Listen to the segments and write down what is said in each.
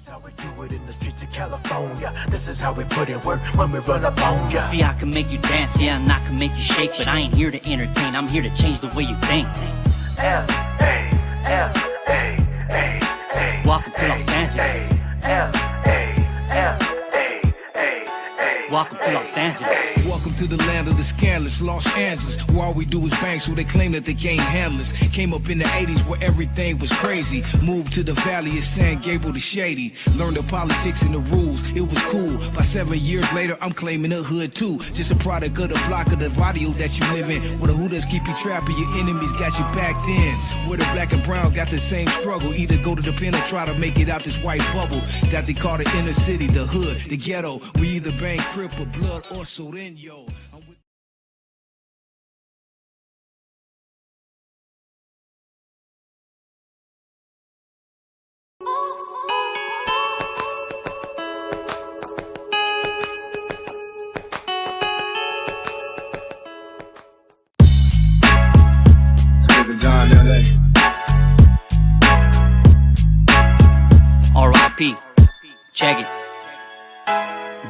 is how we do it in the streets of California. This is how we put in work when we run up on ya. See, I can make you dance, yeah, and I can make you shake, but I ain't here to entertain, I'm here to change the way you think. L-A-L-A-A-A-A. Welcome to Los Angeles. Welcome to Los Angeles. Welcome to the land of the scandalous, Los Angeles, where all we do is bang, so they claim that they can't handle us. Came up in the 80s where everything was crazy. Moved to the valley of San Gabriel to Shady. Learned the politics and the rules, it was cool. By 7 years later, I'm claiming the hood too. Just a product of the block of the barrio that you live in. Where the hooders keep you trapped and your enemies got you backed in. Where the black and brown got the same struggle. Either go to the pen or try to make it out this white bubble that they call the inner city, the hood, the ghetto. We either bang crip or blood or Soreño. R.I.P. Check it.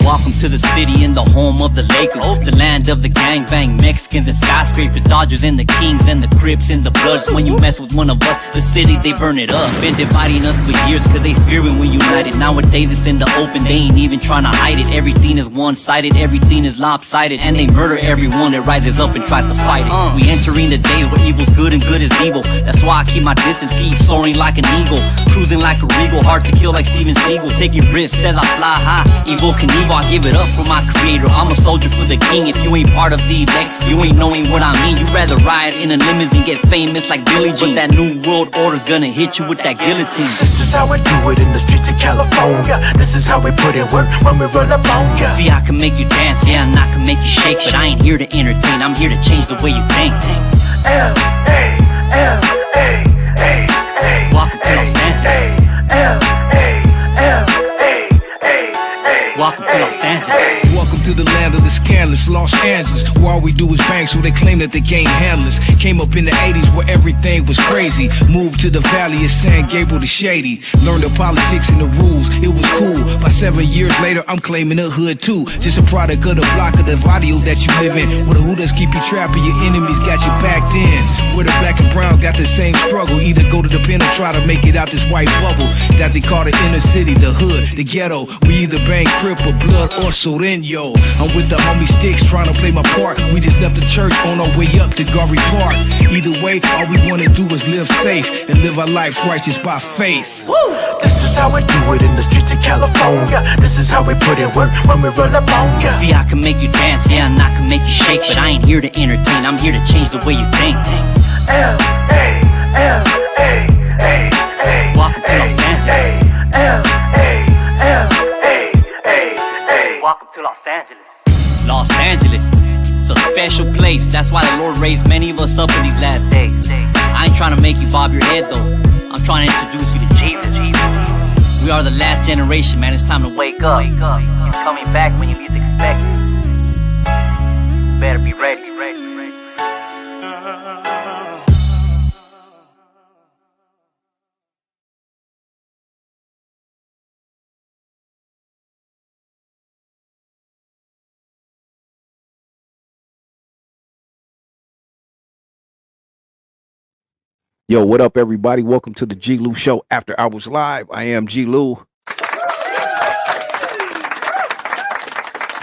Welcome to the city and the home of the Lakers, the land of the gangbang, Mexicans and skyscrapers, Dodgers and the Kings and the Crips and the Bloods. When you mess with one of us, the city, they burn it up. Been dividing us for years cause they fear when we united. Nowadays it's in the open, they ain't even trying to hide it. Everything is one-sided, everything is lopsided, and they murder everyone that rises up and tries to fight it. We entering the days where evil's good and good is evil. That's why I keep my distance, keep soaring like an eagle, cruising like a regal, hard to kill like Steven Seagal, taking risks as I fly high. Evil Conejo, I give it up for my creator. I'm a soldier for the king. If you ain't part of the elect, you ain't knowing what I mean. You'd rather ride in a limousine, get famous like Billie Jean, but that new world order's gonna hit you with that guillotine. This is how we do it in the streets of California. This is how we put in work when we run up on ya. See, I can make you dance, yeah, and I can make you shake, but I ain't here to entertain, I'm here to change the way you think. L-A-L-A-A-A. Welcome to Los Angeles. Welcome to Los Angeles. Welcome to the land of the scandalous, Los Angeles, where all we do is bang, so they claim that they can't handle us. Came up in the 80s where everything was crazy. Moved to the valley of San Gabriel to Shady. Learned the politics and the rules, it was cool. By 7 years later, I'm claiming the hood too. Just a product of the block of the barrio that you live in. Where the hooders keep you trapped and your enemies got you backed in. Where the black and brown got the same struggle. Either go to the pen or try to make it out this white bubble that they call the inner city, the hood, the ghetto. We either bang crip or blood or Soreño. I'm with the homie Sticks trying to play my part. We just left the church on our way up to Garvey Park. Either way, all we wanna do is live safe and live our lives righteous by faith. Woo! This is how we do it in the streets of California. This is how we put in work when we run up on ya. See, I can make you dance, yeah, and I can make you shake, but I ain't here to entertain, I'm here to change the way you think. L-A-L-A-A-A. Welcome to Los Angeles. Welcome to Los Angeles. Los Angeles, it's a special place. That's why the Lord raised many of us up in these last days. I ain't trying to make you bob your head though, I'm trying to introduce you to Jesus. We are the last generation, man, it's time to wake up. He's coming back when you least expect it. Better be ready. Yo, what up, everybody? Welcome to the G-Lew Show After Hours Live. I am G-Lew.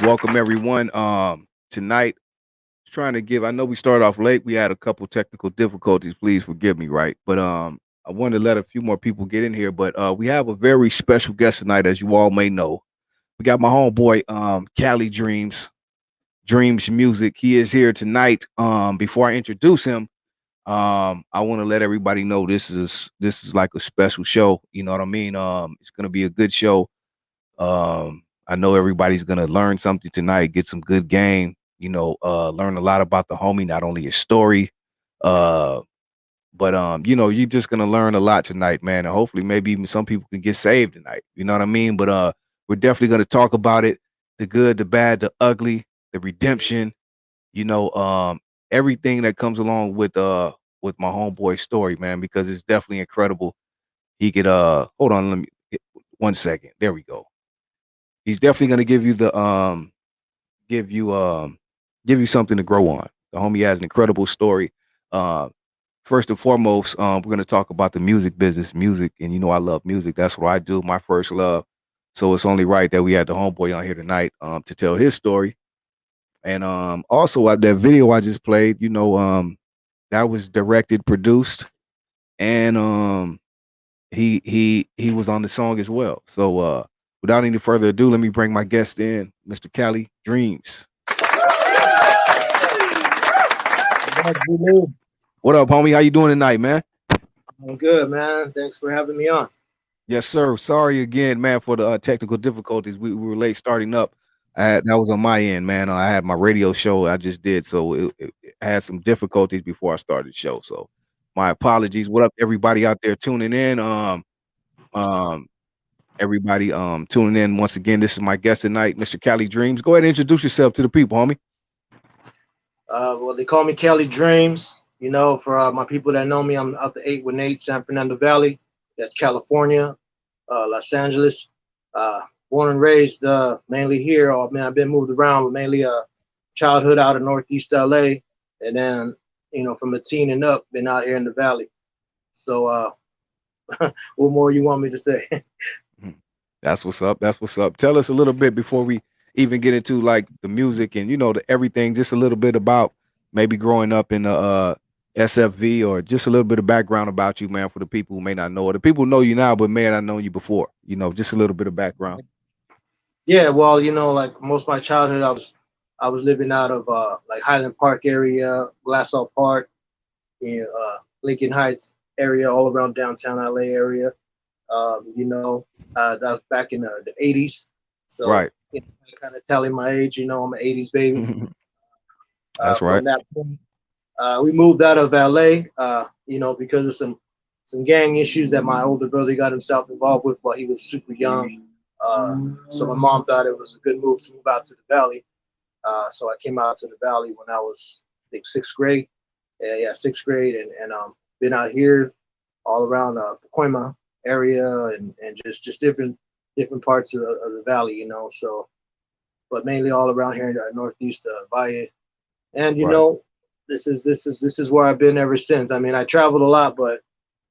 Welcome, everyone. Tonight, trying to give, I know we started off late. We had a couple technical difficulties. Please forgive me, right? But I wanted to let a few more people get in here. But we have a very special guest tonight, as you all may know. We got my homeboy, Cali Dreamz Music. He is here tonight. Before I introduce him, I want to let everybody know this is like a special show. You know what I mean? It's gonna be a good show. I know everybody's gonna learn something tonight, get some good game. You know, learn a lot about the homie, not only his story, but you know, you're just gonna learn a lot tonight, man. And hopefully, maybe even some people can get saved tonight. You know what I mean? But we're definitely gonna talk about it: the good, the bad, the ugly, the redemption. You know, everything that comes along with my homeboy's story, man, because it's definitely incredible. He could hold on, 1 second. There we go. He's definitely gonna give you the give you give you something to grow on. The homie has an incredible story. Uh, First and foremost, we're gonna talk about the music business, music, and you know I love music. That's what I do, my first love. So it's only right that we had the homeboy on here tonight to tell his story. And also that video I just played, you know, that was directed, produced, and he was on the song as well. So without any further ado, let me bring my guest in, Mr. Cali Dreamz. What up, homie? How you doing tonight, man? I'm good, man. Thanks for having me on. Yes, sir. Sorry again, man, for the technical difficulties. We were late starting up. That was on my end, man. I had my radio show I just did, so it had some difficulties before I started the show. So my apologies. What up, everybody out there tuning in? Everybody tuning in once again. This is my guest tonight, Mr. Cali Dreamz. Go ahead and introduce yourself to the people, homie. Well, they call me Cali Dreamz. You know, for my people that know me, I'm out the 818 San Fernando Valley. That's California, Los Angeles. Born and raised mainly here. I mean, I've been moved around, but mainly childhood out of Northeast LA. And then, you know, from a teen and up, been out here in the Valley. So what more you want me to say? That's what's up. That's what's up. Tell us a little bit before we even get into like the music and, you know, the everything, just a little bit about maybe growing up in the SFV or just a little bit of background about you, man, for the people who may not know, or the people who know you now but may not have known you before, you know, just a little bit of background. Yeah, well, you know, like most of my childhood, I was living out of like Highland Park area, Glassell Park, Lincoln Heights area, all around downtown LA area. You know, that was back in the 80s. So right. You know, kind of telling my age, you know, I'm an 80s baby. That's right. From that point, we moved out of LA, you know, because of some gang issues that my older brother got himself involved with while he was super young. So my mom thought it was a good move to move out to the Valley. So I came out to the Valley when I was, I think, sixth grade. Yeah, sixth grade, and been out here all around the Pacoima area and just different parts of the Valley, you know. So, but mainly all around here in the Northeast Valle. And you know, this is where I've been ever since. I mean, I traveled a lot, but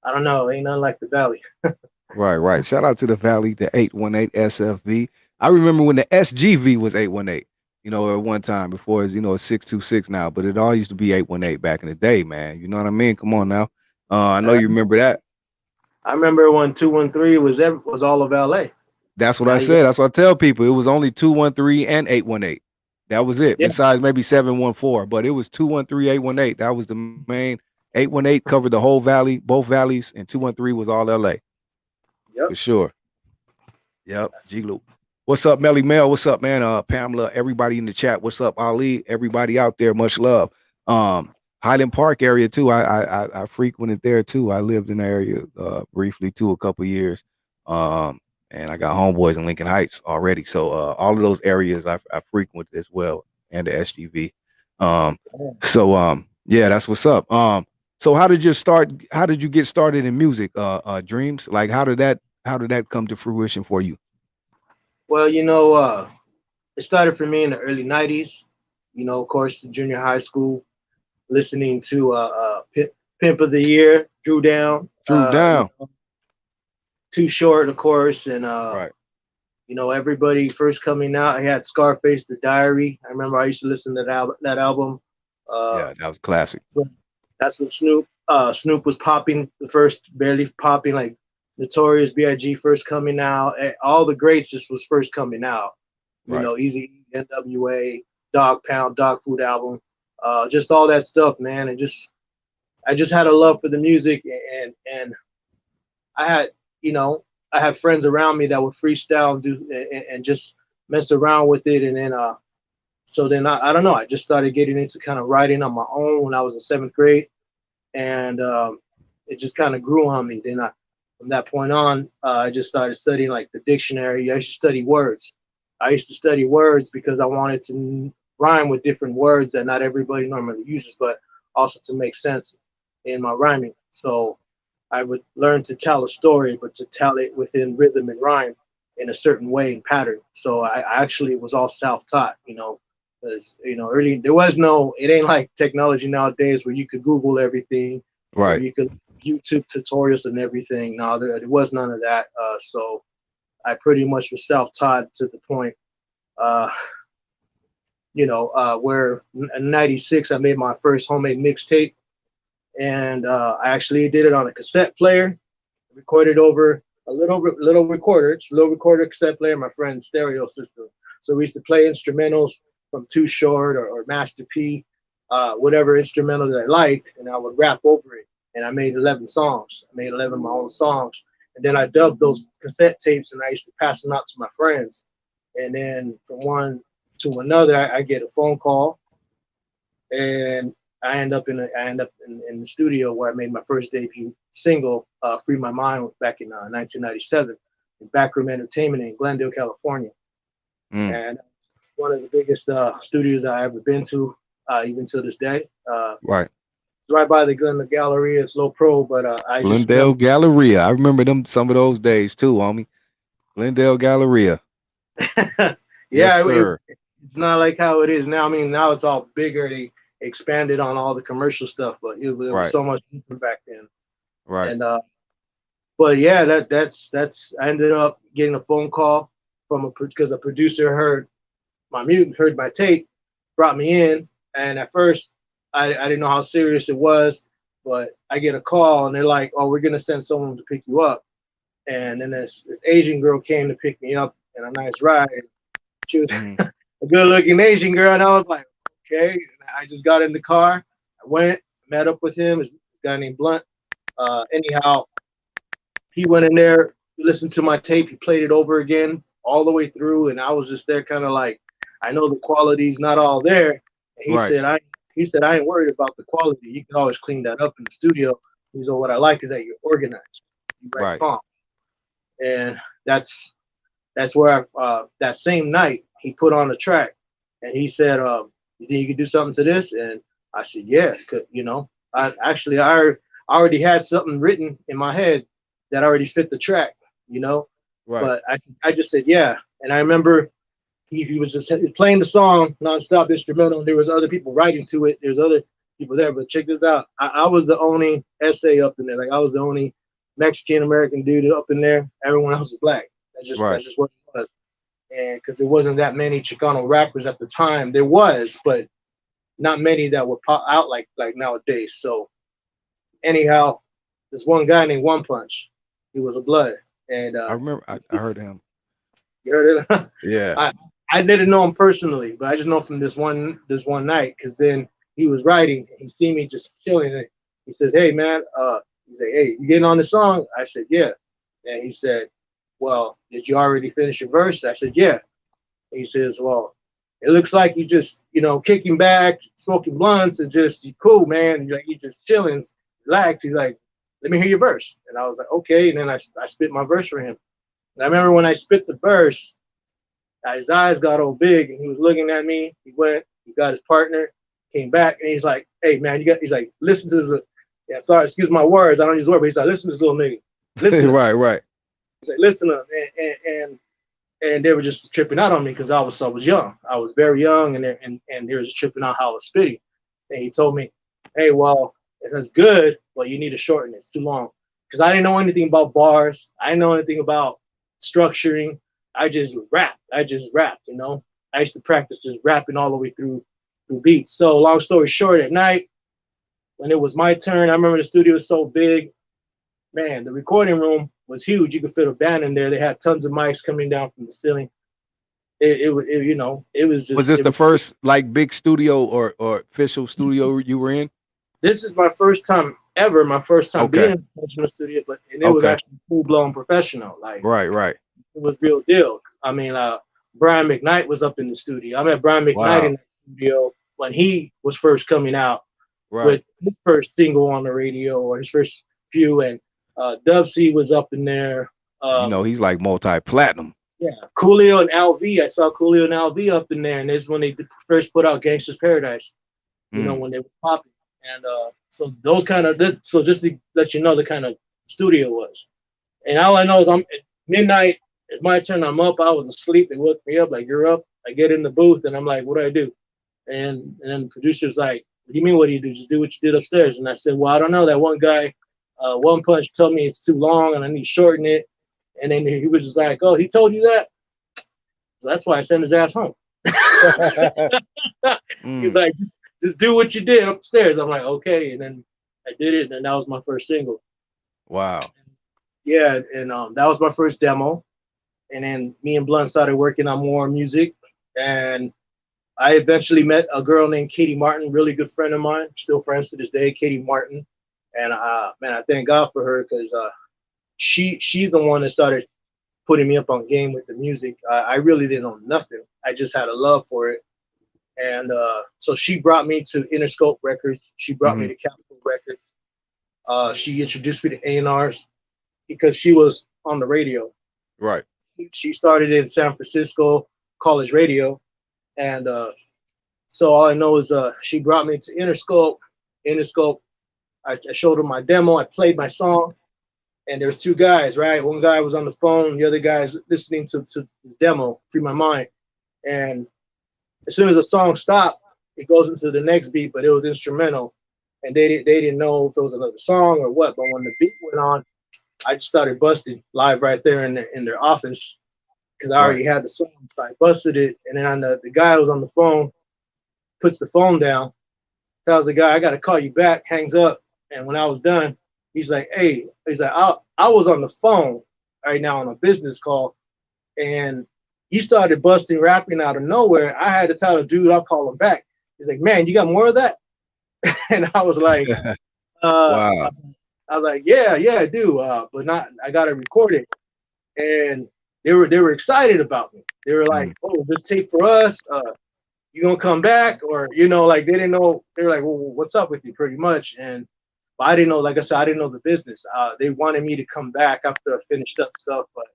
I don't know, ain't nothing like the Valley. Right. Shout out to the Valley, the 818 SFV. I remember when the SGV was 818, you know, at one time before it's, you know, it's 626 now, but it all used to be 818 back in the day, man. You know what I mean? Come on now. I know you remember that. I remember when 213 was all of LA. That's what I said. That's what I tell people. It was only 213 and 818. That was it. Yeah. Besides maybe 714, but it was 213, 818. That was the main. 818 covered the whole valley, both valleys, and 213 was all LA. Yep. For sure. Yep. G-Lew. What's up, Melly Mel? What's up, man? Pamela, everybody in the chat. What's up, Ali? Everybody out there, much love. Highland Park area too. I frequented there too. I lived in the area briefly too, a couple years. And I got homeboys in Lincoln Heights already. So all of those areas I frequented as well, and the SGV. Yeah, that's what's up. So how did you get started in music, Dreamz? Like how did that come to fruition for you? Well, you know, it started for me in the early 90s, you know, of course, junior high school, listening to Pimp of the Year, Drew Down. Too Short, of course, and you know, everybody first coming out. I had Scarface, The Diary. I remember I used to listen to that album. Yeah, that was classic. That's when Snoop was popping, the first barely popping, like Notorious B.I.G. first coming out. All the greats just was first coming out. You know, Easy, NWA, Dog Pound, Dog Food album, just all that stuff, man. And I just had a love for the music, and I had, you know, I had friends around me that would freestyle and do and just mess around with it. And then so then I don't know, I just started getting into kind of writing on my own when I was in seventh grade, and it just kind of grew on me. Then from that point on, I just started studying like the dictionary. I used to study words. Because I wanted to rhyme with different words that not everybody normally uses, but also to make sense in my rhyming. So I would learn to tell a story, but to tell it within rhythm and rhyme in a certain way and pattern. So I actually was all self-taught, because early there was no. It ain't like technology nowadays where you could Google everything or Right. you could YouTube tutorials and everything. No, there was none of that. So I pretty much was self-taught to the point, uh, where in '96 I made my first homemade mixtape, and I actually did it on a cassette player, recorded over a little recorder, it's a little recorder cassette player, my friend's stereo system. So we used to play instrumentals from Too Short or Master P, whatever instrumental that I liked, and I would rap over it. And I made 11 songs. I made 11 of my own songs. And then I dubbed those cassette tapes and I used to pass them out to my friends. And then from one to another, I get a phone call, and I end up in the studio where I made my first debut single, "Free My Mind," back in 1997, in Backroom Entertainment in Glendale, California. And one of the biggest studios I ever been to, even to this day. Right. Right by the Glendale Galleria. It's low pro, but I just Glendale Galleria. I remember some of those days too, homie. Glendale Galleria. yeah, Yes, sir. it's not like how it is now. I mean, now it's all bigger. They expanded on all the commercial stuff, but it was so much different back then. Right. And but yeah, that's I ended up getting a phone call because a producer heard my tape, brought me in, and at first I didn't know how serious it was, but I get a call and they're like, "Oh, we're gonna send someone to pick you up." And then this Asian girl came to pick me up in a nice ride. She was a good-looking Asian girl, and I was like, "Okay." And I just got in the car. I went, met up with him. This guy named Blunt. Anyhow, he went in there, listened to my tape. He played it over again all the way through, and I was just there, kind of like, I know the quality's not all there. And he said, I ain't worried about the quality. You can always clean that up in the studio. He said, what I like is that you're organized. You write songs. And that's where that same night he put on a track, and he said, "You think you could do something to this?" And I said, "Yeah, I already had something written in my head that already fit the track, But I just said, yeah. And I remember he was just playing the song nonstop instrumental, and there was other people writing to it. There's other people there, but check this out. I was the only SA up in there. Like, I was the only Mexican American dude up in there. Everyone else was black. That's just what it was. And because there wasn't that many Chicano rappers at the time. There was, but not many that would pop out like nowadays. So anyhow, this one guy named One Punch, he was a blood. And I remember I heard him. You heard it? Yeah. I didn't know him personally, but I just know from this one night, because then he was writing and he seen me just chilling. And he says, "Hey man," he's like, "Hey, you getting on the song?" I said, "Yeah." And he said, "Well, did you already finish your verse?" I said, "Yeah." And he says, "Well, it looks like you just, kicking back, smoking blunts, and just, you cool, man. You just chilling, relax." He's like, "Let me hear your verse." And I was like, "Okay." And then I spit my verse for him. And I remember when I spit the verse, his eyes got all big and he was looking at me. He went, he got his partner, came back, and he's like, "Hey man, he's like, listen to this." Yeah, sorry, excuse my words. I don't use the word, but he's like, "Listen to this little nigga. Listen." Right. He's like, "Listen to him." And they were just tripping out on me because I was young. I was very young, and they were just tripping out how I was spitting. And he told me, "Hey, well, if it's good, well, you need to shorten it. It's too long." Because I didn't know anything about bars. I didn't know anything about structuring. I just rapped. I used to practice just rapping all the way through beats. So long story short, at night, when it was my turn, I remember the studio was so big. Man, the recording room was huge. You could fit a band in there. They had tons of mics coming down from the ceiling. It was just. Was this the first big studio or official studio you were in? This is my first time ever. My first time being in a professional studio, it was actually full blown professional. Like, right. It was real deal. I mean, Brian McKnight was up in the studio. I met Brian McKnight in the studio when he was first coming out with his first single on the radio, or his first few, and Dub C was up in there. He's like multi-platinum. Yeah, Coolio and LV. I saw Coolio and LV up in there, and this is when they first put out Gangsta's Paradise. When they were popping, and so those kind of. So just to let you know the kind of studio was. And all I know is I'm at midnight. It's my turn. I'm up. I was asleep. They woke me up like, you're up. I get in the booth and I'm like, what do I do? And then the producer's like, what do you mean, what do you do? Just do what you did upstairs. And I said, well, I don't know. That one guy, One Punch told me it's too long and I need to shorten it. And then he was just like, oh, he told you that? So that's why I sent his ass home. He was like, just do what you did upstairs. I'm like, okay. And then I did it. And that was my first single. Wow. Yeah. And that was my first demo. And then me and Blunt started working on more music. And I eventually met a girl named Katie Martin, really good friend of mine, still friends to this day, Katie Martin. And man, I thank God for her because she's the one that started putting me up on game with the music. I really didn't know nothing. I just had a love for it. And so she brought me to Interscope Records. She brought me to Capitol Records. She introduced me to A&Rs because she was on the radio. Right. She started in San Francisco college radio. And so all I know is she brought me to Interscope. Interscope, I showed her my demo. I played my song. And there was two guys, right? One guy was on the phone. The other guy's listening to the demo, Free My Mind. And as soon as the song stopped, it goes into the next beat, but it was instrumental. And they didn't know if it was another song or what. But when the beat went on, I just started busting live right there in their office because I already had the song. So I busted it. And then the guy was on the phone, puts the phone down, tells the guy, I got to call you back, hangs up. And when I was done, he's like, hey, he's like, I was on the phone right now on a business call. And you started busting rapping out of nowhere. I had to tell the dude, I'll call him back. He's like, man, you got more of that? And I was like, wow. I was like, yeah, I do. But not, I got to record it. And they were excited about me. They were like, oh, this tape for us. You gonna come back? Or, like they didn't know. They were like, well, what's up with you pretty much? And but I didn't know, like I said, I didn't know the business. They wanted me to come back after I finished up stuff, but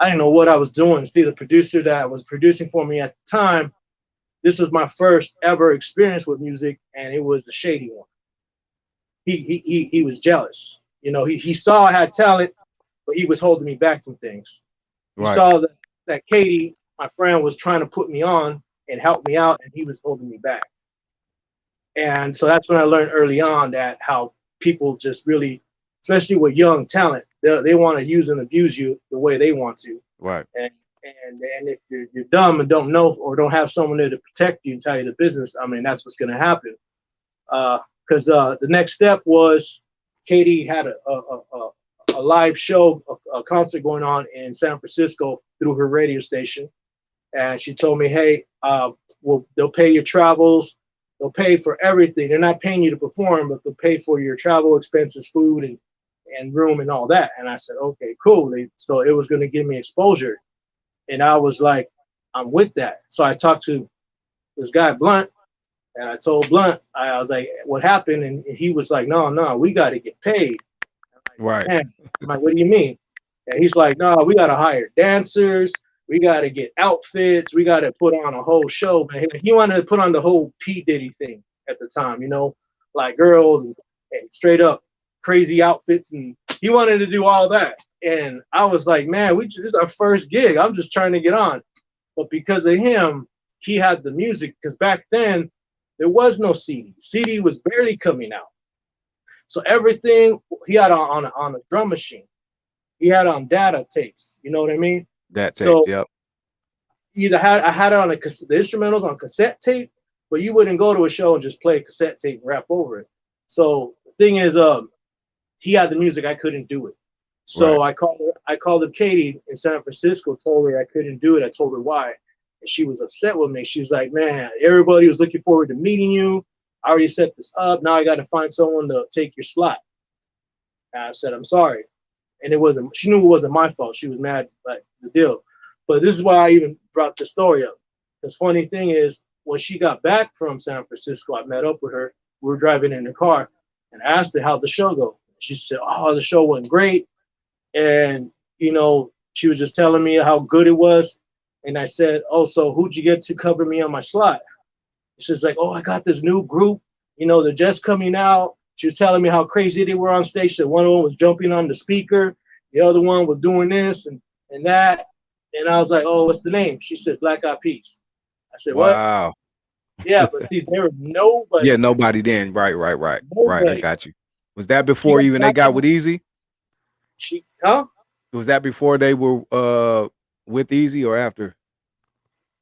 I didn't know what I was doing. See, the producer that was producing for me at the time, this was my first ever experience with music, and it was the shady one. He was jealous. He saw I had talent, but he was holding me back from things. He saw that Katie, my friend, was trying to put me on and help me out, and he was holding me back. And so that's when I learned early on that how people just really, especially with young talent, they want to use and abuse you the way they want to. Right. And if you're dumb and don't know or don't have someone there to protect you and tell you the business, I mean, that's what's going to happen. Because the next step was Katie had a live show, a concert going on in San Francisco through her radio station. And she told me, hey, they'll pay your travels. They'll pay for everything. They're not paying you to perform, but they'll pay for your travel expenses, food, and room and all that. And I said, okay, cool. So it was going to give me exposure. And I was like, I'm with that. So I talked to this guy, Blunt, and I told Blunt, I was like, what happened? And he was like, no, we got to get paid. Right. I'm like, what do you mean? And he's like, no, we got to hire dancers. We got to get outfits. We got to put on a whole show. Man, he wanted to put on the whole P. Diddy thing at the time, like girls and straight up crazy outfits. And he wanted to do all that. And I was like, man, this is our first gig. I'm just trying to get on. But because of him, he had the music. Because back then, there was no CD. CD was barely coming out. So everything he had on a drum machine. He had on data tapes. You know what I mean? That tape, so yep. I had it on the instrumentals on cassette tape, but you wouldn't go to a show and just play a cassette tape and rap over it. So the thing is, he had the music, I couldn't do it. So I called up Katie in San Francisco, told her I couldn't do it. I told her why. And she was upset with me. She's like, man, everybody was looking forward to meeting you. I already set this up. Now I got to find someone to take your slot. And I said, I'm sorry. And she knew it wasn't my fault. She was mad at the deal. But this is why I even brought the story up. The funny thing is, when she got back from San Francisco, I met up with her. We were driving in the car and I asked her how'd the show go. She said, oh, the show went great. And, she was just telling me how good it was. And I said, oh, so who'd you get to cover me on my slot? She's like, oh, I got this new group. They're just coming out. She was telling me how crazy they were on stage. That one of them was jumping on the speaker, the other one was doing this and that. And I was like, oh, what's the name? She said, Black Eyed Peas. I said, what? Wow. Yeah, but see, there was nobody. Yeah, nobody then. Right. Right. I Nobody. got you. Was that She before even they got with platinum. Easy? Huh? Was that before they were with Easy or after?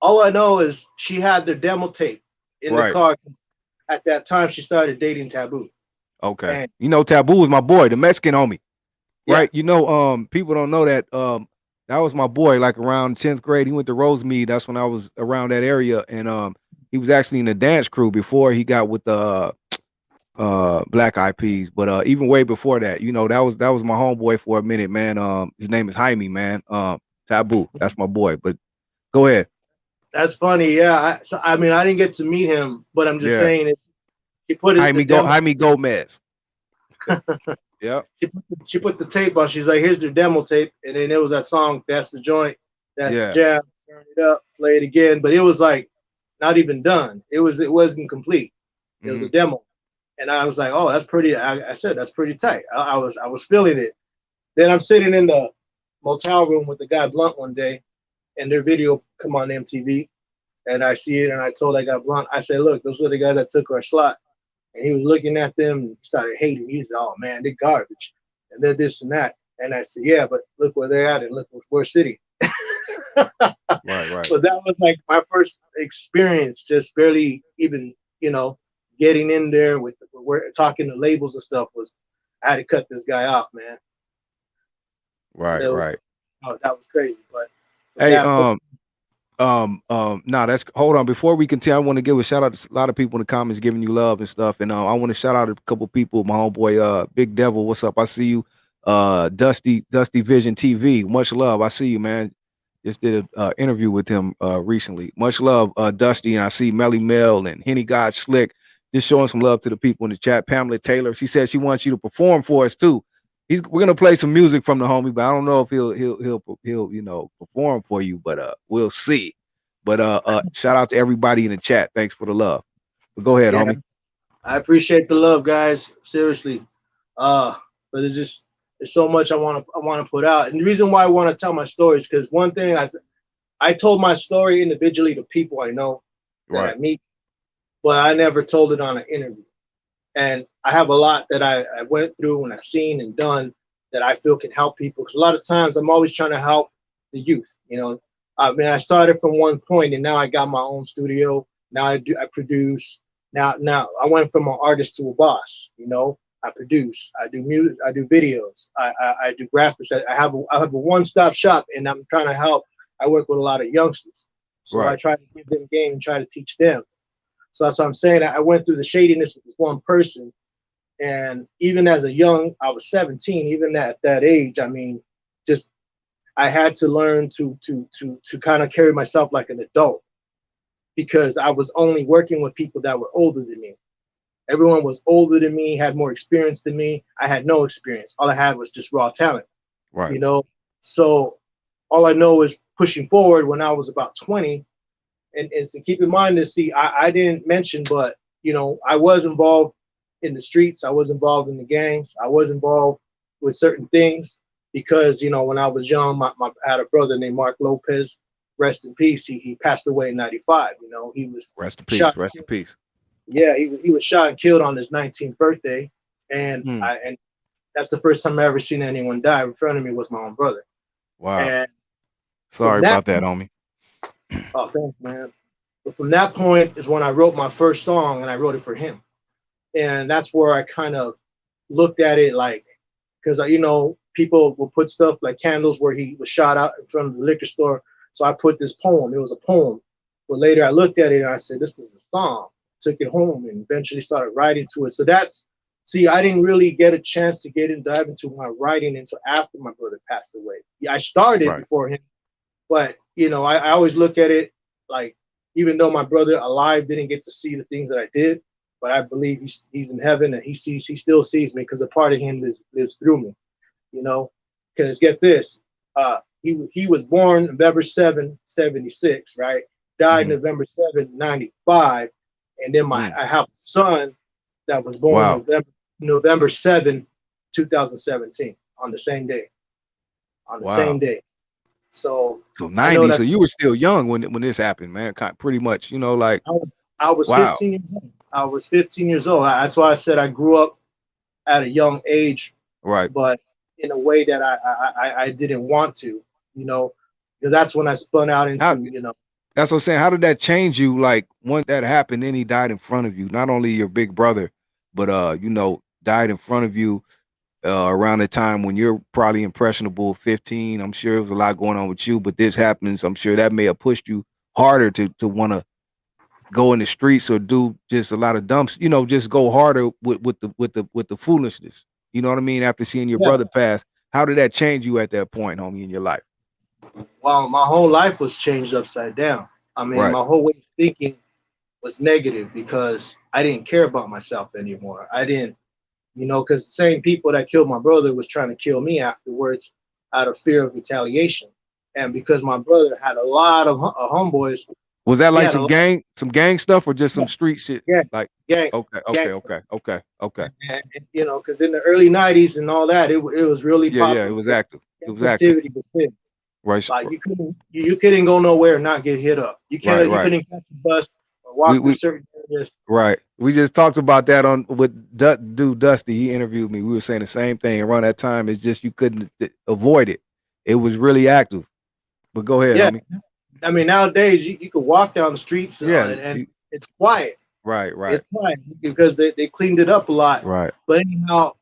All I know is she had the demo tape in the Right. car. At that time, she started dating Taboo. Okay. And You know, Taboo was my boy, the Mexican homie. yeah, Right. You know, people don't know that that was my boy, like around 10th grade. He went to Rosemead. That's when I was around that area. And he was actually in the dance crew before he got with the Black Eyed Peas. But even way before that, you know, that was my homeboy for a minute, man. His name is Jaime, man. Taboo. That's my boy. But go ahead. that's funny. Yeah, I mean, I didn't get to meet him, but I'm just saying it. He put it. Jaime Gomez. Yeah. She put the tape on. She's like, here's their demo tape. And then it was that song, That's the Joint, That's the Jam, turn it up, play it again. But it was like not even done. It wasn't complete. It was a demo. And I was like, oh, that's pretty. I said, that's pretty tight. I was feeling it. Then I'm sitting in the motel room with the guy Blunt one day, and their video come on MTV. And I see it, and I told that guy Blunt, I said, look, those are the guys that took our slot. And he was looking at them and started hating. He said, oh, man, they're garbage. And they're this and that. And I said, yeah, but look where they're at and look where sitting. Right. So that was like my first experience, just barely even, getting in there with talking to labels and stuff I had to cut this guy off, man. Right. Oh, that was crazy. But hey, that's hold on. Before we continue, I want to give a shout out to a lot of people in the comments giving you love and stuff. And I want to shout out a couple people. My homeboy, Big Devil, what's up? I see you. Dusty Vision TV, much love. I see you, man. Just did an interview with him recently. Much love, Dusty. And I see Melly Mel and Henny God Slick just showing some love to the people in the chat. Pamela Taylor, she said she wants you to perform for us too. We're gonna play some music from the homie, but I don't know if he'll perform for you, but we'll see. But shout out to everybody in the chat. Thanks for the love. But go ahead, homie. I appreciate the love, guys. Seriously. But there's so much I want to put out. And the reason why I want to tell my story is because one thing I told my story individually to people I know that I meet, but I never told it on an interview. And I have a lot that I went through and I've seen and done that I feel can help people. Because a lot of times I'm always trying to help the youth. I mean, I started from one point and now I got my own studio. Now I produce. Now I went from an artist to a boss. I produce. I do music. I do videos. I do graphics. I have a one-stop shop, and I'm trying to help. I work with a lot of youngsters, so I try to give them game and try to teach them. So that's what I'm saying. I went through the shadiness with this one person, and even as I was 17. Even at that age, I mean, just I had to learn to kind of carry myself like an adult, because I was only working with people that were older than me. Everyone was older than me, had more experience than me. I had no experience. All I had was just raw talent. Right. So all I know is pushing forward when I was about 20. And so keep in mind this, I didn't mention, but I was involved in the streets. I was involved in the gangs. I was involved with certain things because, when I was young, I had a brother named Mark Lopez, rest in peace. He passed away in 95. He was rest in peace. Rest in peace. Yeah, he was shot and killed on his 19th birthday, and and that's the first time I ever seen anyone die in front of me was my own brother. Wow. And sorry about that, homie. Oh, thanks, man. But from that point is when I wrote my first song, and I wrote it for him, and that's where I kind of looked at it like, because people will put stuff like candles where he was shot out in front of the liquor store. So I put this poem. It was a poem, but later I looked at it and I said, this is a song. Took it home and eventually started writing to it. So I didn't really get a chance to dive into my writing until after my brother passed away. Yeah, I started before him, but I always look at it like, even though my brother alive didn't get to see the things that I did, but I believe he's in heaven and he still sees me because a part of him lives through me, because get this, he was born November 7, 76, right? Died November 7, 95. And then I have a son that was born November 7, 2017, on the same day. On the same day. So 90. So you were still young when this happened, man. Pretty much, you know, like I was 15 years old. I was 15 years old. That's why I said I grew up at a young age, right? But in a way that I didn't want to, you know, because that's when I spun out into, you know. That's what I'm saying. How did that change you? Like once that happened, then he died in front of you. Not only your big brother, but you know, died in front of you around the time when you're probably impressionable, 15. I'm sure there was a lot going on with you, but this happens. I'm sure that may have pushed you harder to want to go in the streets or do just a lot of dumps, you know, just go harder with the foolishness. You know what I mean? After seeing your brother pass, how did that change you at that point, homie, in your life? Well, my whole life was changed upside down. I mean, my whole way of thinking was negative because I didn't care about myself anymore. I didn't, you know, because the same people that killed my brother was trying to kill me afterwards out of fear of retaliation. And because my brother had a lot of homeboys. Was that like some gang stuff or just some street shit? Yeah, like gang. Okay. And you know, because in the early '90s and all that, it was really popular. Yeah, it was active. It was active. Right. Like you couldn't go nowhere and not get hit up. You couldn't catch a bus or walk through certain areas. Right. We just talked about that with dude Dusty. He interviewed me. We were saying the same thing around that time. It's just you couldn't avoid it. It was really active. But go ahead, homie. I mean, nowadays you could walk down the streets and it's quiet. Right. It's quiet because they cleaned it up a lot. Right. But anyhow,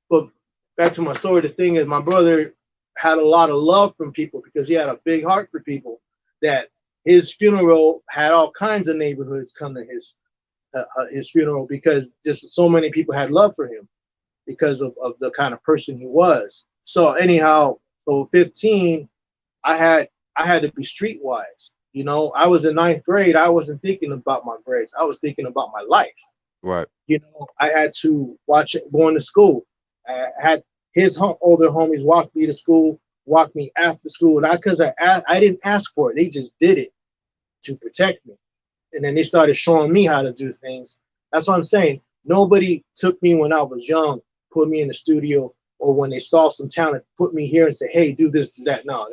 but back to my story, the thing is my brother had a lot of love from people because he had a big heart for people. That his funeral had all kinds of neighborhoods come to his funeral because just so many people had love for him because of the kind of person he was. So anyhow, so 15, I had to be streetwise. You know, I was in 9th grade. I wasn't thinking about my grades. I was thinking about my life. Right. You know, I had to watch it going to school. I had his older homies walk me to school, walk me after school. Not because I didn't ask for it. They just did it to protect me. And then they started showing me how to do things. That's what I'm saying. Nobody took me when I was young, put me in the studio, or when they saw some talent, put me here and say, hey, do this, do that. No,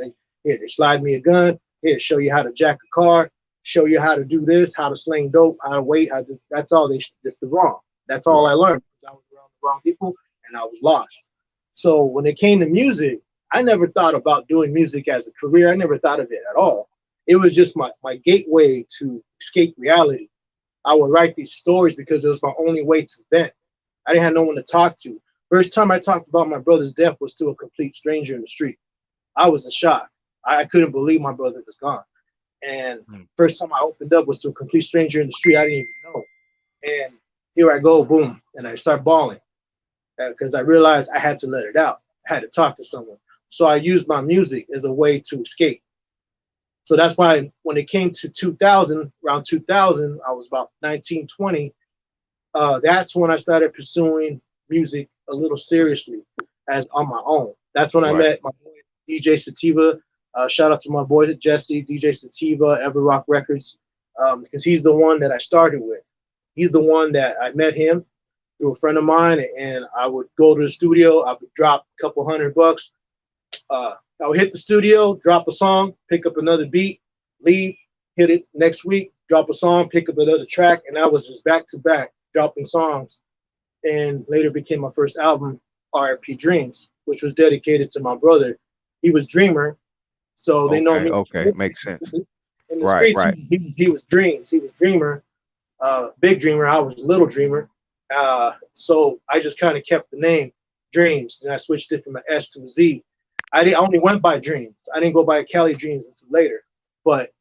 they slide me a gun. Here, show you how to jack a car, show you how to do this, how to sling dope, how to wait. That's all just the wrong. That's all I learned. I was around the wrong people and I was lost. So when it came to music, I never thought about doing music as a career. I never thought of it at all. It was just my gateway to escape reality. I would write these stories because it was my only way to vent. I didn't have no one to talk to. First time I talked about my brother's death was to a complete stranger in the street. I was in shock. I couldn't believe my brother was gone. And first time I opened up was to a complete stranger in the street I didn't even know. And here I go, boom, and I start bawling because I realized I had to let it out. I had to talk to someone. So I used my music as a way to escape. So that's why when it came to 2000, around 2000, I was about 19, 20. That's when I started pursuing music a little seriously as on my own. That's when I met my boy DJ Sativa. Shout out to my boy Jesse, DJ Sativa, Ever Rock Records, because he's the one that I started with. He's the one that I met him through a friend of mine, and I would go to the studio. I would drop a couple $100. I would hit the studio, drop a song, pick up another beat, leave, hit it next week, drop a song, pick up another track, and I was just back to back dropping songs. And later became my first album, R.I.P. Dreamz, which was dedicated to my brother. He was Dreamer. So they know me. Okay, makes sense. In the streets, he was Dreamz. He was Dreamer, big Dreamer. I was Little Dreamer. So I just kind of kept the name Dreamz, and I switched it from an S to a Z. I only went by Dreamz. I didn't go by Cali Dreamz until later. But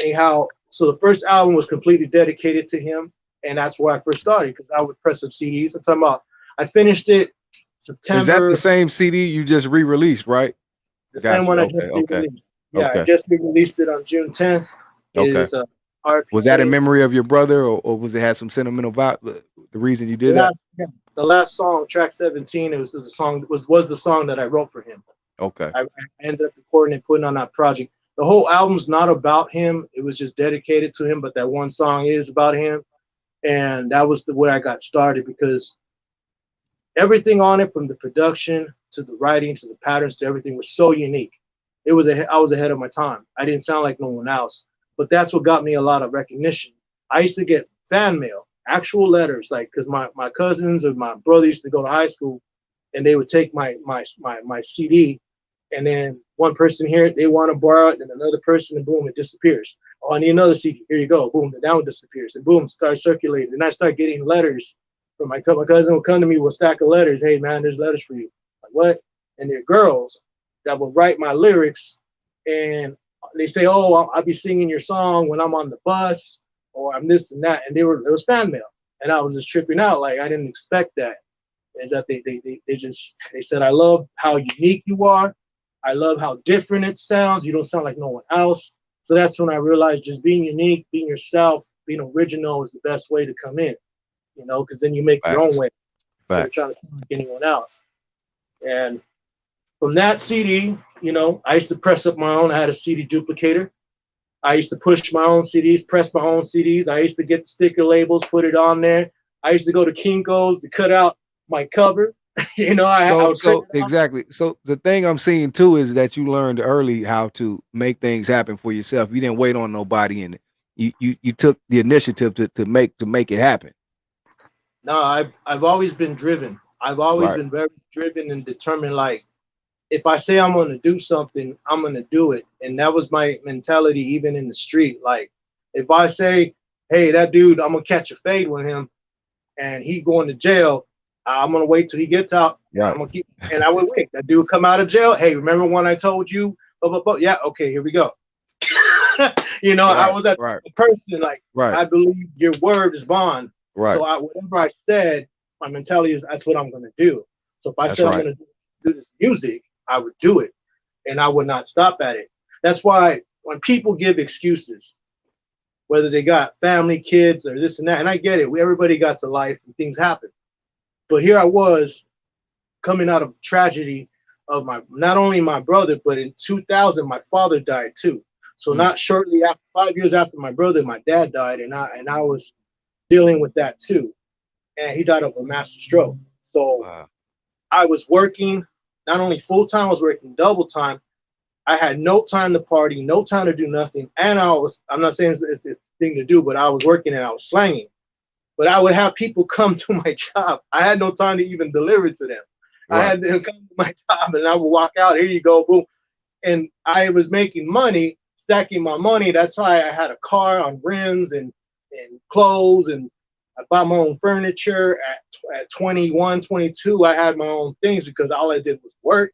anyhow, so the first album was completely dedicated to him, and that's where I first started because I would press up CDs. I'm talking about I finished it September. Is that the same CD you just re-released, right? The same one I just re-released. Yeah, I just re-released it on June 10th. Was that in memory of your brother, or was it had some sentimental vibe? The reason you did that? The last song, track 17, it was the song was the song that I wrote for him. Okay. I ended up recording and putting on that project. The whole album's not about him. It was just dedicated to him, but that one song is about him. And that was the way I got started because everything on it, from the production to the writing to the patterns to everything, was so unique. I was ahead of my time. I didn't sound like no one else, but that's what got me a lot of recognition. I used to get fan mail, actual letters, like, because my cousins or my brother used to go to high school, and they would take my CD, and then one person here, they want to borrow it, and another person, and boom, it disappears. Oh, I need another CD. Here you go. Boom, the down disappears, and boom, starts circulating. And I start getting letters from my cousin. Will come to me with a stack of letters. Hey man, there's letters for you. Like, what? And they're girls that will write my lyrics, and they say, oh, I'll be singing your song when I'm on the bus, or I'm this and that. And it was fan mail, and I was just tripping out. Like, I didn't expect that. Is that they said, I love how unique you are. I love how different it sounds. You don't sound like no one else. So that's when I realized just being unique, being yourself, being original is the best way to come in, you know, because then you make your own way instead of trying to sound like anyone else. And from that CD, you know, I used to press up my own. I had a CD duplicator. I used to push my own CDs, press my own CDs. I used to get the sticker labels, put it on there. I used to go to Kinko's to cut out my cover. You know, exactly. So the thing I'm seeing too is that you learned early how to make things happen for yourself. You didn't wait on nobody, and you took the initiative to make it happen. No, I've always been driven. I've always been very driven and determined. Like, if I say I'm going to do something, I'm going to do it. And that was my mentality, even in the street. Like, if I say, hey, that dude, I'm going to catch a fade with him, and he going to jail, I'm going to wait till he gets out. Yeah. And I would wait. That dude come out of jail. Hey, remember when I told you? Blah, blah, blah. Yeah, okay, here we go. You know, I was that person. Like, I believe your word is bond. Right. So whatever I said, my mentality is that's what I'm going to do. So if I said I'm going to do this music, I would do it, and I would not stop at it. That's why when people give excuses, whether they got family, kids, or this and that, and I get it. Everybody got to life and things happen. But here I was coming out of tragedy of not only my brother, but in 2000, my father died too. So not shortly after, 5 years after my brother, my dad died, and I was dealing with that too. And he died of a massive stroke. So I was working, not only full time, I was working double time. I had no time to party, no time to do nothing. And I'm not saying it's the thing to do, but I was working and I was slanging. But I would have people come to my job. I had no time to even deliver to them. I had them come to my job, and I would walk out. Here you go, boom. And I was making money, stacking my money. That's why I had a car on rims and clothes, and I bought my own furniture. At 21, 22, I had my own things because all I did was work.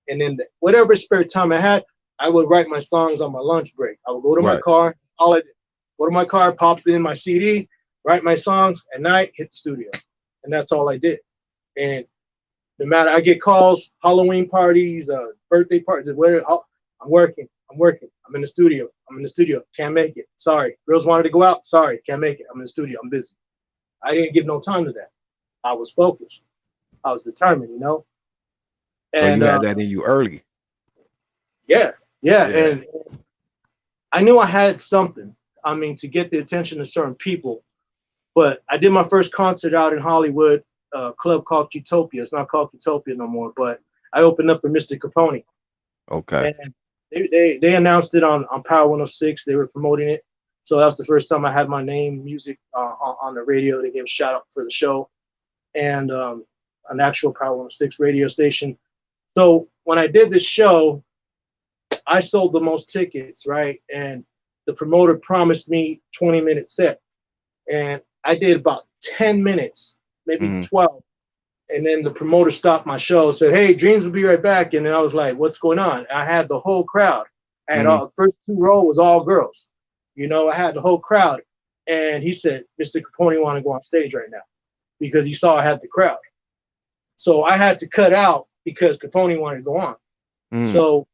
And then whatever spare time I had, I would write my songs on my lunch break. I would go to my car. All I did, go to my car, pop in my CD, write my songs, at night, hit the studio. And that's all I did. And no matter, I get calls, Halloween parties, birthday parties, whatever, I'm working. I'm in the studio. Can't make it. Sorry. Girls wanted to go out. Sorry. Can't make it. I'm in the studio. I'm busy. I didn't give no time to that. I was focused. I was determined, you know? And you had that in you early. Yeah. And I knew I had something. I mean, to get the attention of certain people. But I did my first concert out in Hollywood, a club called Utopia. It's not called Utopia no more, but I opened up for Mr. Capone. Okay. And they announced it on Power 106. They were promoting it. So that was the first time I had my name, music on the radio. They gave a shout out for the show, and an actual Power 106 radio station. So when I did this show, I sold the most tickets, right? And the promoter promised me 20-minute set. And I did about 10 minutes, maybe 12. And then the promoter stopped my show, said, hey, Dreamz will be right back. And then I was like, what's going on? I had the whole crowd. I had all, first 2 row was all girls. You know, I had the whole crowd. And he said, Mr. Capone want to go on stage right now because he saw I had the crowd. So I had to cut out because Capone wanted to go on. So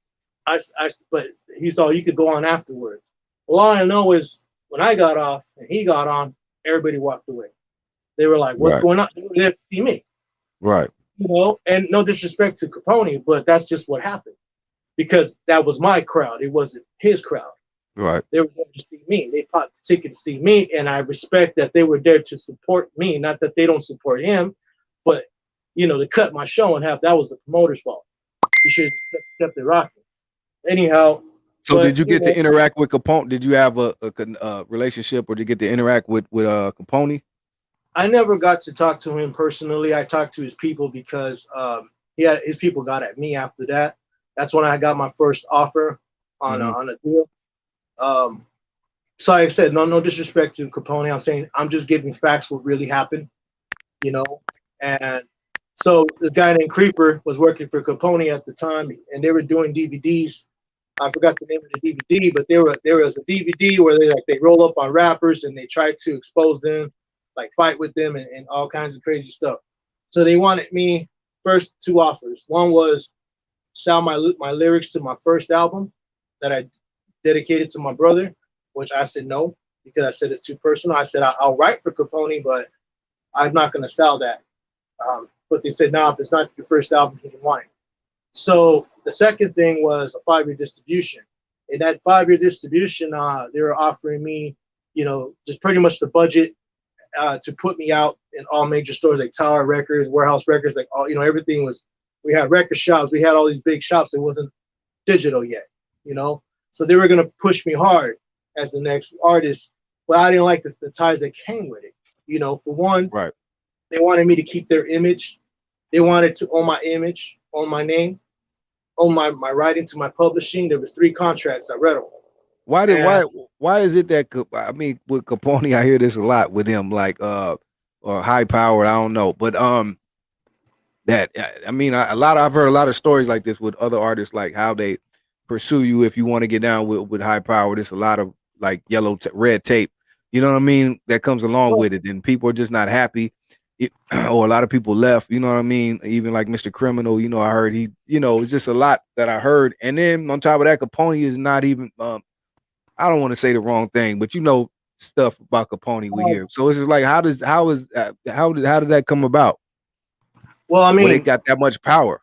but he saw you could go on afterwards. Well, all I know is when I got off and he got on, everybody walked away. They were like, what's going on? They were there to see me. Right. You know, and no disrespect to Capone, but that's just what happened because that was my crowd. It wasn't his crowd. Right. They were there to see me. They bought the ticket to see me, and I respect that they were there to support me. Not that they don't support him, but to cut my show in half. That was the promoter's fault. He should have kept it rocking. Anyhow. So did you get to interact with Capone? Did you have a relationship, or did you get to interact with Capone? I never got to talk to him personally. I talked to his people because his people got at me after that. That's when I got my first offer on a deal. So like I said, no disrespect to Capone. I'm saying I'm just giving facts what really happened, And so the guy named Creeper was working for Capone at the time, and they were doing DVDs. I forgot the name of the DVD, but there was a DVD where they roll up on rappers and they try to expose them, like fight with them and all kinds of crazy stuff. So they wanted me first 2 offers. One was sell my lyrics to my first album that I dedicated to my brother, which I said no, because I said it's too personal. I said I'll write for Capone, but I'm not going to sell that. But they said, no, if it's not your first album, you can want it. So the second thing was a 5-year distribution. In that 5-year distribution, they were offering me, just pretty much the budget to put me out in all major stores like Tower Records, Warehouse Records, like all, everything was. We had record shops, we had all these big shops. It wasn't digital yet, So they were gonna push me hard as the next artist, but I didn't like the ties that came with it. For one, right. They wanted me to keep their image. They wanted to own my image, own my name, own my writing to my publishing. There was 3 contracts. I read them. Why is it that, I mean, with Capone, I hear this a lot with him, like or High Powered, I don't know, but that, I mean, I've heard a lot of stories like this with other artists, like how they pursue you if you want to get down with High Powered. It's a lot of like red tape, you know what I mean, that comes along with it, and people are just not happy. Or a lot of people left, you know what I mean? Even like Mr. Criminal, I heard he, it's just a lot that I heard. And then on top of that, Capone is not even, I don't want to say the wrong thing, but stuff about Capone we hear. So it's just like, how did that come about? Well, I mean, it got that much power.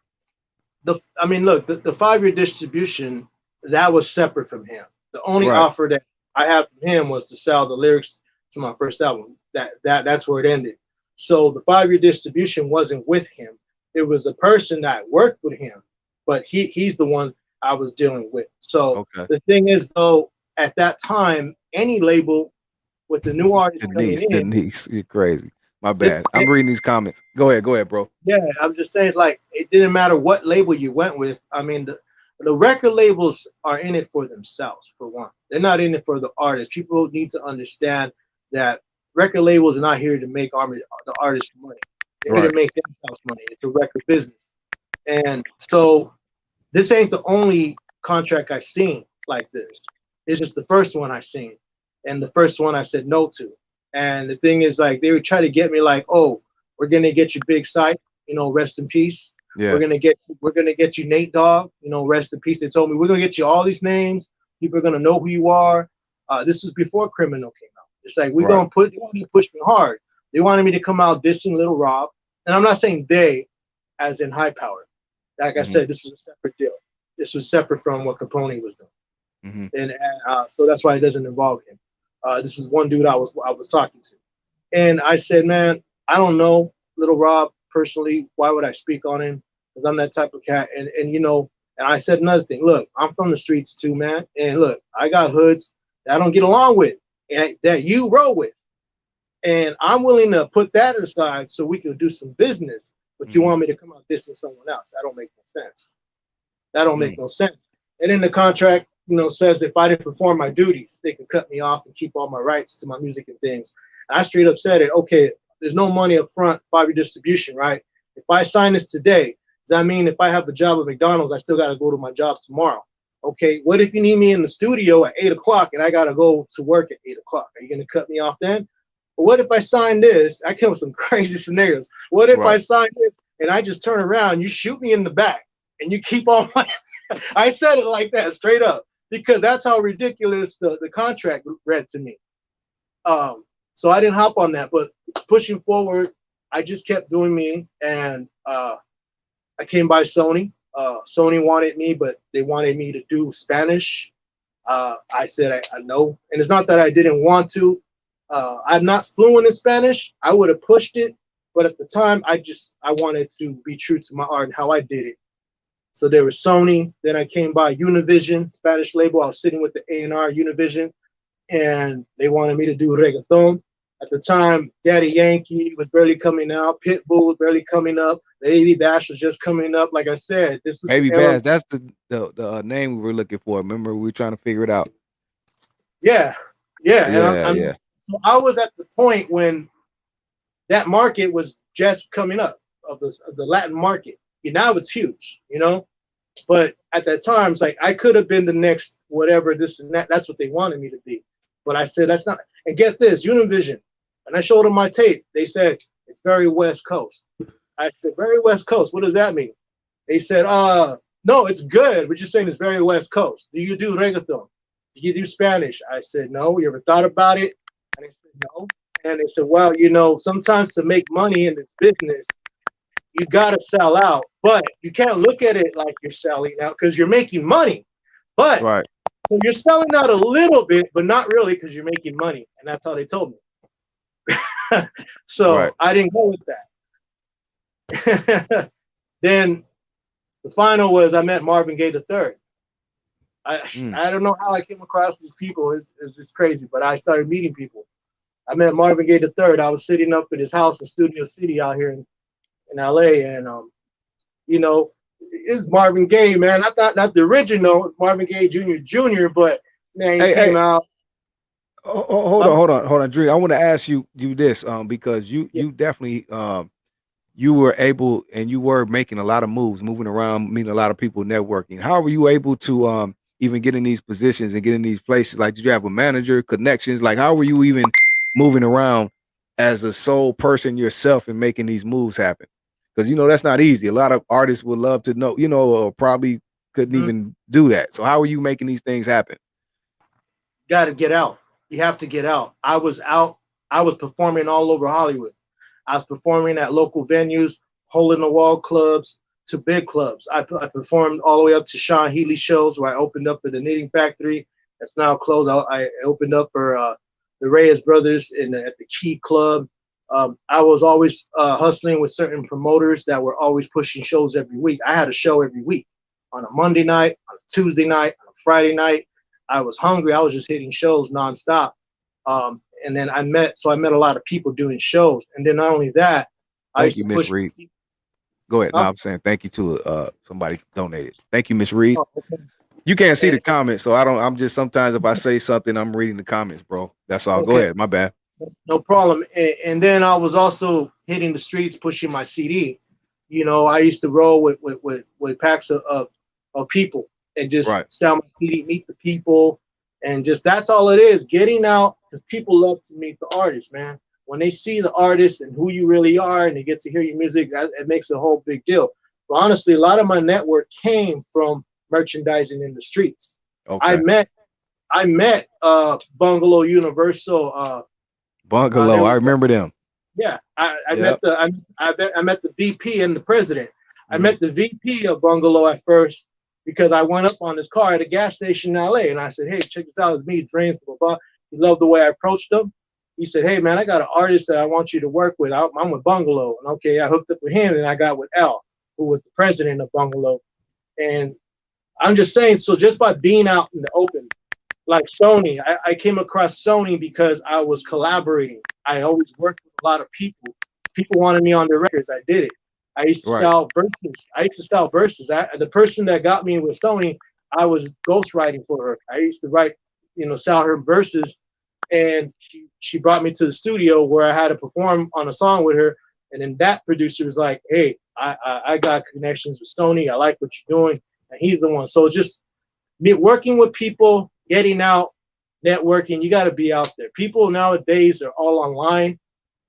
Look, the 5-year distribution, that was separate from him. The only offer that I had from him was to sell the lyrics to my first album. That's where it ended. So the 5-year distribution wasn't with him. It was a person that worked with him, but he's the one I was dealing with. So The thing is, though, at that time, any label with the new artist Denise, you're crazy. My bad. I'm reading these comments. Go ahead, bro. Yeah, I'm just saying, like, it didn't matter what label you went with. I mean, the record labels are in it for themselves, for one. They're not in it for the artist. People need to understand that record labels are not here to make the artist money. They're here to make themselves money. It's a record business. And so this ain't the only contract I've seen like this. It's just the first one I seen. And the first one I said no to. And the thing is, like, they would try to get me like, oh, we're going to get you Big Sight, rest in peace. Yeah. We're going to get you Nate Dogg, rest in peace. They told me, we're going to get you all these names. People are going to know who you are. This was before Criminal came out. It's like, they wanted to push me hard. They wanted me to come out dissing Little Rob. And I'm not saying they, as in High Power. Like I said, this was a separate deal. This was separate from what Capone was doing. And so that's why it doesn't involve him. This is one dude I was talking to. And I said, man, I don't know Little Rob personally. Why would I speak on him? Because I'm that type of cat. And I said another thing. Look, I'm from the streets too, man. And look, I got hoods that I don't get along with. And that you roll with, and I'm willing to put that aside so we can do some business. But you want me to come out dissing someone else? That don't make no sense. That don't make no sense. And then the contract, says if I didn't perform my duties, they can cut me off and keep all my rights to my music and things. And I straight up said it. Okay, there's no money up front, 5-year distribution, right? If I sign this today, does that mean if I have a job at McDonald's, I still got to go to my job tomorrow? Okay, what if you need me in the studio at 8 o'clock and I got to go to work at 8 o'clock? Are you going to cut me off then? But what if I sign this? I come with some crazy scenarios. What if I sign this and I just turn around, you shoot me in the back and you keep all my... I said it like that, straight up, because that's how ridiculous the contract read to me. So I didn't hop on that, but pushing forward, I just kept doing me, and I came by Sony. Sony wanted me, but they wanted me to do Spanish. I said I no, and it's not that I didn't want to. I'm not fluent in Spanish. I would have pushed it, But at the time, I wanted to be true to my art and how I did it. So there was Sony. Then I came by Univision, Spanish label. I was sitting with the A&R Univision, and they wanted me to do reggaeton. At the time, Daddy Yankee was barely coming out. Pitbull was barely coming up. Baby Bash was just coming up. Like I said, this was Baby Bash. That's the name we were looking for. Remember, we were trying to figure it out. Yeah. Yeah. So I was at the point when that market was just coming up of the Latin market. And now it's huge, you know. But at that time, it's like I could have been the next whatever, this and that. That's what they wanted me to be. But I said that's not. And get this, Univision. And I showed them my tape. They said it's very West Coast. I said very West Coast. What does that mean? They said, no, it's good. We're just saying it's very West Coast. Do you do reggaeton? Do you do Spanish? I said no. You ever thought about it? And they said no. And they said, well, you know, sometimes to make money in this business, you gotta sell out, but you can't look at it like you're selling out because you're making money. But right. So you're selling out a little bit, but not really because you're making money. And that's how they told me. So right. I didn't go with that. Then the final was I met Marvin Gaye III. I don't know how I came across these people. It's just crazy, but I started meeting people. I met Marvin Gaye III. I was sitting up in his house in Studio City out here in LA, and you know, it's Marvin Gaye, man. I thought not the original Marvin Gaye Jr., but man, he came out. Hold on, Drew. I want to ask you this, because you definitely you were able and you were making a lot of moves, moving around, meeting a lot of people, networking. How were you able to even get in these positions and get in these places? Like, did you have a manager, connections? Like, how were you even moving around as a sole person yourself and making these moves happen? Because, you know, that's not easy. A lot of artists would love to know, you know, or probably couldn't even do that. So how are you making these things happen? Got to get out. You have to get out. I was out. I was performing all over Hollywood. I was performing at local venues, hole-in-the-wall clubs to big clubs. I performed all the way up to Sean Healy shows where I opened up at the Knitting Factory. That's now closed. I opened up for the Reyes Brothers at the Key Club. I was always hustling with certain promoters that were always pushing shows every week. I had a show every week on a Monday night, on a Tuesday night, on a Friday night. I was hungry. I was just hitting shows nonstop. And then I met a lot of people doing shows. And then not only that, I used to push. Reed. Go ahead. No, I'm saying thank you to somebody donated. Thank you, Miss Reed. Oh, okay. You can't see the comments, so I'm just sometimes if I say something, I'm reading the comments, bro. That's all. Okay. Go ahead. My bad. No problem. And then I was also hitting the streets, pushing my CD. You know, I used to roll with packs of people and just sell my CD, meet the people, and just that's all it is. Getting out, because people love to meet the artists, man. When they see the artist and who you really are, and they get to hear your music, it makes a whole big deal. But honestly, a lot of my network came from merchandising in the streets. Okay. I met Bungalow Universal. Bungalow, I remember them. Yeah, I met the VP and the president. I met the VP of Bungalow at first because I went up on his car at a gas station in LA, and I said, "Hey, check this out, it's me, Dreamz." Blah, blah, blah. He loved the way I approached him. He said, "Hey, man, I got an artist that I want you to work with. I'm with Bungalow." And okay, I hooked up with him, and I got with L, who was the president of Bungalow. And I'm just saying, so just by being out in the open, like Sony, I came across Sony because I was collaborating. I always worked with a lot of people. People wanted me on their records. I did it. I used to sell verses. The person that got me with Sony, I was ghostwriting for her. I used to write, sell her verses. And she brought me to the studio where I had to perform on a song with her. And then that producer was like, "Hey, I got connections with Sony. I like what you're doing." And he's the one. So it's just me working with people, getting out, networking. You got to be out there. People nowadays are all online,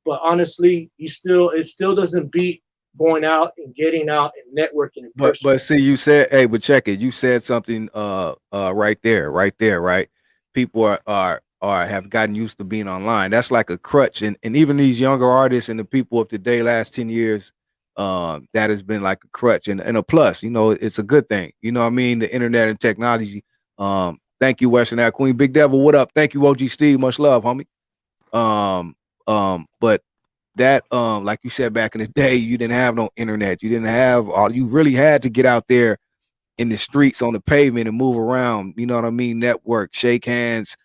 but honestly, it still doesn't beat going out and getting out and networking in person. But see, you said, hey, but check it. You said something right there, right? People are have gotten used to being online. That's like a crutch, and even these younger artists and the people of today, last 10 years, that has been like a crutch and a plus. It's a good thing. You know what I mean? The internet and technology. Thank you, Western Ave Queen. Big Devil, what up? Thank you, OG Steve. Much love, homie. But that like you said back in the day, you didn't have no internet. You didn't have all. You really had to get out there in the streets on the pavement and move around. You know what I mean? Network, shake hands,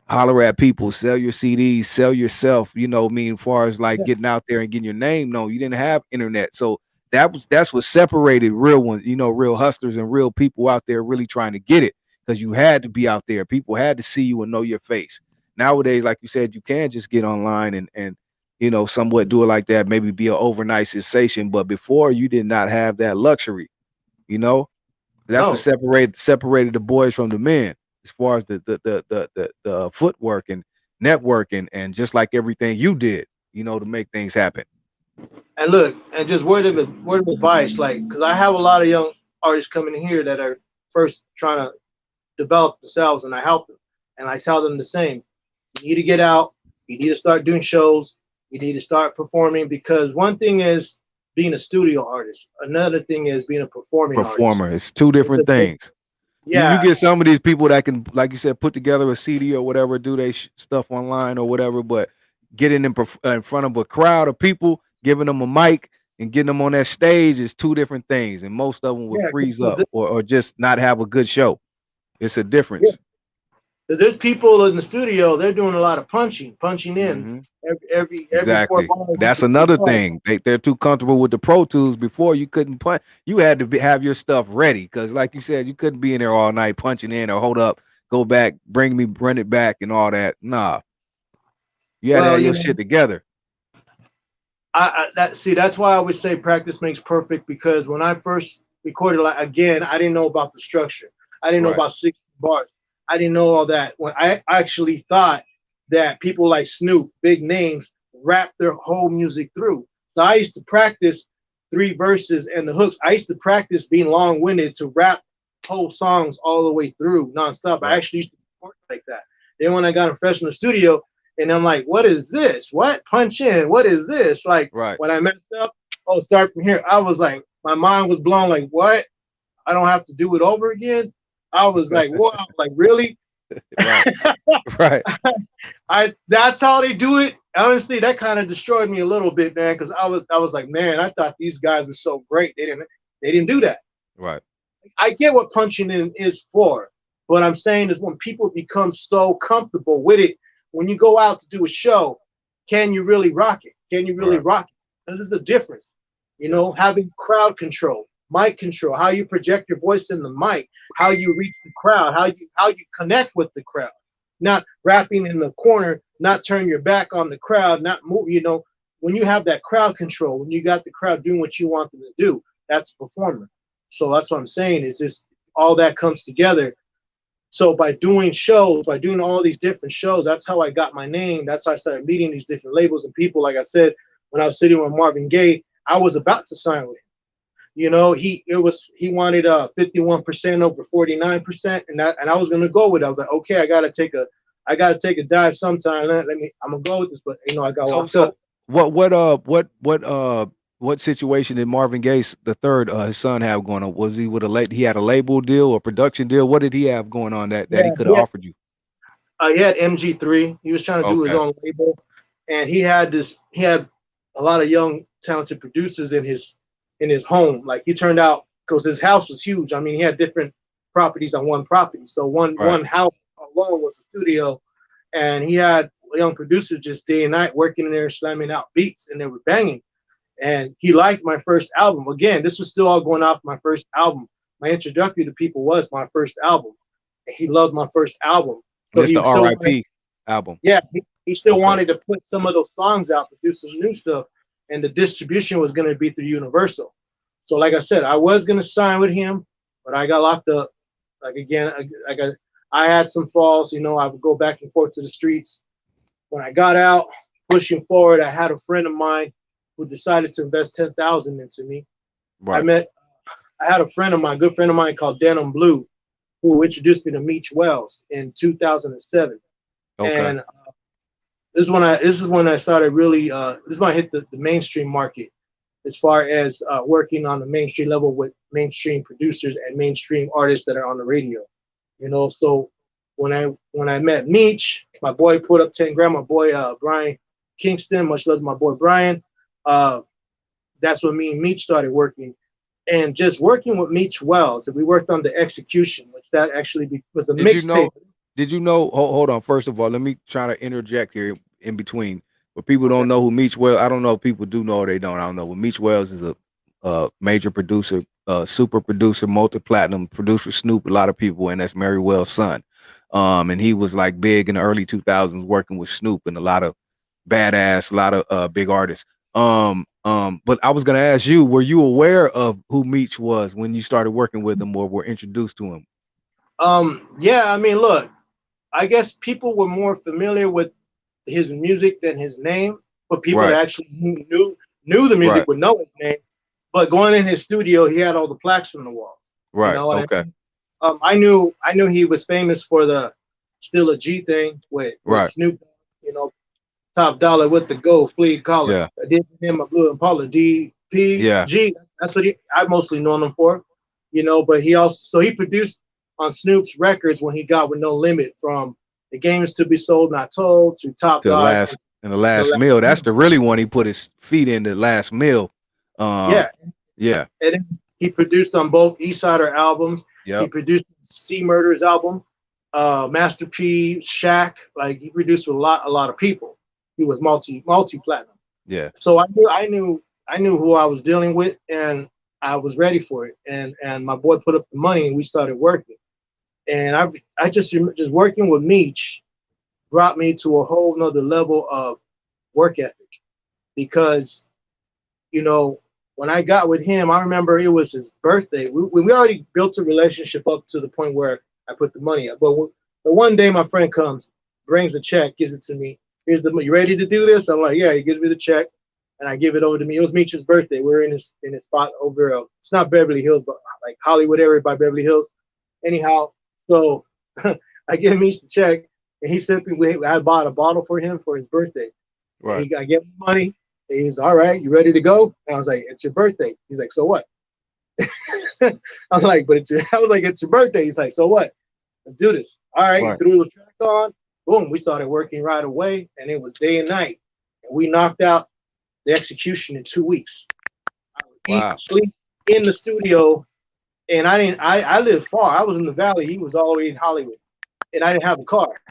holler at people, sell your CDs, sell yourself. You know what I mean? As far as like getting out there and getting your name known, you didn't have internet, so that's what separated real ones. You know, real hustlers and real people out there really trying to get it, because you had to be out there. People had to see you and know your face. Nowadays, like you said, you can just get online and you know, somewhat do it like that, maybe be an overnight sensation. But before, you did not have that luxury, you know. That's what No. separated the boys from the men, as far as the footwork and networking, and just like everything you did, you know, to make things happen. And look, and just word of advice, like, because I have a lot of young artists coming in here that are first trying to develop themselves, and I help them, and I tell them the same. You need to get out. You need to start doing shows. You need to start performing, because one thing is being a studio artist. Another thing is being a performing Performer. artist. It's two different things. Yeah. You get some of these people that can, like you said, put together a CD or whatever, do their stuff online or whatever, but getting in front of a crowd of people, giving them a mic and getting them on that stage is two different things. And most of them will freeze up or just not have a good show. It's a difference. Yeah. Because there's people in the studio, they're doing a lot of punching in every exactly. 4 bars. That's another thing. They're too comfortable with the Pro Tools. Before, you couldn't punch. You had to have your stuff ready, because, like you said, you couldn't be in there all night punching in or hold up, go back, bring it back, and all that. Nah, you had to have your shit together. That's why I always say practice makes perfect, because when I first recorded, like, again, I didn't know about the structure. I didn't know about 60 bars. I didn't know all that. When I actually thought that people like Snoop, big names, rap their whole music through. So I used to practice 3 verses and the hooks. I used to practice being long-winded to rap whole songs all the way through nonstop. I actually used to work like that. Then when I got in professional studio, and I'm like, what is this? What? Punch in? What is this? Like, when I messed up, start from here. I was like, my mind was blown. Like, what? I don't have to do it over again? I was like, wow, like, really? Right. That's how they do it. Honestly, that kind of destroyed me a little bit, man, because I was like, man, I thought these guys were so great. They didn't do that. Right. I get what punching in is for. What I'm saying is, when people become so comfortable with it, when you go out to do a show, can you really rock it? Can you really rock it? Because there's a difference, you know, having crowd control, mic control, how you project your voice in the mic, how you reach the crowd, how you connect with the crowd, not rapping in the corner, not turn your back on the crowd, not move. You know, when you have that crowd control, when you got the crowd doing what you want them to do, that's a performer. So that's what I'm saying, is just all that comes together. So by doing shows, by doing all these different shows, that's how I got my name. That's how I started meeting these different labels and people. Like I said, when I was sitting with Marvin Gaye, I was about to sign with him. You know, he wanted 51% over 49%, and I was gonna go with it. I was like, okay, I gotta take a dive sometime. I'm gonna go with this, but you know, I got locked up. What situation did Marvin Gaye the third, his son, have going on? Was he with he had a label deal or production deal? What did he have going on that he could have offered you? He had MG3. He was trying to do his own label, and he had a lot of young talented producers in his home. Like, he turned out, because his house was huge. I mean, he had different properties on one property. So one house alone was a studio, and he had young producers just day and night working in there, slamming out beats, and they were banging. And he liked my first album. Again, this was still all going off my first album. My introductory to people was my first album. He loved my first album. So that's the R.I.P. album. Yeah, he still wanted to put some of those songs out, to do some new stuff. And the distribution was going to be through Universal. So like I said, I was going to sign with him, but I got locked up. Like, again, I had some falls, you know, I would go back and forth to the streets. When I got out, pushing forward, I had a friend of mine who decided to invest $10,000 into me. I had a friend of mine, good friend of mine, called Denim Blue, who introduced me to Meech Wells in 2007. And this is when I started really, this is when I hit the mainstream market, as far as working on the mainstream level with mainstream producers and mainstream artists that are on the radio. You know, so when I met Meech, my boy put up 10 grand, my boy Brian Kingston. Much love to my boy Brian. That's when me and Meech started working, and just working with Meech Wells. And we worked on the execution, which that actually was a mixtape. Did you know? Hold on. First of all, let me try to interject here in between. But people don't know who Meech Wells. I don't know if people do know or they don't. I don't know. But Meech Wells is a major producer, super producer, multi-platinum producer, Snoop, a lot of people, and that's Mary Wells' son. And he was like big in the early 2000s, working with Snoop and a lot of badass, a lot of big artists. But I was gonna ask you, were you aware of who Meech was when you started working with him or were introduced to him? Yeah, I mean, look, I guess people were more familiar with his music than his name, but people that actually knew the music would know his name. But going in his studio, he had all the plaques on the wall. Right. You know, okay. I knew he was famous for the Still a G thing with Snoop, you know, Top Dollar with the Go, Fleet Collar. Yeah. I did him a Blue Impala, DPG. That's what I mostly known him for, you know, but he produced on Snoop's records when he got With No Limit, from The Games to Be Sold Not Told to Top Dog. The last meal. That's the really one he put his feet in, the last meal. Yeah. And then he produced on both Eastsider albums. Yep. He produced C Murder's album, Master P, Shaq. Like, he produced with a lot of people. He was multi-platinum. Yeah. So I knew who I was dealing with, and I was ready for it. And my boy put up the money, and we started working. And I just working with Meech brought me to a whole nother level of work ethic, because, you know, when I got with him, I remember it was his birthday. We already built a relationship up to the point where I put the money up. But one day my friend comes, brings a check, gives it to me. Here's the money. You ready to do this? I'm like, yeah. He gives me the check, and I give it over to me. It was Meech's birthday. We're in his spot over. It's not Beverly Hills, but like Hollywood area by Beverly Hills. Anyhow, so I give Meech the check, and he sent me. I bought a bottle for him for his birthday. Right. I gave him money. And he was, all right, you ready to go? And I was like, it's your birthday. He's like, so what? I'm like, I was like, it's your birthday. He's like, so what? Let's do this. All right. He threw the track on. Boom. We started working right away, and it was day and night. And we knocked out the execution in 2 weeks. I would eat, sleep in the studio, and I lived far. I was in the Valley. He was all the way in Hollywood, and I didn't have a car.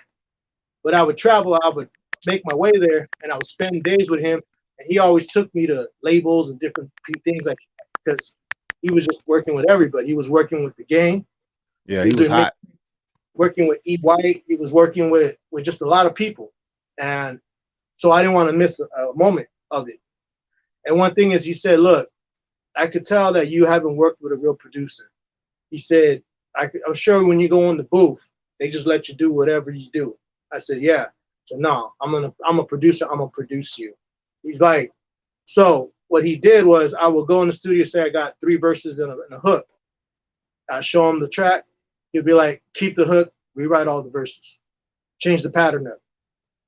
But I would travel. I would make my way there, and I would spend days with him. And he always took me to labels and different things, like, because he was just working with everybody. He was working with the gang. Yeah, he was hot. Working with E. White. He was working with just a lot of people. And so I didn't want to miss a moment of it. And one thing is, he said, look, I could tell that you haven't worked with a real producer. He said, I'm sure when you go in the booth, they just let you do whatever you do. I said, yeah. So no, I'm a producer. I'm going to produce you. He's like, so what he did was, I will go in the studio, say I got 3 verses and a hook. I show him the track. He'll be like, keep the hook, rewrite all the verses, change the pattern up,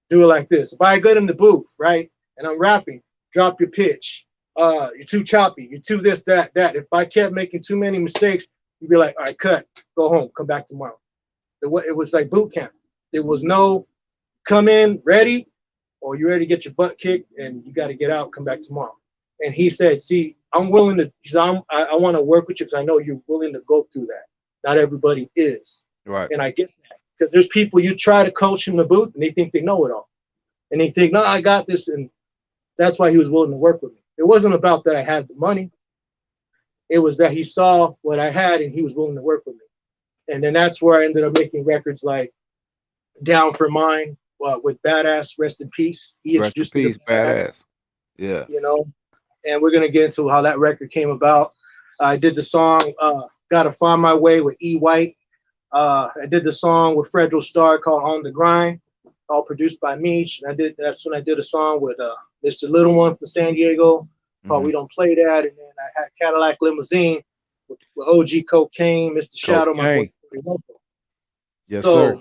do it like this. If I get in the booth, right, and I'm rapping, drop your pitch. You're too choppy. You're too this, that. If I kept making too many mistakes, you'd be like, all right, cut, go home, come back tomorrow. It was like boot camp. There was no come in ready, or you ready to get your butt kicked and you got to get out, come back tomorrow. And he said, see, I'm willing to, I want to work with you because I know you're willing to go through that. Not everybody is. Right. And I get that, because there's people you try to coach in the booth and they think they know it all. And they think, no, I got this. And that's why he was willing to work with me. It wasn't about that I had the money. It was that he saw what I had and he was willing to work with me. And then that's where I ended up making records like Down for Mine, with Badass, Rest in Peace. He introduced me to Badass. Yeah. You know, and we're going to get into how that record came about. I did the song Gotta Find My Way with E. White. I did the song with Fredro Starr called On the Grind, all produced by Meech. And that's when I did a song with Mr. Little One from San Diego called We Don't Play That. And then I had Cadillac Limousine with OG Cocaine, Mr. Shadow, my boy. Yes, sir.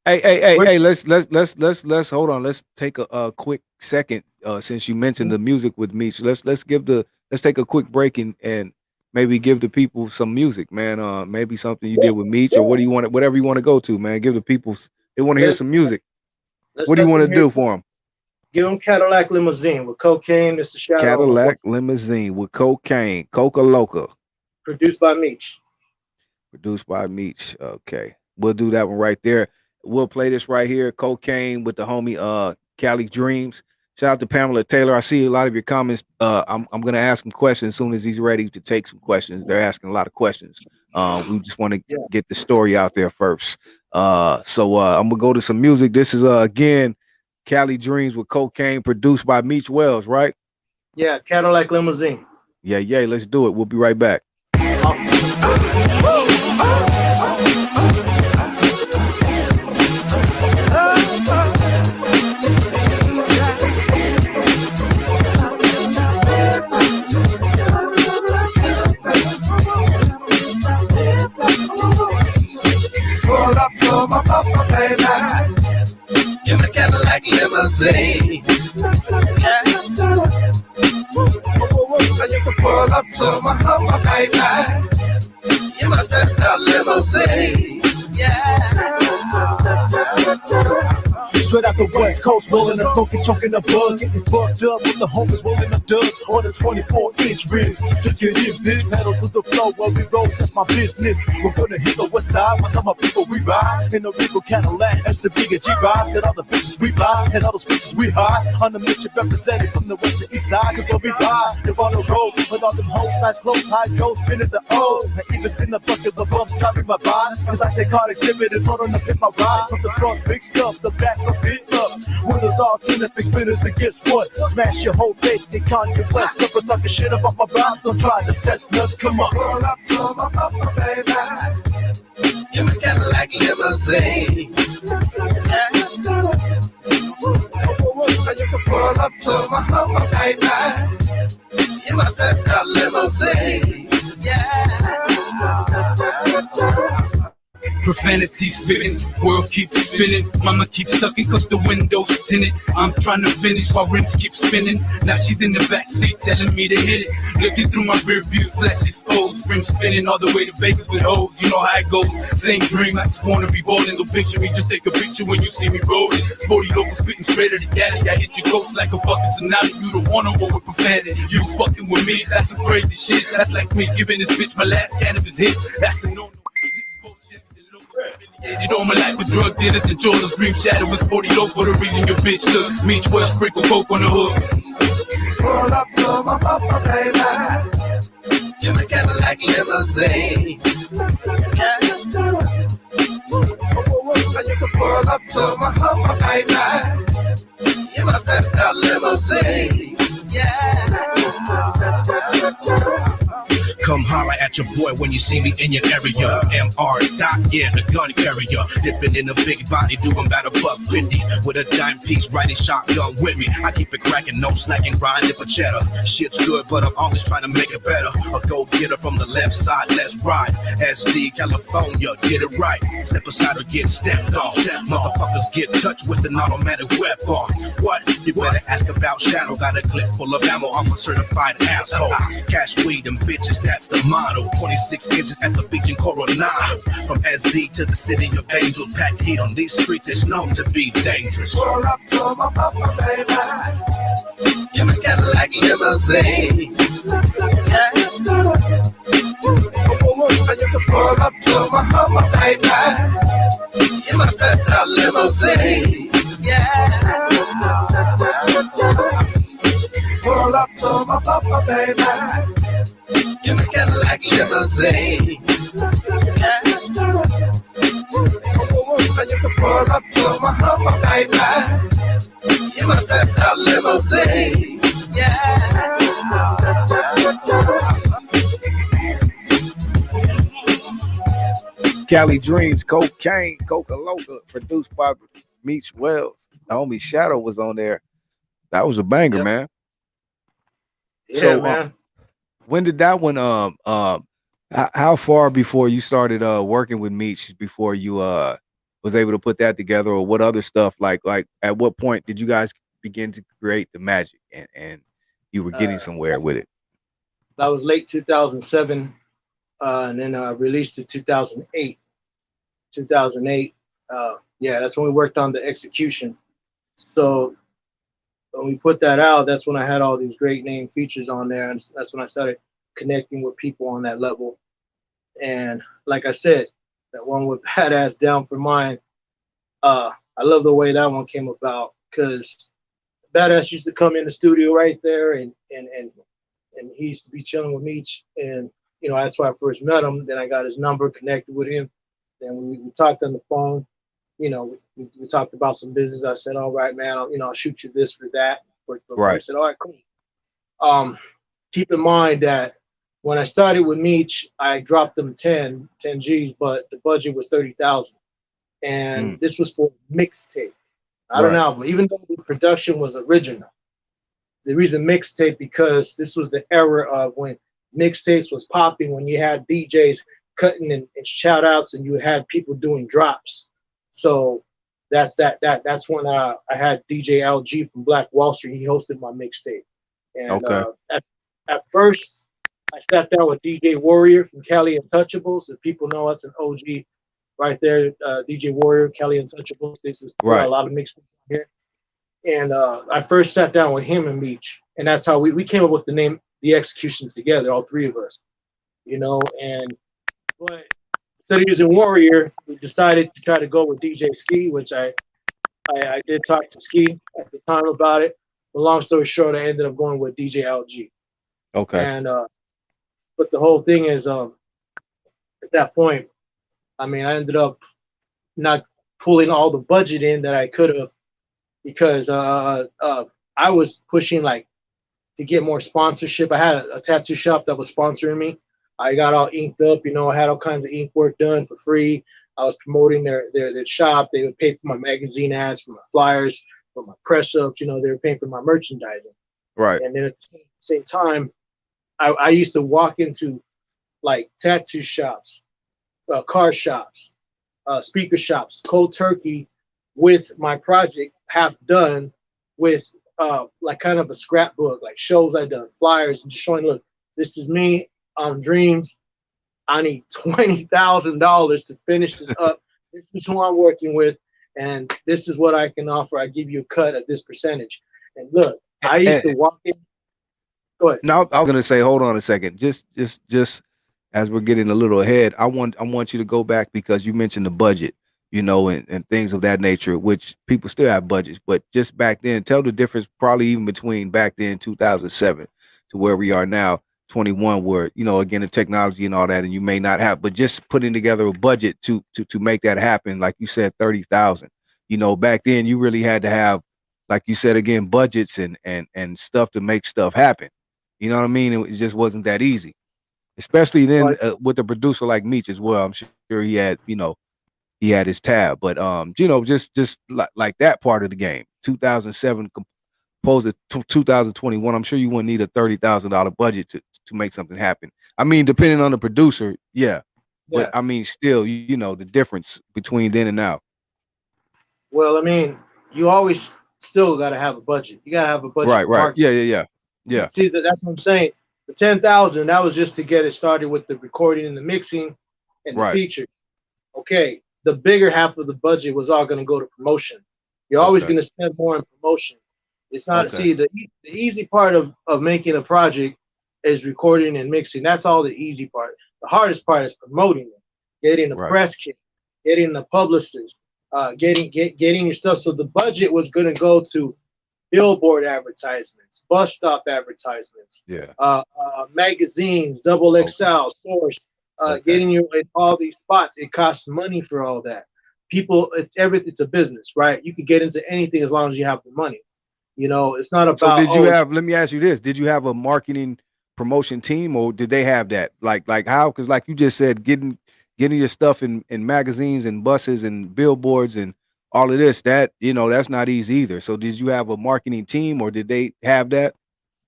Hey, let's hold on. Let's take a quick second, since you mentioned the music with Meech. Let's take a quick break and maybe give the people some music, man. Maybe something you did with Meech, or whatever you want to go to, man. Give the people, they want to hear some music. What do you want to do for them? Give him Cadillac Limousine with Cocaine, Mr. Shadow. Cadillac Limousine with Cocaine, Coca Loca. Produced by Meech. Produced by Meech. Okay. We'll do that one right there. We'll play this right here. Cocaine with the homie Cali Dreamz. Shout out to Pamela Taylor. I see a lot of your comments. I'm gonna ask him questions as soon as he's ready to take some questions. They're asking a lot of questions. We just want to get the story out there first. So I'm gonna go to some music. This is again Cali Dreamz with Cocaine, produced by Meech Wells, right? Yeah, Cadillac Limousine. Yeah, let's do it. We'll be right back. Pull up to my papa, baby. In the Cadillac Limousine. And you can pull up to my papa, baby. You must test the limousine. Straight out the West Coast, rolling a smoking, choking the bug, getting fucked up with the homies rolling the dust on the 24-inch rims. Just get in, bitch, pedal to the floor while we roll, that's my business. We're gonna hit the west side, with all my people we ride. In the Regal Cadillac, SUV and G-Rides, got all the bitches we fly, and all those bitches we hide. On the mission represented from the west to east side, cause when we ride, they're on the road, with all them hoes, nice clothes, high goes, spinners and O's. I even seen the bucket of bumps driving my ride, cause like they caught exhibit and told them to hit my ride. From the front, big stuff, the back, it up. Windows all tinted, big spinners, and guess what? Smash your whole face, get Kanye West. Never talking shit about my ride, don't try to test nuts, come on. Pull up to my papa, baby. In the Cadillac Limousine. And you can pull up to my papa, baby. You must test the limousine. Profanity spitting, world keeps spinning. Mama keeps sucking cause the window's tinted. I'm trying to finish while rims keep spinning. Now she's in the backseat telling me to hit it. Looking through my rear view, flashes O's. Rims spinning all the way to Vegas with hoes. You know how it goes. Same dream, I just wanna be ballin'. Don't picture me, just take a picture when you see me rolling. Sporty local spitting straight at the daddy. I hit your ghost like a fucking tsunami. You don't wanna roll with profanity. You fucking with me, that's some crazy shit. That's like me giving this bitch my last cannabis hit. That's a no-no. All my life with drug dealers and Jordan's dream shadow was 40 low for the reason your bitch took. Meech well sprinkle coke on the hook. Pull up to my papa, baby. In the Cadillac Limousine. And you can pull up to my papa, baby. You must test the limousine. Come holler at your boy when you see me in your area. MR Doc, yeah, the gun carrier. Dipping in a big body, doing about $150. With a dime piece, riding shotgun with me. I keep it cracking, no slacking, grind dip a cheddar. Shit's good, but I'm always trying to make it better. A go-getter from the left side, let's ride. SD, California, get it right. Step aside or get stepped on. Motherfuckers get touched with an automatic weapon. What? You better ask about Shadow. Got a clip full of ammo, I'm a certified asshole. Cash, weed, and bitches, that's the motto. 26 inches at the beach in Coronado. From SD to the city of angels. Packed heat on these streets, it's known to be dangerous. Pull up to my papa, baby. In the Cadillac Limousine. And you can pull up to my papa, baby. You must test the limousine. Pull up to my papa, baby. In the Cadillac Limousine. And you can pull up to my papa, baby. You must test the limousine. Cali Dreamz, Cocaine, Coca Loca, produced by Meech Wells. The homie Shadow was on there. That was a banger, man. Yeah, So, man. When did that one how far before you started working with Meech before you was able to put that together, or what other stuff like at what point did you guys begin to create the magic and you were getting somewhere with it? That was late 2007, and then released in 2008. 2008, yeah, that's when we worked on the execution. So when we put that out, that's when I had all these great name features on there, and that's when I started connecting with people on that level. And like I said, that one with Badass Down for Mine, I love the way that one came about, because Badass used to come in the studio right there, and he used to be chilling with Meech, and you know, that's why I first met him. Then I got his number, connected with him, then we talked on the phone. You know, we talked about some business. I said, all right, man, I'll shoot you this for that. Right. I said, all right, cool. Keep in mind that when I started with Meech, I dropped them 10 G's, but the budget was 30,000. And this was for mixtape. I don't know, but even though the production was original, the reason mixtape, because this was the era of when mixtapes was popping, when you had DJs cutting and shout outs, and you had people doing drops. So that's when I had DJ LG from Black Wall Street. He hosted my mixtape. And at first, I sat down with DJ Warrior from Cali Untouchables. If people know, that's an OG right there. DJ Warrior, Cali Untouchables. This is a lot of mixtapes here. And I first sat down with him and Meech, and that's how we came up with the name The Executions together, all three of us. You know, but instead of using Warrior, we decided to try to go with DJ Ski, which I did talk to Ski at the time about it. But long story short, I ended up going with DJ LG. Okay. And but the whole thing is, at that point, I mean, I ended up not pulling all the budget in that I could have, because I was pushing like to get more sponsorship. I had a tattoo shop that was sponsoring me. I got all inked up, you know, I had all kinds of ink work done for free. I was promoting their shop. They would pay for my magazine ads, for my flyers, for my press ups, you know, they were paying for my merchandising. Right. And then at the same time, I used to walk into like tattoo shops, car shops, speaker shops, cold turkey, with my project half done, with like kind of a scrapbook, like shows I done, flyers, and just showing, look, this is me on Dreamz. I need $20,000 to finish this up. This is who I'm working with, and this is what I can offer. I give you a cut at this percentage. And look, I used to walk in. Go ahead. Now I was gonna say, hold on a second. Just as we're getting a little ahead, I want you to go back, because you mentioned the budget, you know, and things of that nature, which people still have budgets, but just back then, tell the difference, probably even between back then 2007 to where we are now 21, where, you know, again, the technology and all that, and you may not have, but just putting together a budget to make that happen, like you said, 30,000. You know, back then you really had to have, like you said, again, budgets and stuff to make stuff happen. You know what I mean? It just wasn't that easy, especially then with a producer like Meech as well. I'm sure he had, you know, he had his tab, but you know, just like that part of the game. 2007 opposed to 2021, I'm sure you wouldn't need a $30,000 budget to make something happen. I mean, depending on the producer, yeah. But I mean, still, you know, the difference between then and now. Well, I mean, you always still got to have a budget. You got to have a budget. Right. Yeah. See, that's what I'm saying. The 10,000, that was just to get it started with the recording and the mixing and the feature. Okay, the bigger half of the budget was all going to go to promotion. You're always going to spend more on promotion. It's not, see, the easy part of making a project is recording and mixing. That's all the easy part. The hardest part is promoting it, getting the press kit, getting the publicist, getting your stuff. So the budget was going to go to billboard advertisements, bus stop advertisements, magazines, double XL, source, getting you in all these spots. It costs money for all that. People, it's a business, right? You can get into anything as long as you have the money. You know, it's not about. So did you have? Let me ask you this: did you have a marketing promotion team, or did they have that? Like how? Because like you just said, getting your stuff in magazines and buses and billboards and all of this, that, you know, that's not easy either. So did you have a marketing team, or did they have that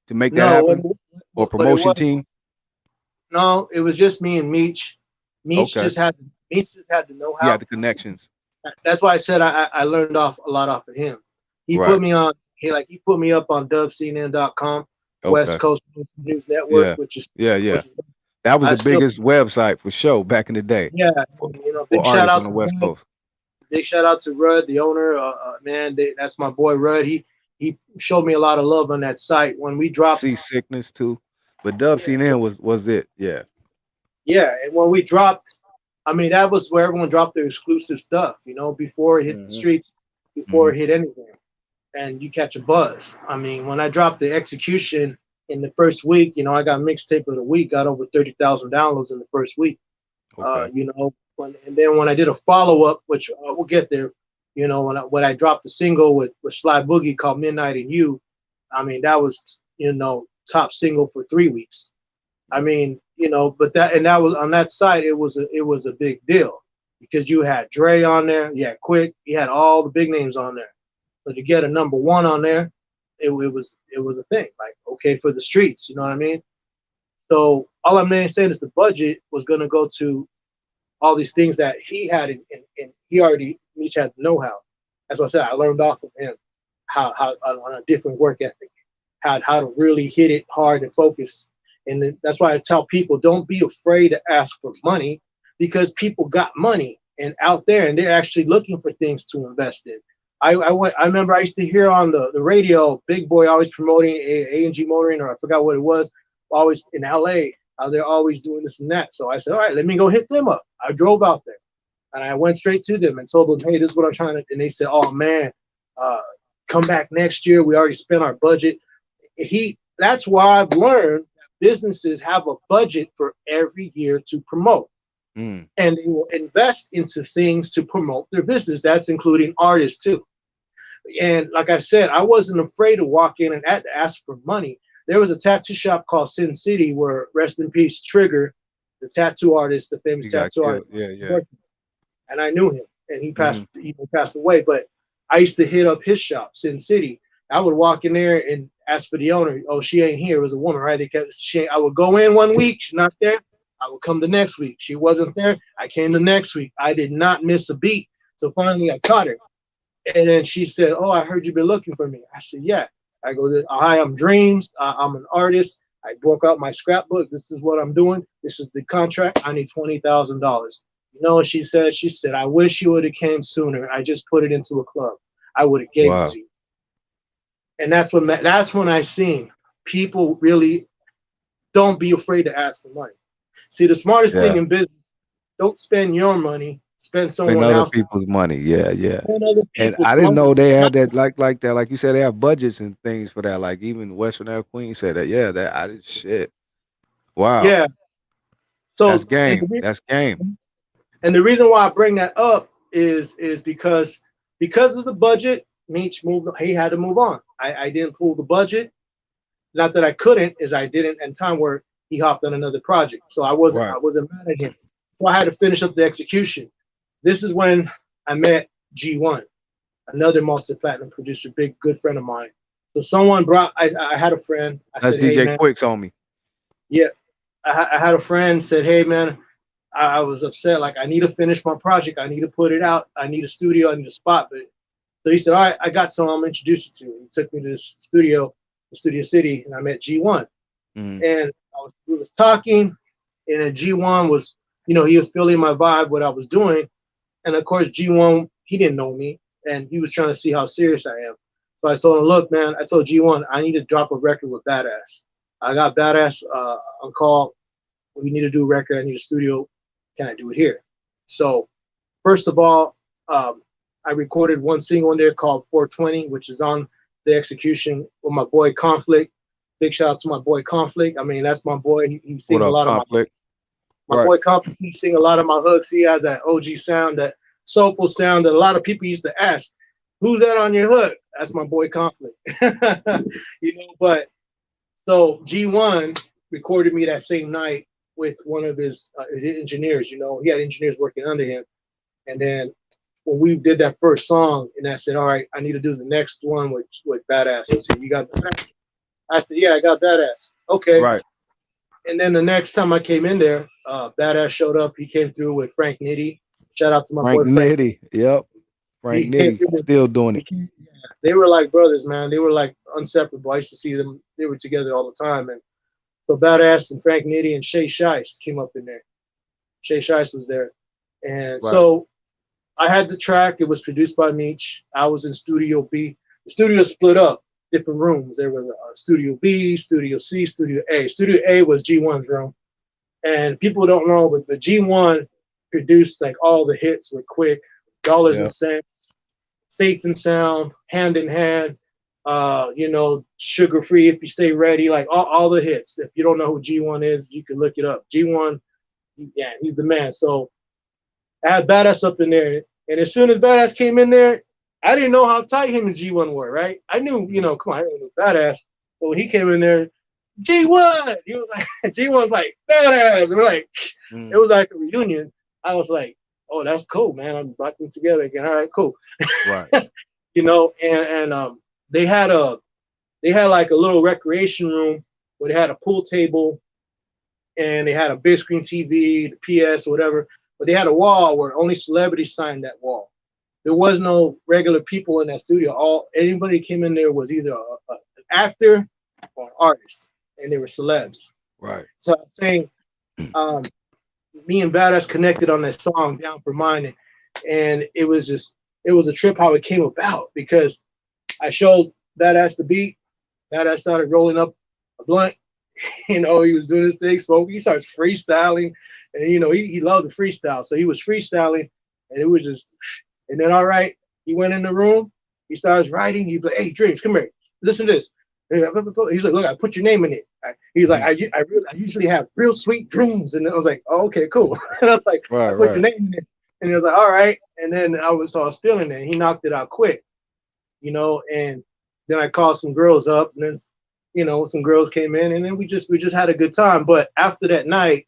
to make that happen? Or promotion team? No, it was just me and Meech. Meech just had the know-how. Yeah, the connections. That's why I said I learned a lot off of him. He put me on. He put me up on dubcnn.com, West Coast News Network, which is that was the biggest website for sure back in the day. Yeah, you know, big shout out to the West Coast. Big shout out to Rudd, the owner. Man, that's my boy Rudd. he showed me a lot of love on that site. When we dropped Seasickness too. But Dub CNN was it. Yeah. Yeah, and when we dropped, I mean, that was where everyone dropped their exclusive stuff, you know, before it hit the streets, before it hit anything. And you catch a buzz. I mean, when I dropped the execution in the first week, you know, I got mixtape of the week, got over 30,000 downloads in the first week. Okay. You know, and then when I did a follow-up, which we'll get there, you know, when I dropped the single with Sly Boogie called Midnight and You, I mean, that was, you know, top single for 3 weeks. I mean, you know, but that was on that side, it was a big deal because you had Dre on there, you had Quick, you had all the big names on there. So to get a number one on there, it was a thing. Like, okay, for the streets, you know what I mean? So all I'm saying is the budget was gonna go to all these things that he had and he already each had the know-how. That's what I said. I learned off of him how on a different work ethic, how to really hit it hard and focus. And that's why I tell people, don't be afraid to ask for money because people got money and out there and they're actually looking for things to invest in. I remember I used to hear on the radio, Big Boy always promoting A&G Motoring, or I forgot what it was, always in LA. They're always doing this and that. So I said, all right, let me go hit them up. I drove out there and I went straight to them and told them, hey, this is what I'm trying to, and they said, oh man, come back next year. We already spent our budget. That's why I've learned businesses have a budget for every year to promote. And they will invest into things to promote their business. That's including artists too. And like I said, I wasn't afraid to walk in and ask for money. There was a tattoo shop called Sin City where, rest in peace, Trigger, the tattoo artist, the famous tattoo artist. Yeah. And I knew him, and he passed away. But I used to hit up his shop, Sin City. I would walk in there and ask for the owner. Oh, she ain't here. It was a woman, right? I would go in 1 week. She's not there. I would come the next week. She wasn't there. I came the next week. I did not miss a beat. So finally I caught her. And then she said, oh, I heard you've been looking for me. I said, yeah. I go, hi, I'm Dreamz. I'm an artist. I broke out my scrapbook. This is what I'm doing. This is the contract. I need $20,000. You know what she said? She said, I wish you would have came sooner. I just put it into a club. I would have gave it to you. And that's when I seen people really don't be afraid to ask for money. See, the smartest thing in business, don't spend your money, spend someone other people's money. Yeah. And I didn't know they had that like that. Like you said, they have budgets and things for that. Like even Western Air Queen said that. Yeah, that I did shit. Wow. Yeah. So that's game. That's game. And the reason why I bring that up is because of the budget, Meech moved. He had to move on. I didn't pull the budget. Not that I couldn't, is I didn't in time where he hopped on another project. So I wasn't mad at him. So I had to finish up the execution. This is when I met G1, another multi-platinum producer, big good friend of mine. So someone I had a friend. That's said, DJ hey, Quick's on me. Yeah. I had a friend said, hey man, I was upset. Like I need to finish my project. I need to put it out. I need a studio. I need a spot. But so he said, all right, I got some. I'm gonna introduce you to. He took me to this studio, Studio City, and I met G1. And we was talking, and then G1 was, you know, he was feeling my vibe, what I was doing. And of course, G1, he didn't know me, and he was trying to see how serious I am. So I told him, look, man, I told G1, I need to drop a record with Badass. I got Badass on call. We need to do a record. I need a studio. Can I do it here? So first of all, I recorded one single in there called 420, which is on the execution with my boy Conflict. Big shout out to my boy Conflict. I mean, that's my boy. He sings a lot of my boy Conflict. He sings a lot of my hooks. He has that OG sound, that soulful sound that a lot of people used to ask, who's that on your hook? That's my boy Conflict. You know, but so G1 recorded me that same night with one of his engineers. You know, he had engineers working under him. And then when we did that first song, and I said, all right, I need to do the next one with Badass. He said, you got Badass? I said, yeah, I got Badass. Okay. Right. And then the next time I came in there, Badass showed up. He came through with Frank Nitty. Shout out to my boy Frank Nitty. Yep. Frank Nitty still doing it. Yeah. They were like brothers, man. They were like inseparable. I used to see them. They were together all the time. And so Badass and Frank Nitty and Shay Shice came up in there. Shay Shice was there. And so I had the track. It was produced by Meech. I was in Studio B. The studio split up. different rooms. There was a Studio B, Studio C, Studio A. Studio A was G1's room. And people don't know, but G1 produced like all the hits with Quick, Dollars and Cents, Safe and Sound, Hand in Hand, you know, Sugar Free, If You Stay Ready, like all the hits. If you don't know who G1 is, you can look it up. G1, yeah, he's the man. So I had Badass up in there. And as soon as Badass came in there, I didn't know how tight him and G1 were, right? I knew, you know, come on, I didn't know Badass. But when he came in there, G1, he was like, G1's like, Badass. And we're like, it was like a reunion. I was like, oh, that's cool, man. I'm rocking together again. All right, cool. Right. You know, and they had like a little recreation room where they had a pool table and they had a big screen TV, the PS or whatever. But they had a wall where only celebrities signed that wall. There was no regular people in that studio. Anybody who came in there was either an actor or an artist, and they were celebs. Right. So I'm saying, me and Badass connected on that song "Down for Mine," and it was a trip how it came about because I showed Badass the beat. Badass started rolling up a blunt. You know, he was doing his thing, smoking. He starts freestyling, and you know he loved the freestyle, so he was freestyling, and it was just. And then, all right, he went in the room. He starts writing. He's like, "Hey, Dreamz, come here. Listen to this." He's like, "Look, I put your name in it." He's like, I usually have real sweet dreams. And I was like, "Oh, okay, cool." And I was like, right, "I put your name in it." And he was like, "All right." And then I was feeling it. He knocked it out quick, you know. And then I called some girls up, and then, you know, some girls came in, and then we just had a good time. But after that night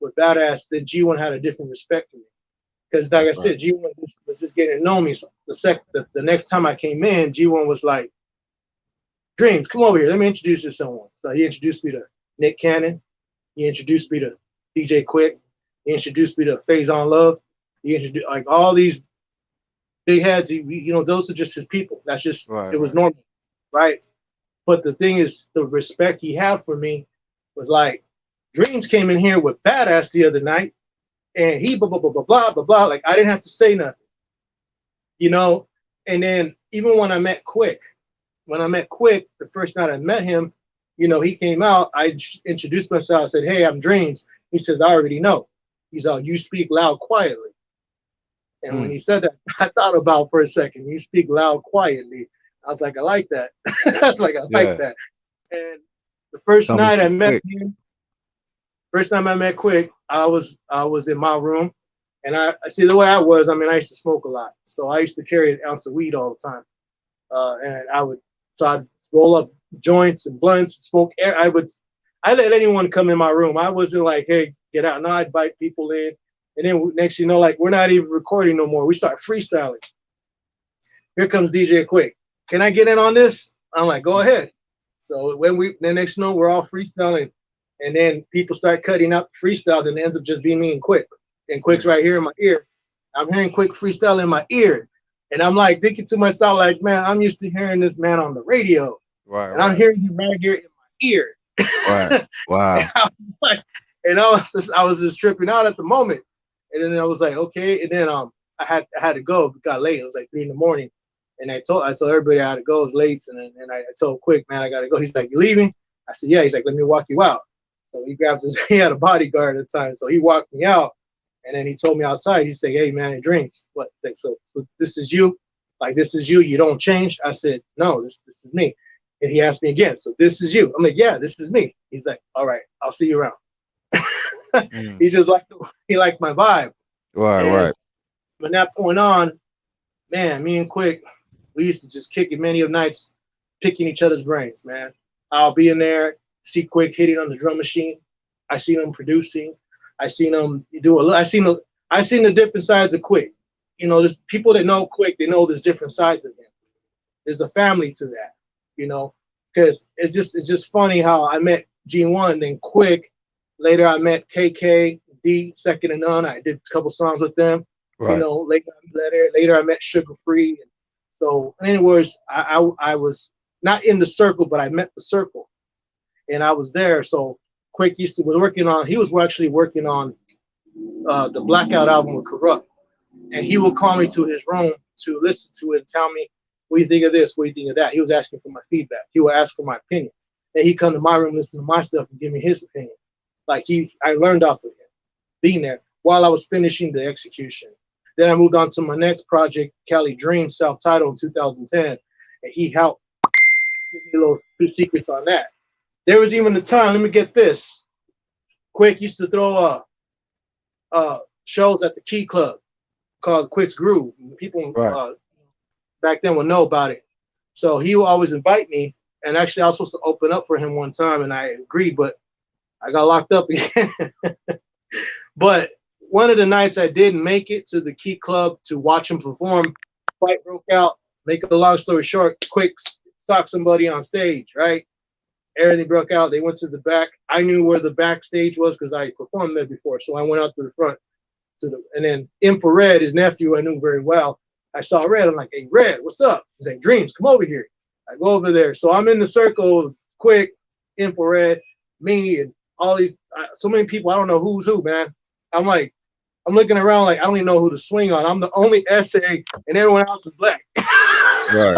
with Badass, then G1 had a different respect for me. Because like I said, G1 was just getting to know me. So the next time I came in, G1 was like, "Dreamz, come over here. Let me introduce you to someone." So he introduced me to Nick Cannon. He introduced me to DJ Quick. He introduced me to Faison Love. He introduced like all these big heads. You know, those are just his people. That's just it was normal, right? But the thing is, the respect he had for me was like, Dreamz came in here with Badass the other night. And he blah, blah, blah, blah, blah, blah, blah. Like, I didn't have to say nothing, you know? And then even when I met Quick, the first night I met him, you know, he came out, I introduced myself, I said, "Hey, I'm Dreamz." He says, "I already know." He's like, "You speak loud quietly." And when he said that, I thought about for a second, "You speak loud quietly." I was like, I like that. I was like, I like that. And the first night I met him, first time I met Quick, I was in my room, and I see the way I was. I mean, I used to smoke a lot, so I used to carry an ounce of weed all the time, and I'd roll up joints and blunts and smoke. I let anyone come in my room. I wasn't like, "Hey, get out." No, I'd invite people in, and then next you know, like we're not even recording no more. We start freestyling. Here comes DJ Quick. "Can I get in on this?" I'm like, "Go ahead." So then next you know, we're all freestyling. And then people start cutting out the freestyle, then it ends up just being me and Quick. And Quick's right here in my ear. I'm hearing Quick freestyle in my ear. And I'm like thinking to myself, like, man, I'm used to hearing this man on the radio. Right. And I'm hearing him right here in my ear. Right. Wow. and I was just tripping out at the moment. And then I was like, okay. And then I had to go. It got late. It was like 3 a.m. And I told everybody I had to go. It was late. And I told Quick, man, I gotta go. He's like, "You leaving?" I said, "Yeah." He's like, "Let me walk you out." So he had a bodyguard at the time. So he walked me out, and then he told me outside, he said, "Hey man, it Dreamz. What? So this is you? Like, this is you? You don't change?" I said, "No, this is me." And he asked me again, "So this is you?" I'm like, "Yeah, this is me." He's like, "All right, I'll see you around." He just liked my vibe. Right. From that point on, man, me and Quick, we used to just kick it many of nights, picking each other's brains, man. I'll be in there, see Quick hitting on the drum machine. I seen him producing. I seen him do I seen the different sides of Quick. You know, there's people that know Quick, they know there's different sides of him. There's a family to that, you know, because it's just funny how I met G1, then Quick. Later I met KK, D, Second to None. I did a couple songs with them. Right. You know, later I met Sugar Free. So in other words, I was not in the circle, but I met the circle. And I was there. So Quick he was actually working on the Blackout album with Corrupt. And he would call me to his room to listen to it and tell me, What do you think of this? What do you think of that? He was asking for my feedback. He would ask for my opinion. And he'd come to my room, listen to my stuff, and give me his opinion. Like I learned off of him, being there while I was finishing the execution. Then I moved on to my next project, Cali Dreamz, self-titled in 2010, and he helped give me a little few secrets on that. There was even a time, let me get this. Quick used to throw shows at the Key Club called Quick's Groove. People back then would know about it. So he would always invite me, and actually I was supposed to open up for him one time, and I agreed, but I got locked up again. But one of the nights I didn't make it to the Key Club to watch him perform, fight broke out. Make a long story short, Quick socked somebody on stage, right? Everything broke out. They went to the back. I knew where the backstage was because I performed there before. So I went out to the front. And then Infrared, his nephew, I knew very well. I saw Red. I'm like, hey, Red, what's up? He's like, Dreamz, come over here. I go over there. So I'm in the circle, Quick, Infrared, me, and all these, so many people. I don't know who's who, man. I'm like, I'm looking around like I don't even know who to swing on. I'm the only SA, and everyone else is black. Right.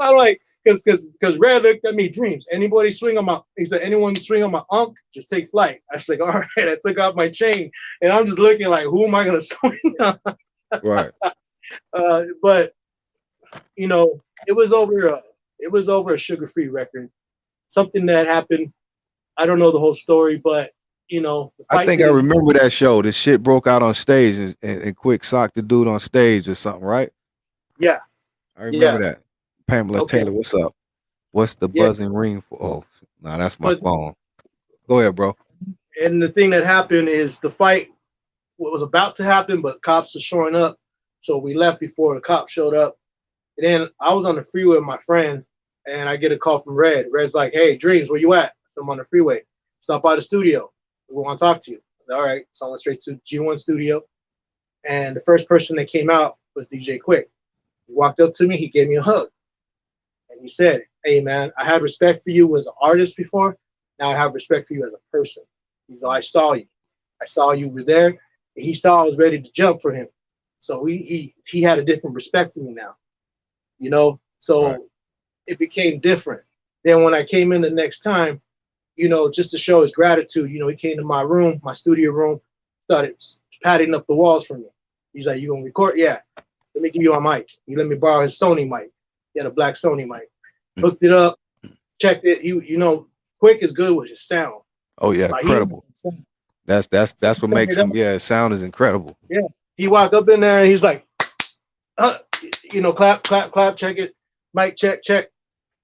I'm like, because Red looked at me, Dreamz. Anybody swing on my? He said, anyone swing on my unk, just take flight. I said, all right. I took off my chain, and I'm just looking like, who am I gonna swing on? Right. But you know, it was over a sugar-free record. Something that happened. I don't know the whole story, but you know, I think I remember that show. The shit broke out on stage, and Quick socked the dude on stage or something, right? Yeah, I remember that. Pamela Taylor, what's up? What's the buzzing ring for? Oh, no, that's my phone. Go ahead, bro. And the thing that happened is the fight was about to happen, but cops were showing up. So we left before the cops showed up. And then I was on the freeway with my friend, and I get a call from Red. Red's like, hey, Dreamz, where you at? So I'm on the freeway. Stop by the studio. We want to talk to you. I said, all right. So I went straight to G1 studio. And the first person that came out was DJ Quick. He walked up to me. He gave me a hug. And he said, hey, man, I had respect for you as an artist before. Now I have respect for you as a person. He said, I saw you. I saw you were there. He saw I was ready to jump for him. So he had a different respect for me now. You know, so it became different. Then when I came in the next time, you know, just to show his gratitude, you know, he came to my room, my studio room, started patting up the walls for me. He's like, you gonna record? Yeah. Let me give you my mic. He let me borrow his Sony mic. He had a black Sony mic. Hooked it up, checked it. You know, Quick is good with his sound. Oh yeah, like, incredible. That's what makes him. Yeah, his sound is incredible. Yeah. He walked up in there and he's like, you know, clap, check it. Mic check.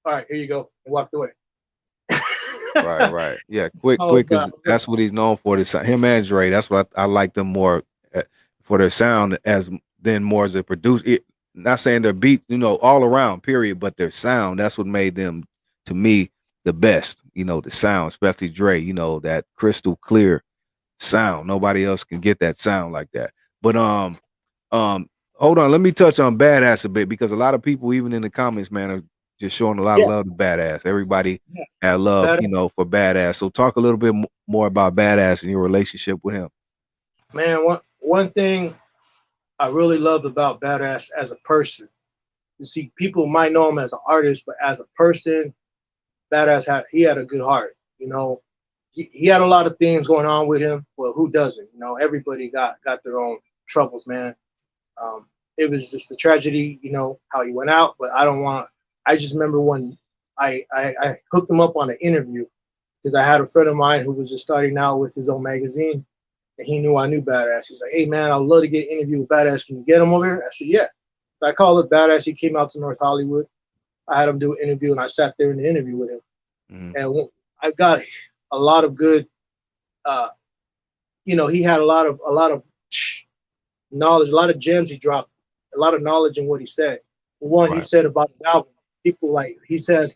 All right, here you go. And walked away. Right. Yeah, Quick is that's what he's known for. Him and Dre. That's what I like them more for their sound as a producer. Not saying their beat, you know, all around, period, but their sound. That's what made them, to me, the best. You know, the sound, especially Dre. You know, that crystal clear sound. Nobody else can get that sound like that. But hold on. Let me touch on Badass a bit because a lot of people, even in the comments, man, are just showing a lot of love to Badass. Everybody had love, you know, for Badass. So talk a little bit more about Badass and your relationship with him. Man, one thing I really love about Badass as a person. You see, people might know him as an artist, but as a person, Badass had a good heart. You know, he had a lot of things going on with him. Well, who doesn't? You know, everybody got their own troubles, man. It was just a tragedy, you know, how he went out. But I just remember when I hooked him up on an interview because I had a friend of mine who was just starting out with his own magazine. And he knew I knew Badass. He's like, hey, man, I'd love to get an interview with Badass. Can you get him over here? I said, yeah. So I called up Badass. He came out to North Hollywood. I had him do an interview, and I sat there in the interview with him. And I got a lot of good, you know, he had a lot of knowledge, a lot of gems he dropped, a lot of knowledge in what he said. One, he said about his album, he said,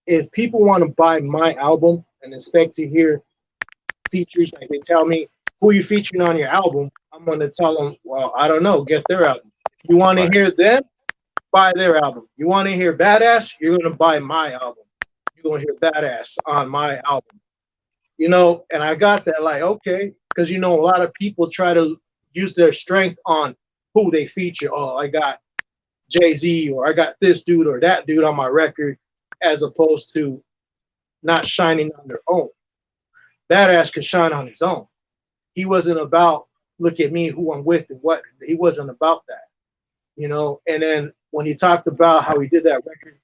if people want to buy my album and expect to hear features, like they tell me, who you featuring on your album, I'm going to tell them, well, I don't know, get their album. If you want to hear them, buy their album. You want to hear Badass, you're going to buy my album. You're going to hear Badass on my album. You know, and I got that, like, okay, because, you know, a lot of people try to use their strength on who they feature. Oh, I got Jay-Z, or I got this dude or that dude on my record, as opposed to not shining on their own. Badass could shine on his own. He wasn't about, look at me, who I'm with and what. He wasn't about that, you know. And then when he talked about how he did that record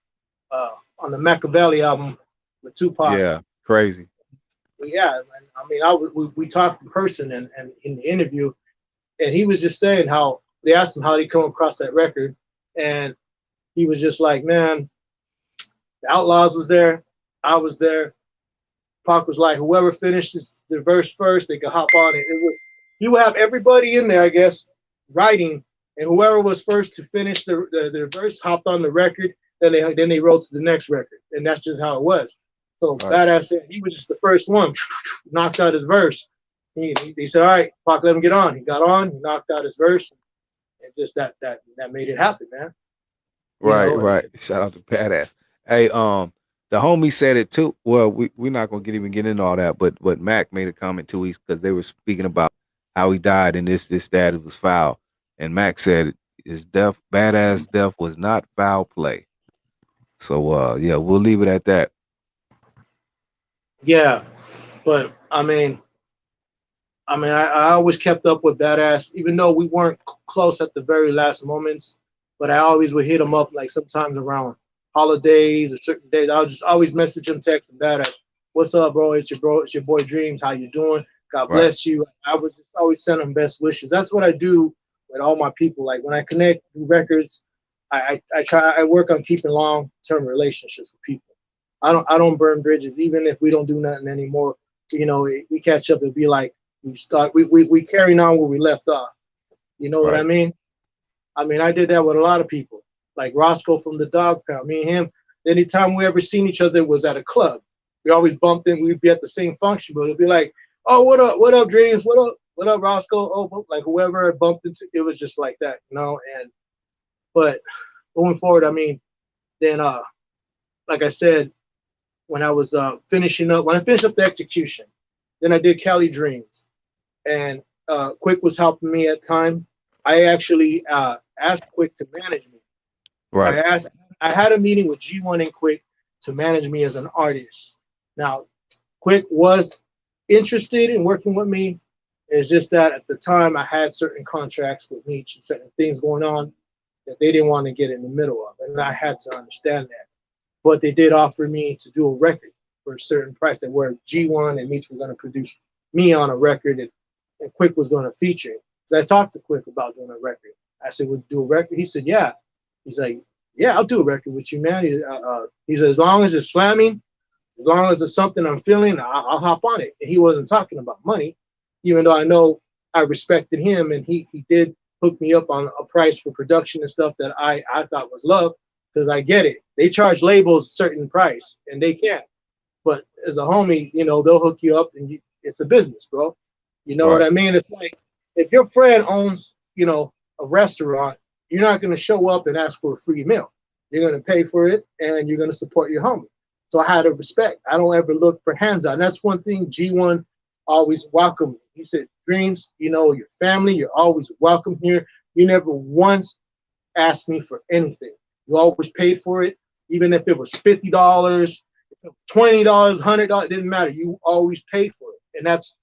on the Machiavelli album with Tupac. Yeah, crazy. Yeah, I mean, we talked in person and in the interview, and he was just saying how they asked him how he come across that record, and he was just like, man, the Outlaws was there, I was there. Pac was like, whoever finishes the verse first, they could hop on it. It was, you would have everybody in there, I guess, writing, and whoever was first to finish the verse hopped on the record. Then they wrote to the next record, and that's just how it was. So Badass said he was just the first one, knocked out his verse. He said, all right, Pac, let him get on. He got on, he knocked out his verse, and just that made it happen, man. Right. Shout out to Badass. Hey, the homie said it too. Well, we're not gonna even get into all that, but Mac made a comment too, because they were speaking about how he died and this that it was foul. And Mac said his death, Badass death, was not foul play. So yeah, we'll leave it at that. Yeah, but I mean, I always kept up with Badass, even though we weren't close at the very last moments. But I always would hit him up, like sometimes around holidays or certain days. I would just always message him, text him, Badass, what's up, bro? It's your boy Dreamz. How you doing? God bless you. I would just always send him best wishes. That's what I do with all my people. Like when I connect, do records, I work on keeping long-term relationships with people. I don't burn bridges, even if we don't do nothing anymore. You know, we catch up and be like, we carrying on where we left off. You know what I mean? I mean, I did that with a lot of people, like Roscoe from the Dog Pound. Me and him, anytime we ever seen each other was at a club. We always bumped in. We'd be at the same function, but it'd be like, oh, what up, Dreamz? What up, Roscoe? Oh, like whoever I bumped into, it was just like that, you know. But going forward, I mean, then like I said, when I was finishing up the execution, then I did Cali Dreamz, and Quick was helping me at time. I actually asked Quick to manage me. Right. I had a meeting with G1 and Quick to manage me as an artist. Now, Quick was interested in working with me. It's just that at the time I had certain contracts with Meech and certain things going on that they didn't want to get in the middle of, and I had to understand that. But they did offer me to do a record for a certain price, that where G1 and Meech were going to produce me on a record, and Quick was going to feature it. So I talked to Quick about doing a record. I said, would you do a record? He said, yeah. He's like, yeah, I'll do a record with you, man. He said, as long as it's slamming, as long as it's something I'm feeling, I'll hop on it. And he wasn't talking about money, even though I know I respected him, and he did hook me up on a price for production and stuff that I thought was love, because I get it. They charge labels a certain price, and they can't. But as a homie, you know, they'll hook you up, and it's a business, bro. You know what I mean? It's like if your friend owns, you know, a restaurant, you're not going to show up and ask for a free meal. You're going to pay for it, and you're going to support your homie. So I had to respect. I don't ever look for hands out. And that's one thing G1 always welcomed me. He said, Dreamz, you know, your family, you're always welcome here. You never once asked me for anything. You always paid for it, even if it was $50, $20, $100, it didn't matter. You always paid for it. And that's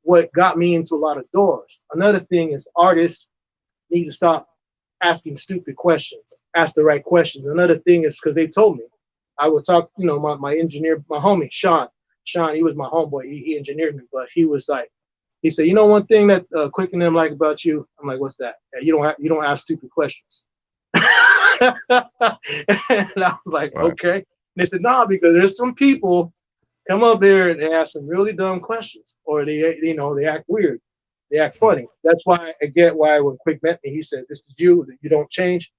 what got me into a lot of doors. Another thing is artists need to stop asking stupid questions. Ask the right questions. Another thing is, because they told me, I would talk, you know, my engineer, my homie, Sean, he was my homeboy. He engineered me, but he was like, he said, you know, one thing that Quick and them like about you? I'm like, what's that? You don't ask stupid questions. And I was like, okay. And they said, no, because there's some people come up here and they ask some really dumb questions, or they, you know, they act weird. They act funny. That's why I get why when Quick met me, he said, this is you don't change.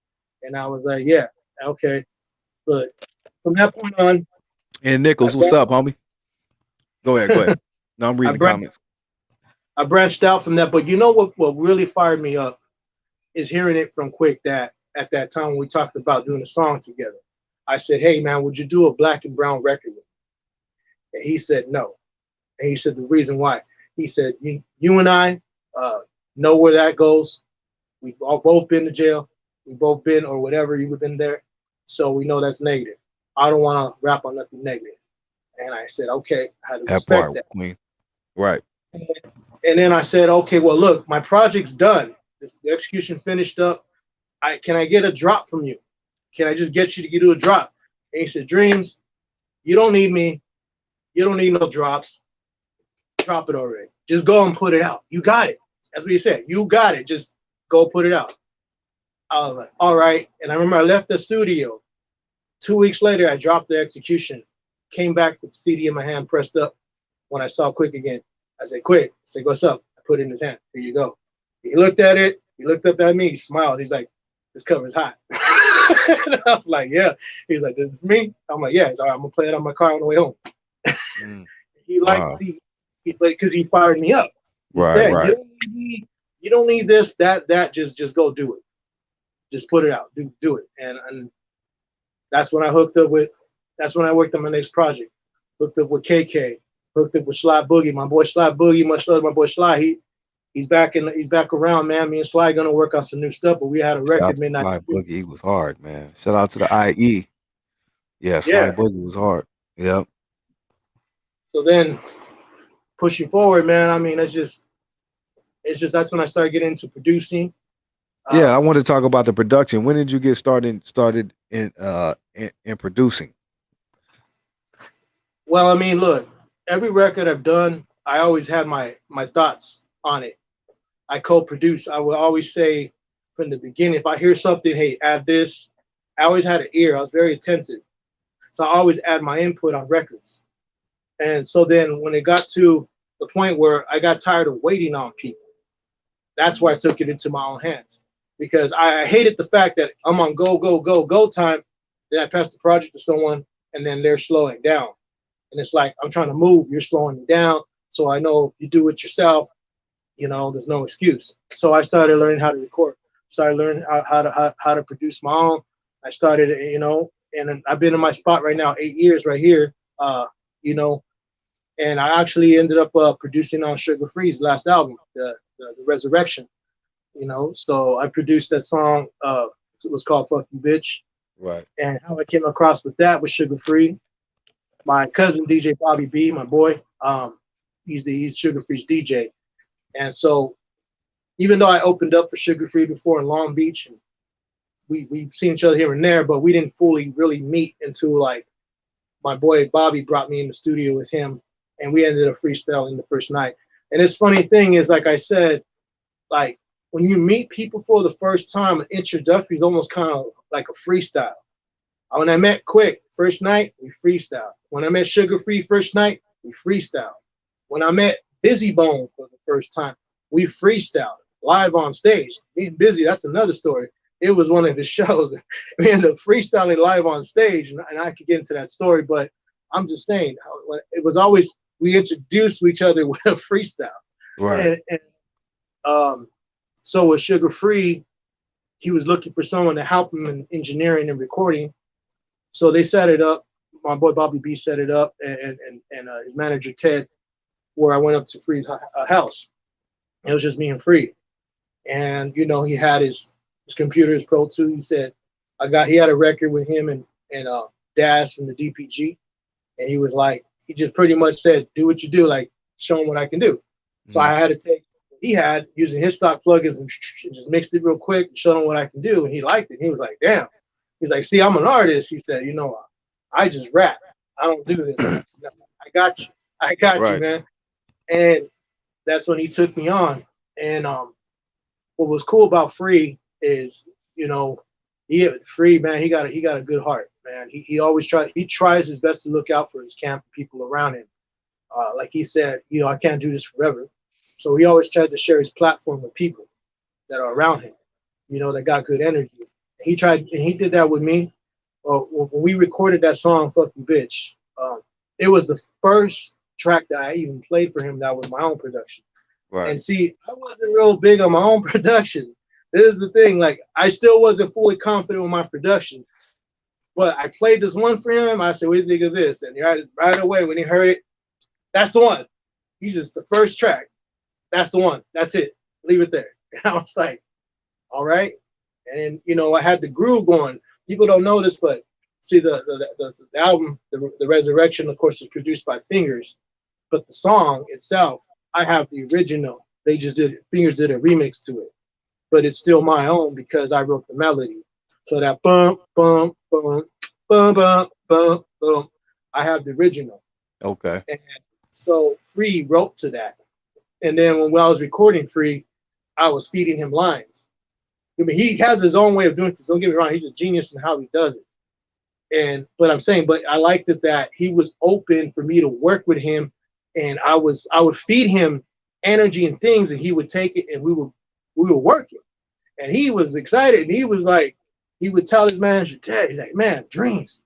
And I was like, yeah, okay. But from that point on. And Nichols, what's up, homie? Go ahead. No, I'm reading the comments. I branched out from that, but you know what really fired me up is hearing it from Quick that at that time when we talked about doing a song together, I said, hey man, would you do a black and brown record with me? And he said no. And he said the reason why. He said, you and I know where that goes. We've all both been to jail. We both been or whatever you have been there, so we know that's negative. I don't want to rap on nothing negative. And I said, okay, I had to That respect part, that. Queen. Right. And then I said, okay, well, look, my project's done. The execution finished up. Can I get a drop from you? Can I just get you to do a drop? And he said, Dreamz, you don't need me. You don't need no drops. Drop it already. Just go and put it out. You got it. That's what he said. You got it. Just go put it out. I was like, all right. And I remember I left the studio. 2 weeks later, I dropped the execution. Came back with the CD in my hand, pressed up. When I saw Quick again, I said, Quick. I said, what's up? I put it in his hand. Here you go. He looked at it. He looked up at me. He smiled. He's like, this cover's hot. And I was like, yeah. He's like, this is me? I'm like, yeah. He's like, I'm going to play it on my car on the way home. He liked because he fired me up. He said, you don't need this, that. Just go do it. Just put it out. Do it. And that's when I hooked up with. That's when I worked on my next project. Hooked up with KK. Hooked up with Sly Boogie. My boy Sly Boogie. Much love to my boy Sly. He's back around, man. Me and Sly gonna work on some new stuff. But we had a record midnight. Sly Boogie, he was hard, man. Shout out to the IE. Yeah, Sly Boogie was hard. Yep. So then, pushing forward, man. I mean, it's just that's when I started getting into producing. Yeah, I want to talk about the production. When did you get started in producing? Well, I mean, look, every record I've done, I always had my thoughts on it. I co-produce. I would always say from the beginning, if I hear something, hey, add this. I always had an ear. I was very attentive. So I always add my input on records. And so then when it got to the point where I got tired of waiting on people, that's why I took it into my own hands. Because I hated the fact that I'm on go time. Then I pass the project to someone and then they're slowing down. And it's like, I'm trying to move, you're slowing me down. So I know if you do it yourself, there's no excuse. So I started learning how to record. Started learning how to produce my own. I started, and I've been in my spot right now, 8 years right here, and I actually ended up producing on Sugar Free's last album, the Resurrection. So I produced that song. It was called "Fuck You, Bitch." Right. And how I came across with that was Sugar Free. My cousin DJ Bobby B, my boy, he's Sugar Free's DJ. And so, even though I opened up for Sugar Free before in Long Beach, and we've seen each other here and there, but we didn't fully really meet until like my boy Bobby brought me in the studio with him, and we ended up freestyling the first night. And this funny thing is, like I said, like when you meet people for the first time, an introductory is almost kind of like a freestyle. When I met Quick first night, we freestyle. When I met Sugar Free first night, we freestyle. When I met Busy Bone for the first time, we freestyled live on stage. Being Busy, that's another story. It was one of his shows. We ended up freestyling live on stage, and I could get into that story, but I'm just saying, it was always, we introduced each other with a freestyle. Right. And so with Sugar Free, he was looking for someone to help him in engineering and recording. So they set it up. My boy Bobby B set it up, and his manager Ted, where I went up to Free's house. It was just me and Free, and he had his computer, his Pro 2. He said, he had a record with him and Daz from the DPG, and he was like, he just pretty much said, do what you do, like show him what I can do. So I had to take what he had using his stock plugins and just mixed it real quick and showed him what I can do, and he liked it. He was like, damn. He's like, see, I'm an artist. He said, I just rap. I don't do this. I got you. I got you, man. And that's when he took me on. And what was cool about Free is, Free, man, he got a good heart, man. He always tries his best to look out for his camp people around him. Like he said, I can't do this forever. So he always tries to share his platform with people that are around him, that got good energy. He did that with me. When we recorded that song, "Fuck You, Bitch," it was the first track that I even played for him that was my own production. Right. And see, I wasn't real big on my own production. This is the thing. Like, I still wasn't fully confident with my production. But I played this one for him. I said, what do you think of this? And right away, when he heard it, that's the one. He's just the first track. That's the one. That's it. Leave it there. And I was like, all right. And you know, I had the groove going. People don't know this, but see the album, the Resurrection, of course, is produced by Fingers, but the song itself, I have the original. They just Fingers did a remix to it, but it's still my own because I wrote the melody. So that bump, bump, bump, bump, bump, bump, bump, I have the original. Okay. And so Free wrote to that. And then when I was recording Free, I was feeding him lines. I mean, he has his own way of doing this. Don't get me wrong, he's a genius in how he does it. But I liked it that he was open for me to work with him, and I would feed him energy and things, and he would take it, and we were working. And he was excited, and he was like, he would tell his manager, Ted, he's like, man, Dreamz.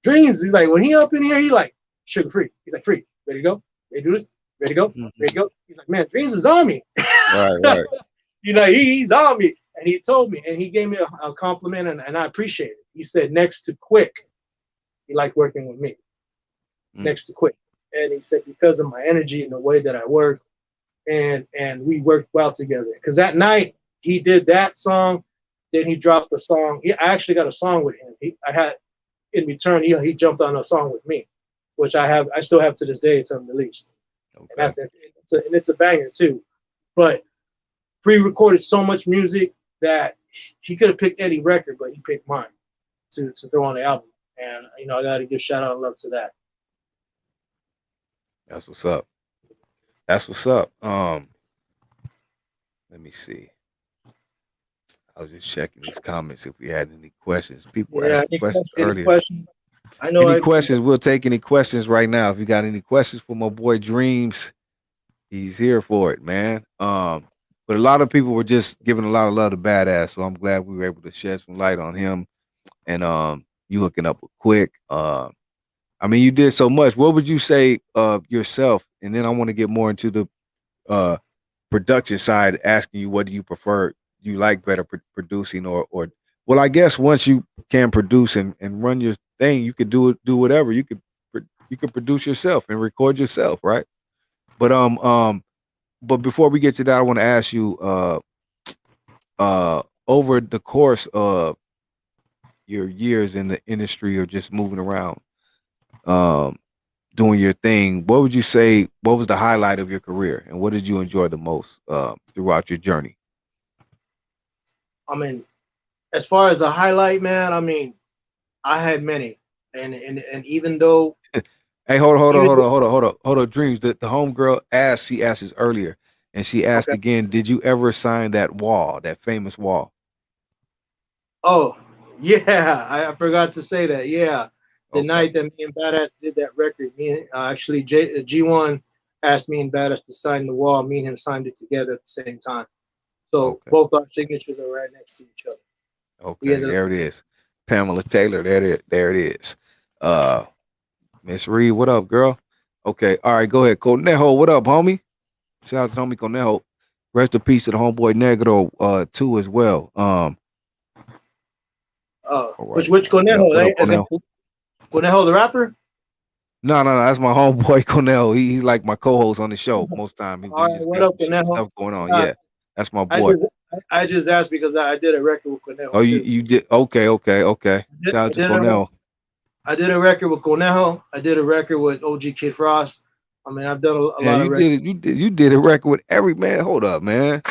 He's like, when he up in here, he like, Sugar Free. He's like, Free, ready to go? Ready to do this? Ready to go? Ready to go? He's like, man, Dreamz is on me. Right. You know, he's on me. And he told me, and he gave me a compliment, and I appreciate it. He said, next to Quick, he liked working with me. Next to Quick. And he said, because of my energy and the way that I work, and we worked well together. Because that night, he did that song, then he dropped the song. I actually got a song with him. In return, he jumped on a song with me, which I still have to this day. It's unreleased. Okay. And it's a banger too. But Free recorded so much music that he could have picked any record, but he picked mine to throw on the album. And you know, I got to give shout out and love to that. That's what's up. That's what's up. Let me see. I was just checking these comments if we had any questions. People were asking questions earlier. I know. Any questions? We'll take any questions right now. If you got any questions for my boy Dreamz, he's here for it, man. But a lot of people were just giving a lot of love to Badass, so I'm glad we were able to shed some light on him. And you hooking up with Quick. I mean, you did so much. What would you say of yourself? And then I want to get more into the production side, asking you what do you prefer? You like better producing or well, I guess once you can produce and run your thing, you could do whatever. You could produce yourself and record yourself, right? But before we get to that, I want to ask you over the course of your years in the industry or just moving around, doing your thing, what would you say, what was the highlight of your career and what did you enjoy the most throughout your journey? I mean, as far as a highlight, man, I mean, I had many, and even though, hey, hold on, Dreamz. The homegirl asked, she asked this earlier, and she asked again, did you ever sign that wall, that famous wall? Oh, yeah, I forgot to say that. Yeah, the night that me and Badass did that record, actually G1 asked me and Badass to sign the wall. Me and him signed it together at the same time. So both our signatures are right next to each other. Okay, yeah, there it is. Pamela Taylor, there it is. Miss Reed, what up, girl? Okay, all right, go ahead. Conejo, what up, homie? Shout out to homie Conejo. Rest in peace to the homeboy Negro too as well. Right. Which Conejo? Yeah, Conejo? Conejo the rapper? No, that's my homeboy Conejo. He's like my co-host on the show most time. What up, Conejo? Stuff going on. Yeah, that's my boy. I just asked because I did a record with Conejo. Oh, you did? Okay. Shout out to Conejo. I did a record with Conejo. I did a record with OG Kid Frost. I mean, I've done a lot of records. You did a record with every man. Hold up, man.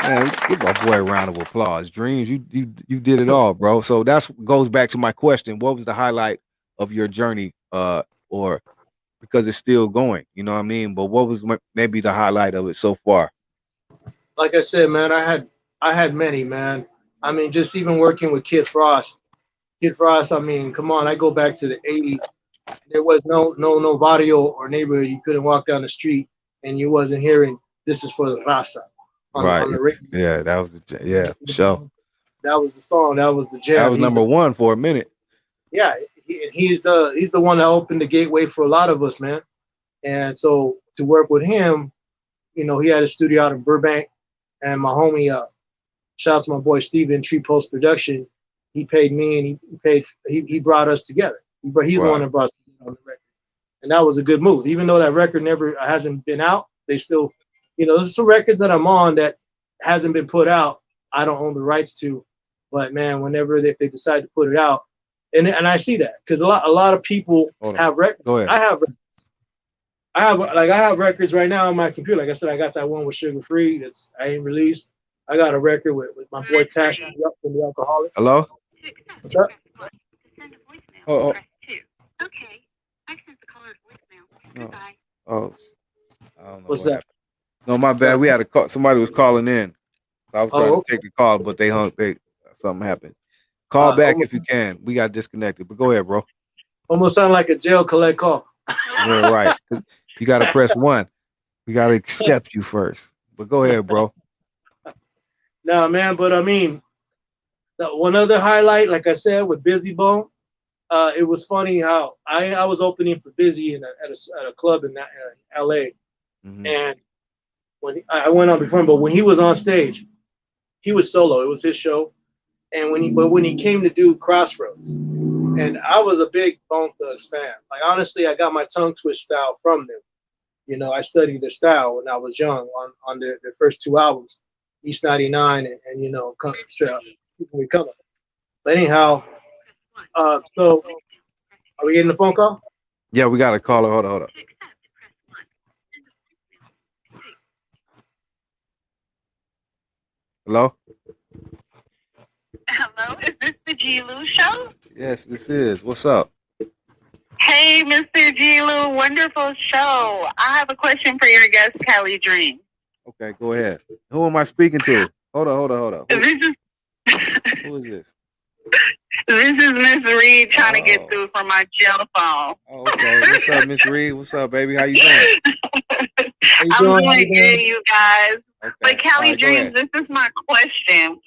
Man, give my boy a round of applause. Dreamz, you did it all, bro. So that's goes back to my question. What was the highlight of your journey? Or because it's still going, you know what I mean? But what was maybe the highlight of it so far? Like I said, man, I had many, man. I mean, just even working with Kid Frost. I mean, come on, I go back to the 80s. There was no barrio or neighborhood. You couldn't walk down the street and you wasn't hearing "This is for the raza." Right. On the radio. Yeah, that was sure. That was the song. That was the jam. That was number one for a minute. Yeah, he's the one that opened the gateway for a lot of us, man. And so to work with him, you know, he had a studio out in Burbank, and my homie, shout out to my boy Steven, Tree Post Production. He paid me, and he brought us together. He's the one that brought us on the record, and that was a good move. Even though that record hasn't been out, they still, you know, there's some records that I'm on that hasn't been put out, I don't own the rights to. But man, whenever if they decide to put it out, and I see that because a lot of people have records. Go ahead. I have records. I have records right now on my computer. Like I said, I got that one with Sugar Free that's I ain't released. I got a record with my boy Tash from the Alcoholics. Hello? What's up? Oh, Okay. I sent the caller's voicemail. Goodbye. oh, I don't know. What's that? Happened. No, my bad. We had a call. Somebody was calling in. So I was trying to take the call, but they hung. Something happened. Call back if you can. We got disconnected. But go ahead, bro. Almost sound like a jail collect call. Yeah, right. You got to press 1. We got to accept you first. But go ahead, bro. Nah, man. But I mean, one other highlight, like I said, with Busy Bone, it was funny how I was opening for Busy at a club in L.A. Mm-hmm. And when I went on before him, but when he was on stage, he was solo. It was his show. And when he came to do Crossroads, and I was a big Bone Thugs fan. Like honestly, I got my tongue twist style from them. You know, I studied their style when I was young on their first 2 albums, East 99 and you know, Straight Up. We come up. But anyhow, so are we getting the phone call? Yeah, we got a caller. Hold on. Hello? Hello, is this the G-Lew show? Yes, this is. What's up? Hey, Mr. G-Lew, wonderful show. I have a question for your guest, Cali Dreamz. Okay, go ahead. Who am I speaking to? Hold on. Who is this? This is Miss Reed trying to get through from my jail phone. Oh, okay. What's up, Miss Reed? What's up, baby? How you doing? I'm doing good, you guys. Okay. But Cali Right, Dreamz, this is my question.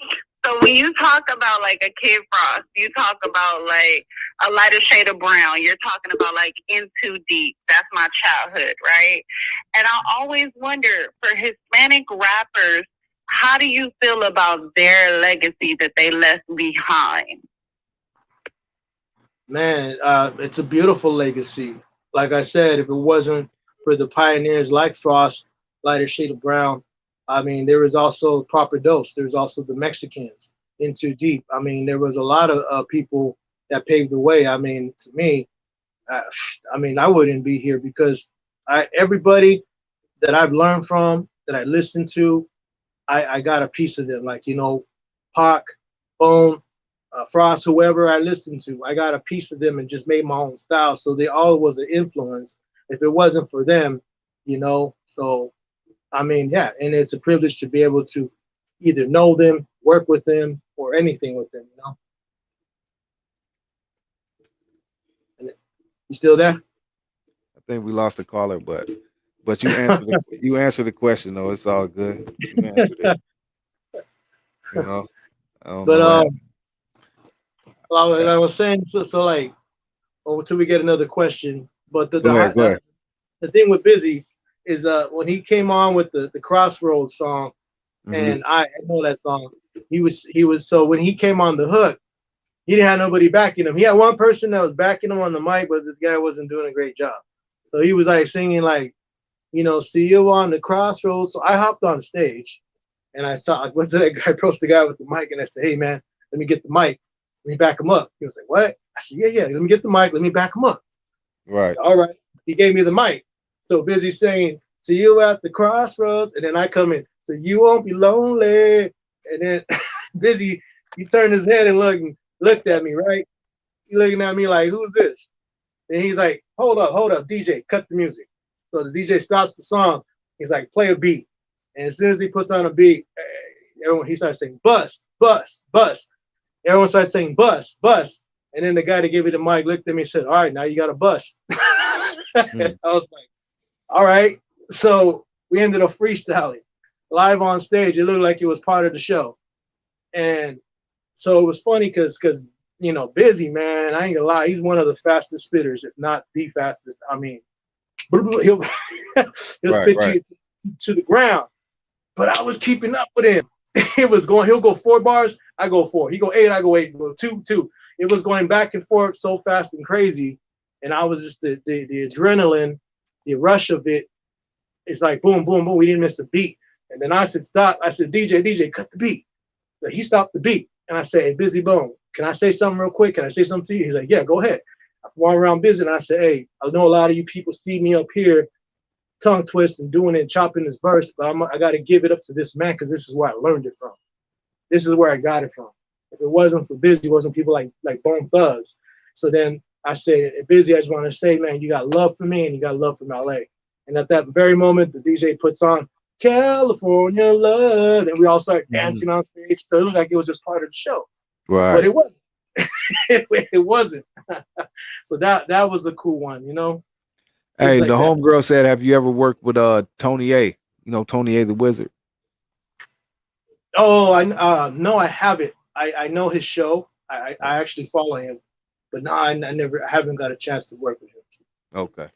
So when you talk about like a Kid Frost, you talk about like a lighter shade of brown. You're talking about like In Too Deep. That's my childhood, right? And I always wonder for Hispanic rappers, how do you feel about their legacy that they left behind? Man, it's a beautiful legacy. Like I said, if it wasn't for the pioneers like Frost, lighter shade of brown, I mean, there was also Proper Dose. There's also the Mexicans, In Too Deep. I mean, there was a lot of people that paved the way. I mean, to me, I wouldn't be here because everybody that I've learned from, that I listened to, I got a piece of them. Like, you know, Pac, Bone, Frost, whoever I listened to, I got a piece of them and just made my own style. So they all was an influence. If it wasn't for them, you know, so I mean, yeah, and it's a privilege to be able to either know them, work with them, or anything with them, you know. You still there? I think we lost the caller, but you answered the question though. It's all good. You answered it. You know. Like I was saying, so like, until we get another question, but go ahead. The thing with Busy is when he came on with the Crossroads song, and I know that song. He was so when he came on the hook, he didn't have nobody backing him. He had one person that was backing him on the mic, but this guy wasn't doing a great job. So he was like singing like, you know, see you on the crossroads. So I hopped on stage, and I saw like, what's that guy approached the guy with the mic, and I said, hey man, let me get the mic, let me back him up. He was like, what? I said, yeah, let me get the mic, let me back him up. Right. Said, all right. He gave me the mic. So Busy saying, see you at the crossroads, and then I come in, so you won't be lonely. And then Busy, he turned his head and looked at me, right? He looking at me like, who's this? And he's like, hold up, DJ, cut the music. So the DJ stops the song. He's like, play a beat. And as soon as he puts on a beat, he starts saying, bus, bus, bus. Everyone starts saying, bus, bus. And then the guy that gave me the mic looked at me and said, all right, now you got a bus. I was like, all right. So we ended up freestyling live on stage. It looked like it was part of the show. And so it was funny because you know, Busy, man, I ain't gonna lie, he's one of the fastest spitters, if not the fastest. I mean, he'll spit you to the ground. But I was keeping up with him. He'll go 4 bars, I go 4. He go 8, I go 8. He go 2, 2. It was going back and forth so fast and crazy. And I was just the adrenaline, the rush of it. It's like boom, boom, boom. We didn't miss a beat. And then I said, stop. I said, DJ, cut the beat. So he stopped the beat. And I said, hey, Busy Bone, can I say something real quick? Can I say something to you? He's like, yeah, go ahead. I walk around Busy and I said, hey, I know a lot of you people see me up here tongue twist and doing it and chopping this verse, but I got to give it up to this man because this is where I learned it from. This is where I got it from. If it wasn't for Busy, it wasn't people like Bone Thugs. So then I said, Busy, I just want to say, man, you got love for me and you got love from LA. And at that very moment, the DJ puts on California Love, and we all start dancing on stage. So it looked like it was just part of the show. Right. But it wasn't. It wasn't. So that was a cool one, you know? Hey, like the that. homegirl said, have you ever worked with Tony A? You know, Tony A the Wizard. Oh, no, I haven't. I know his show. I actually follow him, but no, I haven't got a chance to work with him. Okay.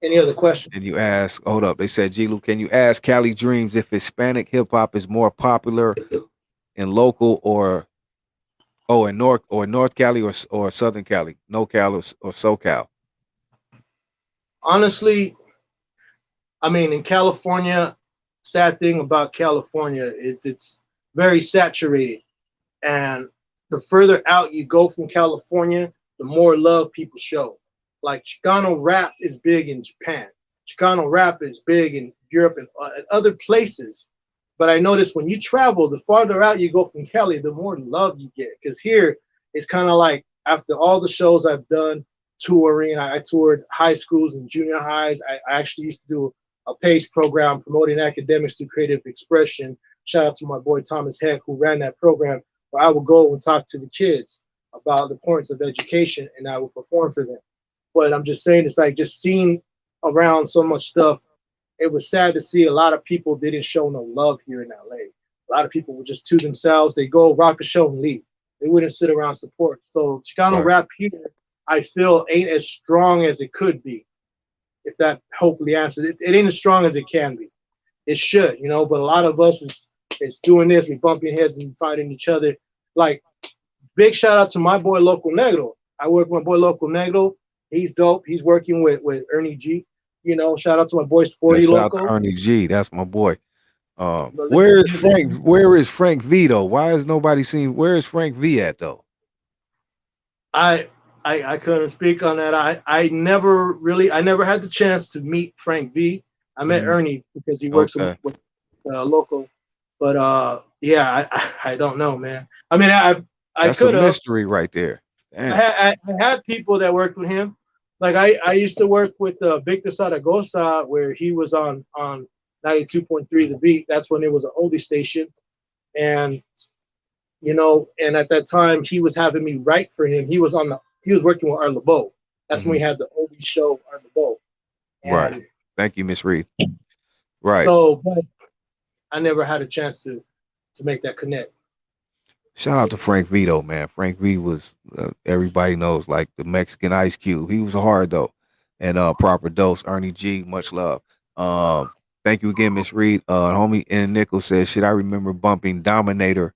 Any other questions? And you ask, hold up, they said, G-Lew, can you ask Cali Dreamz if Hispanic hip hop is more popular in local or in North Cali or Southern Cali, no Cal or SoCal? Honestly, I mean, in California, sad thing about California is it's very saturated. And the further out you go from California, the more love people show. Like Chicano rap is big in Japan. Chicano rap is big in Europe and other places. But I noticed when you travel, the farther out you go from Cali, the more love you get. Because here, it's kind of like after all the shows I've done, touring, I toured high schools and junior highs. I actually used to do a PACE program promoting academics through creative expression. Shout out to my boy Thomas Heck, who ran that program, where I would go and talk to the kids about the importance of education, and I would perform for them. But I'm just saying, it's like just seeing around so much stuff, it was sad to see a lot of people didn't show no love here in LA. A lot of people were just to themselves. They go rock a show and leave. They wouldn't sit around support. So Chicano rap here, I feel, ain't as strong as it could be. If that hopefully answers it. It ain't as strong as it can be. It should, you know, but a lot of us is doing this. We bumping heads and fighting each other. Like, big shout out to my boy Local Negro. I work with my boy Local Negro. He's dope. He's working with Ernie G. You know, shout out to my boy Sporty Loco. Shout out to Ernie G. That's my boy. Where is Frank? Where is Frank V though? Why is nobody seen? Where is Frank V at though? I couldn't speak on that. I never had the chance to meet Frank V. I met Ernie because he works with Local. But yeah, I don't know, man. I mean, I could have. Mystery right there. I had people that worked with him. Like I used to work with Victor Zaragoza, where he was on 92.3 The Beat. That's when it was an oldie station, and you know, and at that time he was having me write for him. He was working with Art LeBeau. That's when we had the oldie show, Art LeBeau. Right. Thank you, Miss Reed. Right. So, but I never had a chance to make that connect. Shout out to Frank V though, man. Frank V was everybody knows, like the Mexican Ice Cube. He was hard though, and Proper Dose. Ernie G, much love. Thank you again, Miss Reed. Homie N Nickel says, should I remember bumping Dominator,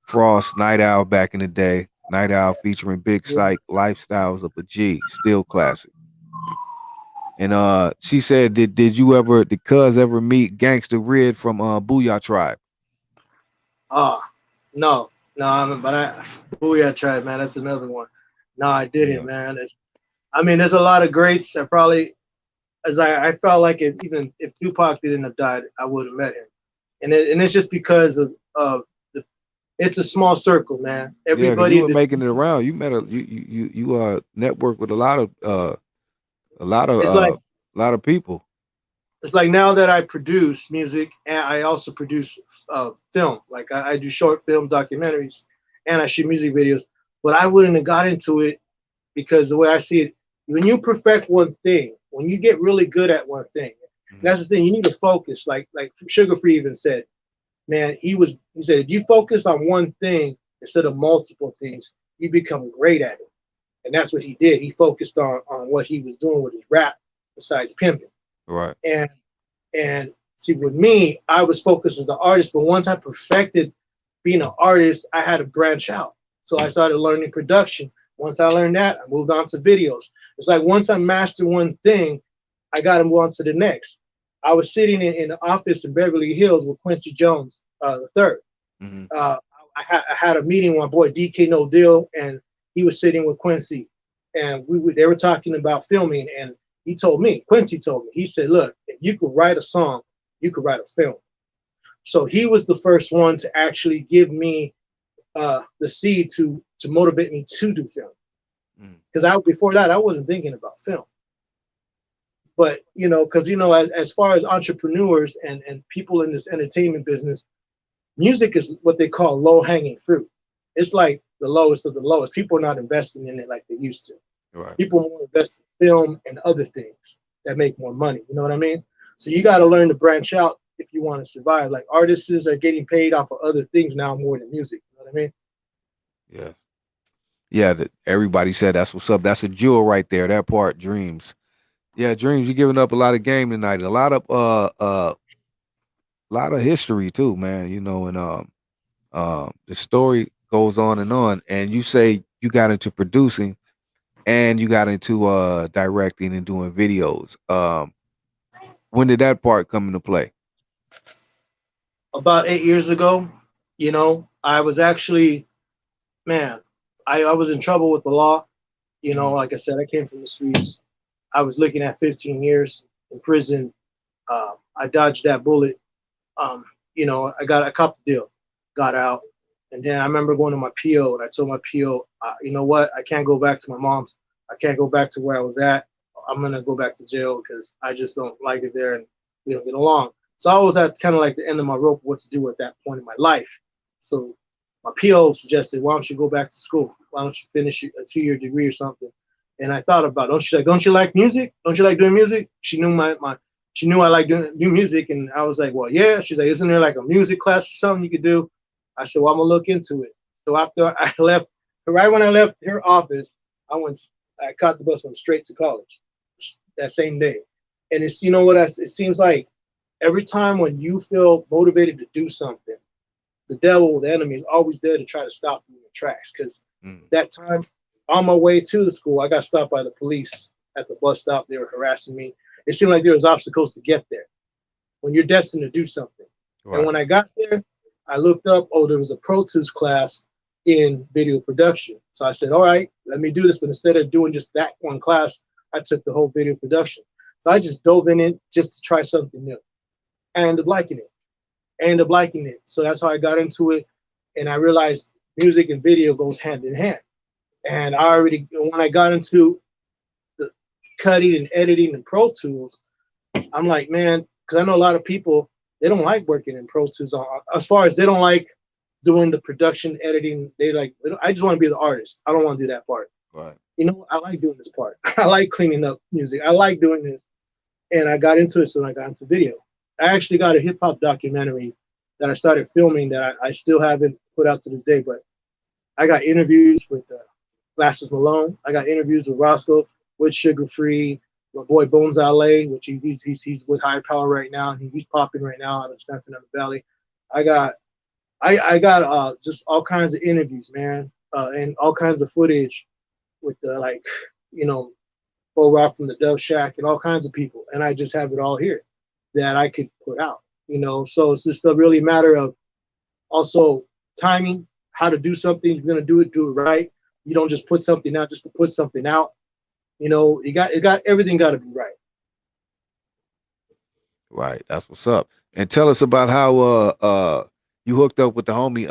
Frost, Night Owl back in the day? Night Owl featuring Big Psych, Lifestyles of a G, still classic. And she said, did Cuz ever meet Gangsta Red from Booyah Tribe? No, but Booyah Tribe, man, that's another one. No, I didn't, man. There's a lot of greats. I felt like even if Tupac didn't have died, I would have met him. And it's just because of it's a small circle, man. Everybody you were making it around. You met you network with a lot of people. It's like now that I produce music and I also produce film. Like I do short film documentaries and I shoot music videos. But I wouldn't have got into it because the way I see it, when you perfect one thing, when you get really good at one thing, that's the thing. You need to focus. Like Sugar Free even said, man, he said if you focus on one thing instead of multiple things, you become great at it. And that's what he did. He focused on what he was doing with his rap besides pimping. Right. And see, with me, I was focused as an artist, but once I perfected being an artist, I had to branch out. So I started learning production. Once I learned that, I moved on to videos. It's like once I mastered one thing, I got to move on to the next. I was sitting in the office in Beverly Hills with Quincy Jones the third. I had a meeting with my boy DK No Deal, and he was sitting with Quincy, and they were talking about filming, and Quincy told me, he said, look, if you could write a song, you could write a film. So he was the first one to actually give me the seed to motivate me to do film. Because before that, I wasn't thinking about film. But, because, as far as entrepreneurs and people in this entertainment business, music is what they call low-hanging fruit. It's like the lowest of the lowest. People are not investing in it like they used to. Right. People want to invest in film and other things that make more money. You know what I mean? So you got to learn to branch out if you want to survive. Like artists are getting paid off of other things now more than music. You know what I mean? Yeah. Yeah, everybody said that's what's up. That's a jewel right there. That part, Dreamz. Yeah, Dreamz, you're giving up a lot of game tonight. A lot of history too, man. And the story goes on, and you say you got into producing and you got into directing and doing videos. When did that part come into play? About 8 years ago. I was actually, man, I was in trouble with the law. Like I said, I came from the streets. I was looking at 15 years in prison. I dodged that bullet. I copped the deal, got out. And then I remember going to my PO, and I told my PO, you know what? I can't go back to my mom's. I can't go back to where I was at. I'm going to go back to jail because I just don't like it there and we don't get along. So I was at kind of like the end of my rope, what to do at that point in my life. So my PO suggested, why don't you go back to school? Why don't you finish a 2-year degree or something? And I thought about it. Don't you like music? Don't you like doing music? She knew she knew I like doing music. And I was like, well, yeah. She's like, isn't there like a music class or something you could do? I said, well, I'm going to look into it. So after I left, right when I left her office, I caught the bus, went straight to college that same day. And it's, it seems like every time when you feel motivated to do something, the devil, the enemy, is always there to try to stop you in your tracks. Because that time, on my way to the school, I got stopped by the police at the bus stop. They were harassing me. It seemed like there was obstacles to get there when you're destined to do something. Right. And when I got there, I looked up, there was a Pro Tools class in video production. So I said, all right, let me do this. But instead of doing just that one class, I took the whole video production. So I just dove in it just to try something new. I ended up liking it. So that's how I got into it. And I realized music and video goes hand in hand. And when I got into the cutting and editing and Pro Tools, I'm like, man, because I know a lot of people, they don't like working in Pro Tools. As far as they don't like doing the production, editing, I just want to be the artist. I don't want to do that part. Right. I like doing this part. I like cleaning up music. I like doing this. And I got into it, so I got into video. I actually got a hip hop documentary that I started filming that I still haven't put out to this day, but I got interviews with Glasses Malone. I got interviews with Roscoe, with Sugar Free, my boy Bones LA, which he's with High Power right now, and he's popping right now out of Stanford on the Valley. I got just all kinds of interviews, man, and all kinds of footage with Bo Rock from the Dove Shack and all kinds of people, and I just have it all here that I could put out, So it's just a really matter of also timing, how to do something. You're gonna do it right. You don't just put something out just to put something out. Everything got to be right. Right, that's what's up. And tell us about how you hooked up with the homie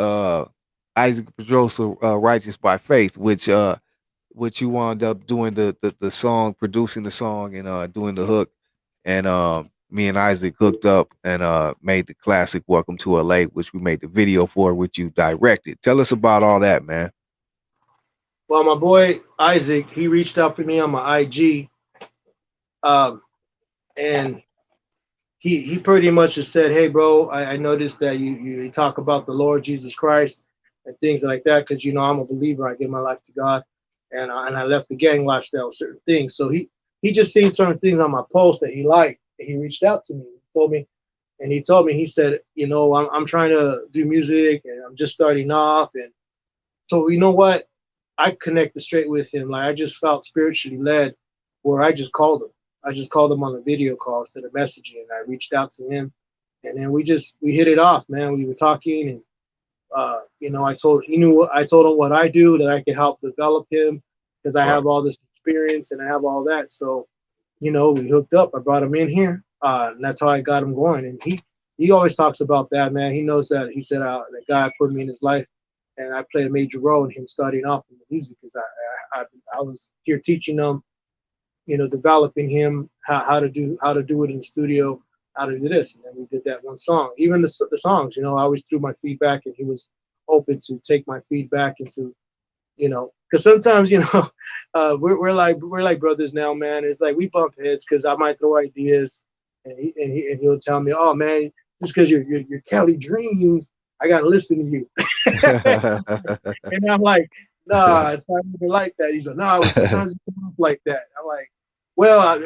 Isaac Pedrosa, Righteous by Faith, which you wound up doing the song, producing the song, and doing the hook. And me and Isaac hooked up and made the classic "Welcome to LA," which we made the video for, which you directed. Tell us about all that, man. Well, my boy Isaac, he reached out for me on my IG, and he pretty much just said, "Hey, bro, I noticed that you talk about the Lord Jesus Christ and things like that, because I'm a believer. I give my life to God, and I left the gang lifestyle with certain things. So he just seen certain things on my post that he liked, and he reached out to me. He told me, he said, I'm trying to do music, and I'm just starting off, and so you know what." I connected straight with him. Like I just felt spiritually led, where I just called him. I just called him on a video call instead of messaging, and I reached out to him, and then we hit it off, man. We were talking, and you know, I told him what I do, that I could help develop him because I have all this experience and I have all that. So, you know, we hooked up. I brought him in here, and that's how I got him going. And he always talks about that, man. He knows that. He said that God put me in his life, and I played a major role in him starting off in the music because I was here teaching him, you know, developing him how to do it in the studio, how to do this, and then we did that one song. Even the songs, you know, I always threw my feedback, and he was open to take my feedback and to, you know, because sometimes, you know, we're like brothers now, man. It's like we bump heads because I might throw ideas, and he'll tell me, oh man, just because you're Cali Dreamz, I gotta listen to you. And I'm like, nah, it's not even like that. He's like, no, sometimes it's not like that. I'm like, well,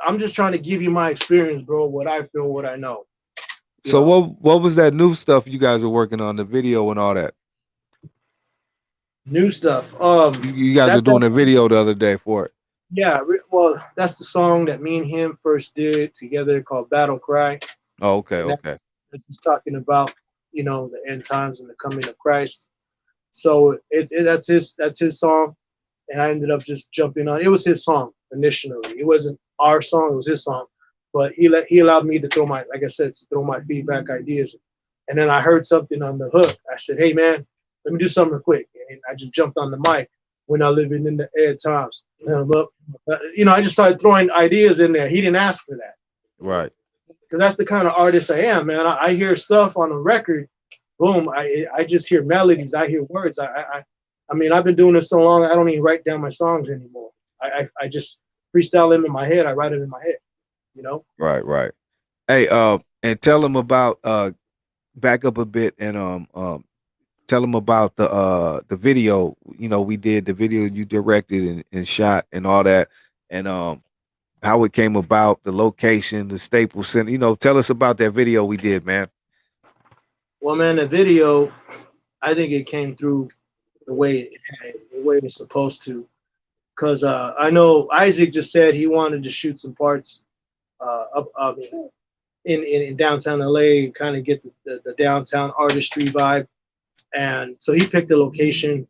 I'm just trying to give you my experience, bro. What I feel, what I know. So what was that new stuff you guys were working on, the video and all that? New stuff. You guys were doing a video the other day for it. Yeah, well, that's the song that me and him first did together called Battle Cry. Oh, okay, okay. It's talking about, you know, the end times and the coming of Christ. So that's his song, and I ended up just jumping on. It was his song initially. It wasn't our song. It was his song, but he allowed me to throw my feedback ideas, and then I heard something on the hook. I said, hey man, let me do something quick, and I just jumped on the mic. When I living in the end times, you know, I just started throwing ideas in there. He didn't ask for that, right? Because that's the kind of artist I am, man. I hear stuff on a record, boom. I just hear melodies. I hear words. I mean, I've been doing this so long, I don't even write down my songs anymore. I just freestyle them in my head. I write it in my head, you know? Right. Hey, and tell them about, back up a bit and, tell them about the video. You know, we did the video you directed and shot and all that. And, how it came about, the location, the Staples Center. You know, tell us about that video we did, man. Well, man, the video, I think it came through the way it's supposed to. Because I know Isaac just said he wanted to shoot some parts up in downtown LA and kind of get the downtown artistry vibe. And so he picked a location.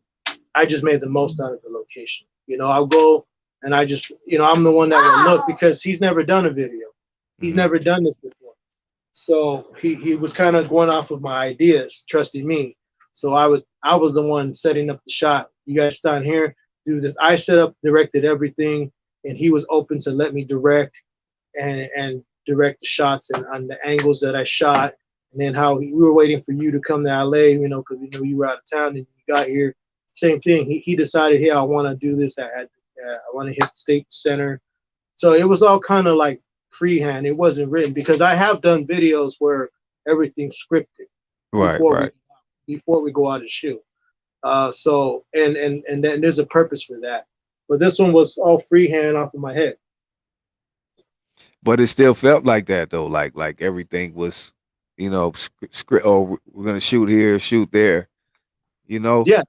I just made the most out of the location. You know, I'll go and I just, you know, I'm the one that will look because he's never done a video. He's never done this before. So he was kind of going off of my ideas, trusting me. So I was the one setting up the shot. You guys stand here, do this. I set up, directed everything, and he was open to let me direct and direct the shots and on the angles that I shot. And then how we were waiting for you to come to LA, you know, because we know you were out of town and you got here. Same thing. He decided, hey, I want to do this. I want to hit the State Center. So it was all kind of like freehand. It wasn't written because I have done videos where everything's scripted. Before we go out and shoot. So and then there's a purpose for that. But this one was all freehand off of my head. But it still felt like that though, like everything was, you know, script. Oh, we're gonna shoot here, shoot there, you know. Yeah,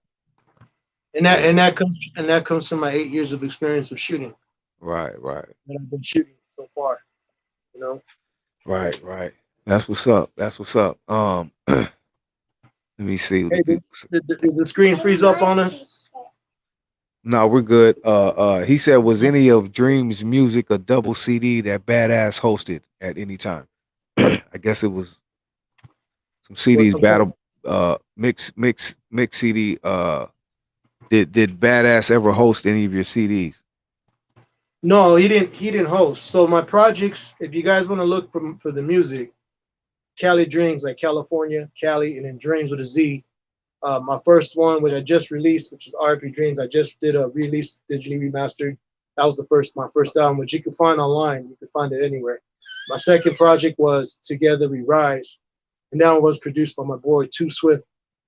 and that comes from my 8 years of experience of shooting. Right. That I've been shooting so far, you know. Right. That's what's up. Let me see. Hey, did the screen freeze up on us? No, we're good. He said, was any of Dreamz music a double CD that Badass hosted at any time? I guess it was some CDs, battle mix CD. Did Badass ever host any of your CDs? No, he didn't host. So my projects, if you guys want to look for the music, Cali Dreamz, like California, Cali, and then Dreamz with a Z. My first one, which I just released, which is RP Dreamz, I just did a release, digitally remastered. That was my first album, which you can find online. You can find it anywhere. My second project was Together We Rise, and that one was produced by my boy Too Swift,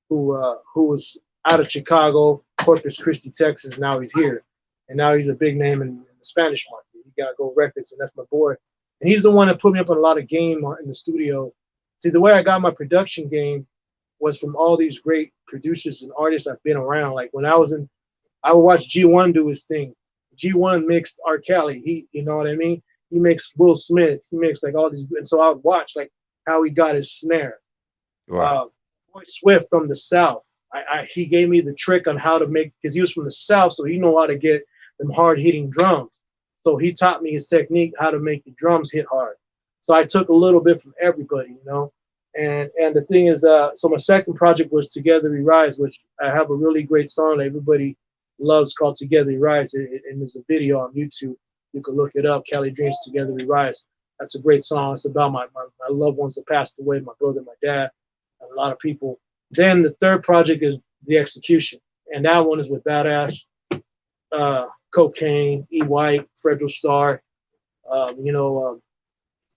who was out of Chicago, Corpus Christi, Texas. Now he's here, and now he's a big name in the Spanish market. He got Go Records, and that's my boy. And he's the one that put me up on a lot of game in the studio. See, the way I got my production game was from all these great producers and artists I've been around. Like when I would watch G1 do his thing. G1 mixed R. Cali. You know what I mean? He makes Will Smith. He makes like all these. And so I would watch like how he got his snare. Right. Boy Swift from the South. He gave me the trick on how to make, because he was from the South, so he know how to get them hard hitting drums. So he taught me his technique, how to make the drums hit hard. So I took a little bit from everybody, you know. And the thing is, so my second project was Together We Rise, which I have a really great song that everybody loves called Together We Rise. And there's a video on YouTube. You can look it up, Cali Dreamz, Together We Rise. That's a great song. It's about my loved ones that passed away, my brother, my dad, and a lot of people. Then the third project is The Execution. And that one is with Badass, Cocaine, E. White, Fredro Starr,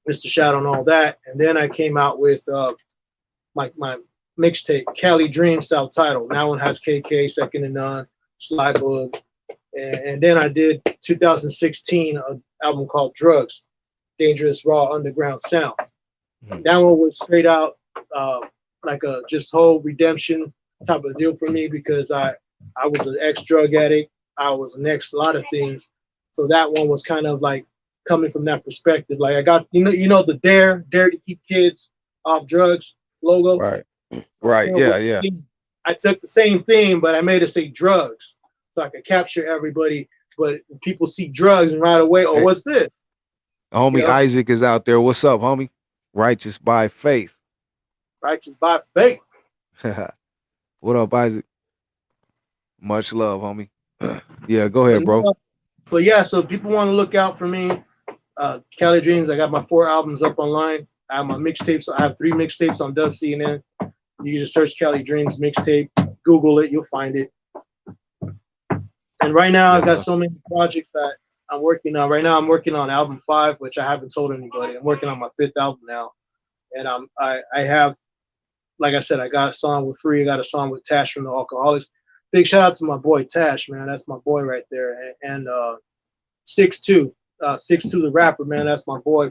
Mr. Shadow and all that. And then I came out with my mixtape, Cali Dreamz, self-titled. That one has KK, Second to None, Sly Bug. And then I did 2016, an album called Drugs, Dangerous Raw Underground Sound. That one was straight out like a just whole redemption type of deal for me, because I was an ex-drug addict. I was an ex-lot of things. So that one was kind of like coming from that perspective. Like I got, you know, the dare to keep kids off drugs logo. Right. Right. You know, yeah. I took the same thing, but I made it say drugs so I could capture everybody. But people see drugs and right away, oh, what's this? Homie, you know? Isaac is out there. What's up, homie? Righteous by faith. Righteous by faith. What up, Isaac? Much love, homie. Yeah, go ahead, bro. But yeah, so people want to look out for me. Cali Dreamz, I got my 4 albums up online. I have my mixtapes. I have 3 mixtapes on Dub CNN. You can just search Cali Dreamz mixtape, Google it, you'll find it. And right now, I've got so many projects that I'm working on. Right now, I'm working on album 5, which I haven't told anybody. I'm working on my 5th album now. And I have, like I said, I got a song with Free. I got a song with Tash from the Alcoholics. Big shout out to my boy Tash, man. That's my boy right there. And 6'2", the rapper, man. That's my boy.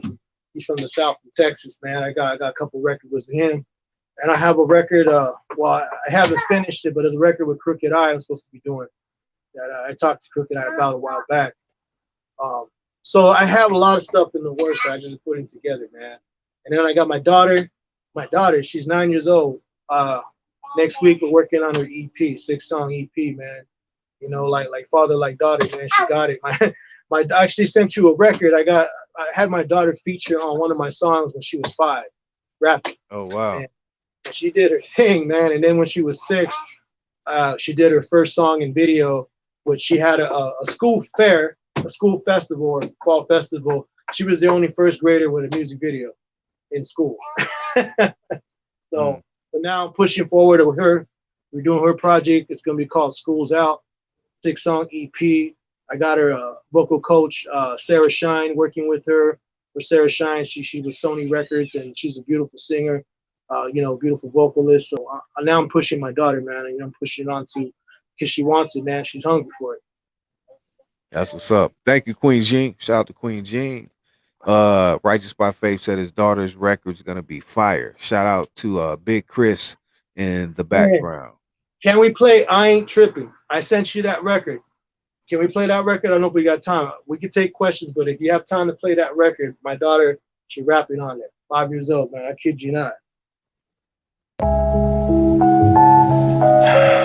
He's from the South of Texas, man. I got a couple records with him. And I have a record, well, I haven't finished it, but there's a record with Crooked Eye I'm supposed to be doing that I talked to Crooked Eye about a while back. So I have a lot of stuff in the works that I just putting together, man. And then I got my daughter, she's 9 years old. Next week we're working on her EP, 6-song EP, man. You know, like father, like daughter, man. She got it. I actually sent you a record. I had my daughter feature on one of my songs when she was 5, rapping. Oh wow. And she did her thing, man. And then when she was 6, she did her first song and video, which she had a school fair, a school festival or fall festival. She was the only first grader with a music video in school. But now I'm pushing forward with her. We're doing her project. It's going to be called School's Out, 6-song EP. I got her vocal coach, Sarah Shine, working with her. For Sarah Shine, she was Sony Records, and she's a beautiful singer, beautiful vocalist. So now I'm pushing my daughter, man. And I'm pushing on to, because she wants it, man. She's hungry for it. That's what's up. Thank you, Queen Jean. Shout out to Queen Jean. Righteous by Faith said his daughter's record is gonna be fire. Shout out to Big Chris in the background. Can we play I Ain't Tripping? I sent you that record. Can we play that record? I don't know if we got time. We could take questions, but if you have time to play that record, my daughter, she's rapping on it. 5 years old, man. I kid you not.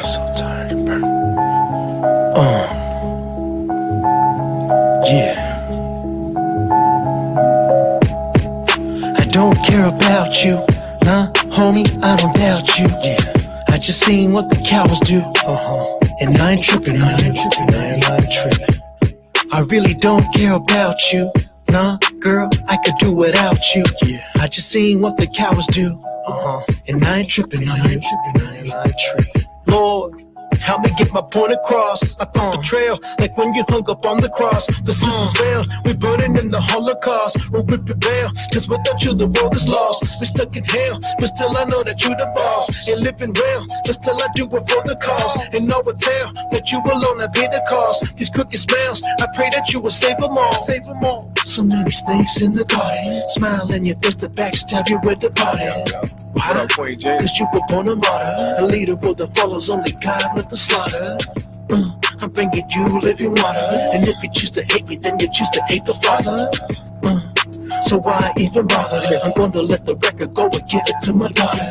So tired and burnt. Yeah. I don't care about you, nah, homie, I don't doubt you. Yeah, I just seen what the cowards do. And I ain't tripping, I ain't tripping. I really don't care about you, nah, girl, I could do without you. Yeah, I just seen what the cowards do. And I ain't tripping, I ain't tripping. Lord, help me get my point across. I found betrayal, like when you hung up on the cross. The sisters veiled, we burning in the Holocaust. When we prevail, cause without you the world is lost. We're stuck in hell, but still I know that you the boss. Ain't living well, but still I do it for the cause. And know will tell that you alone have paid the cost. These crooked smells, I pray that you will save them all. Save them all. So many snakes in the garden. Smile in your face to backstab you with the party. Why? Cause you were born a martyr. A leader of the followers, only God with the slaughter. I'm bringing you living water. And if you choose to hate me, then you choose to hate the Father. So why even bother? I'm going to let the record go and give it to my daughter.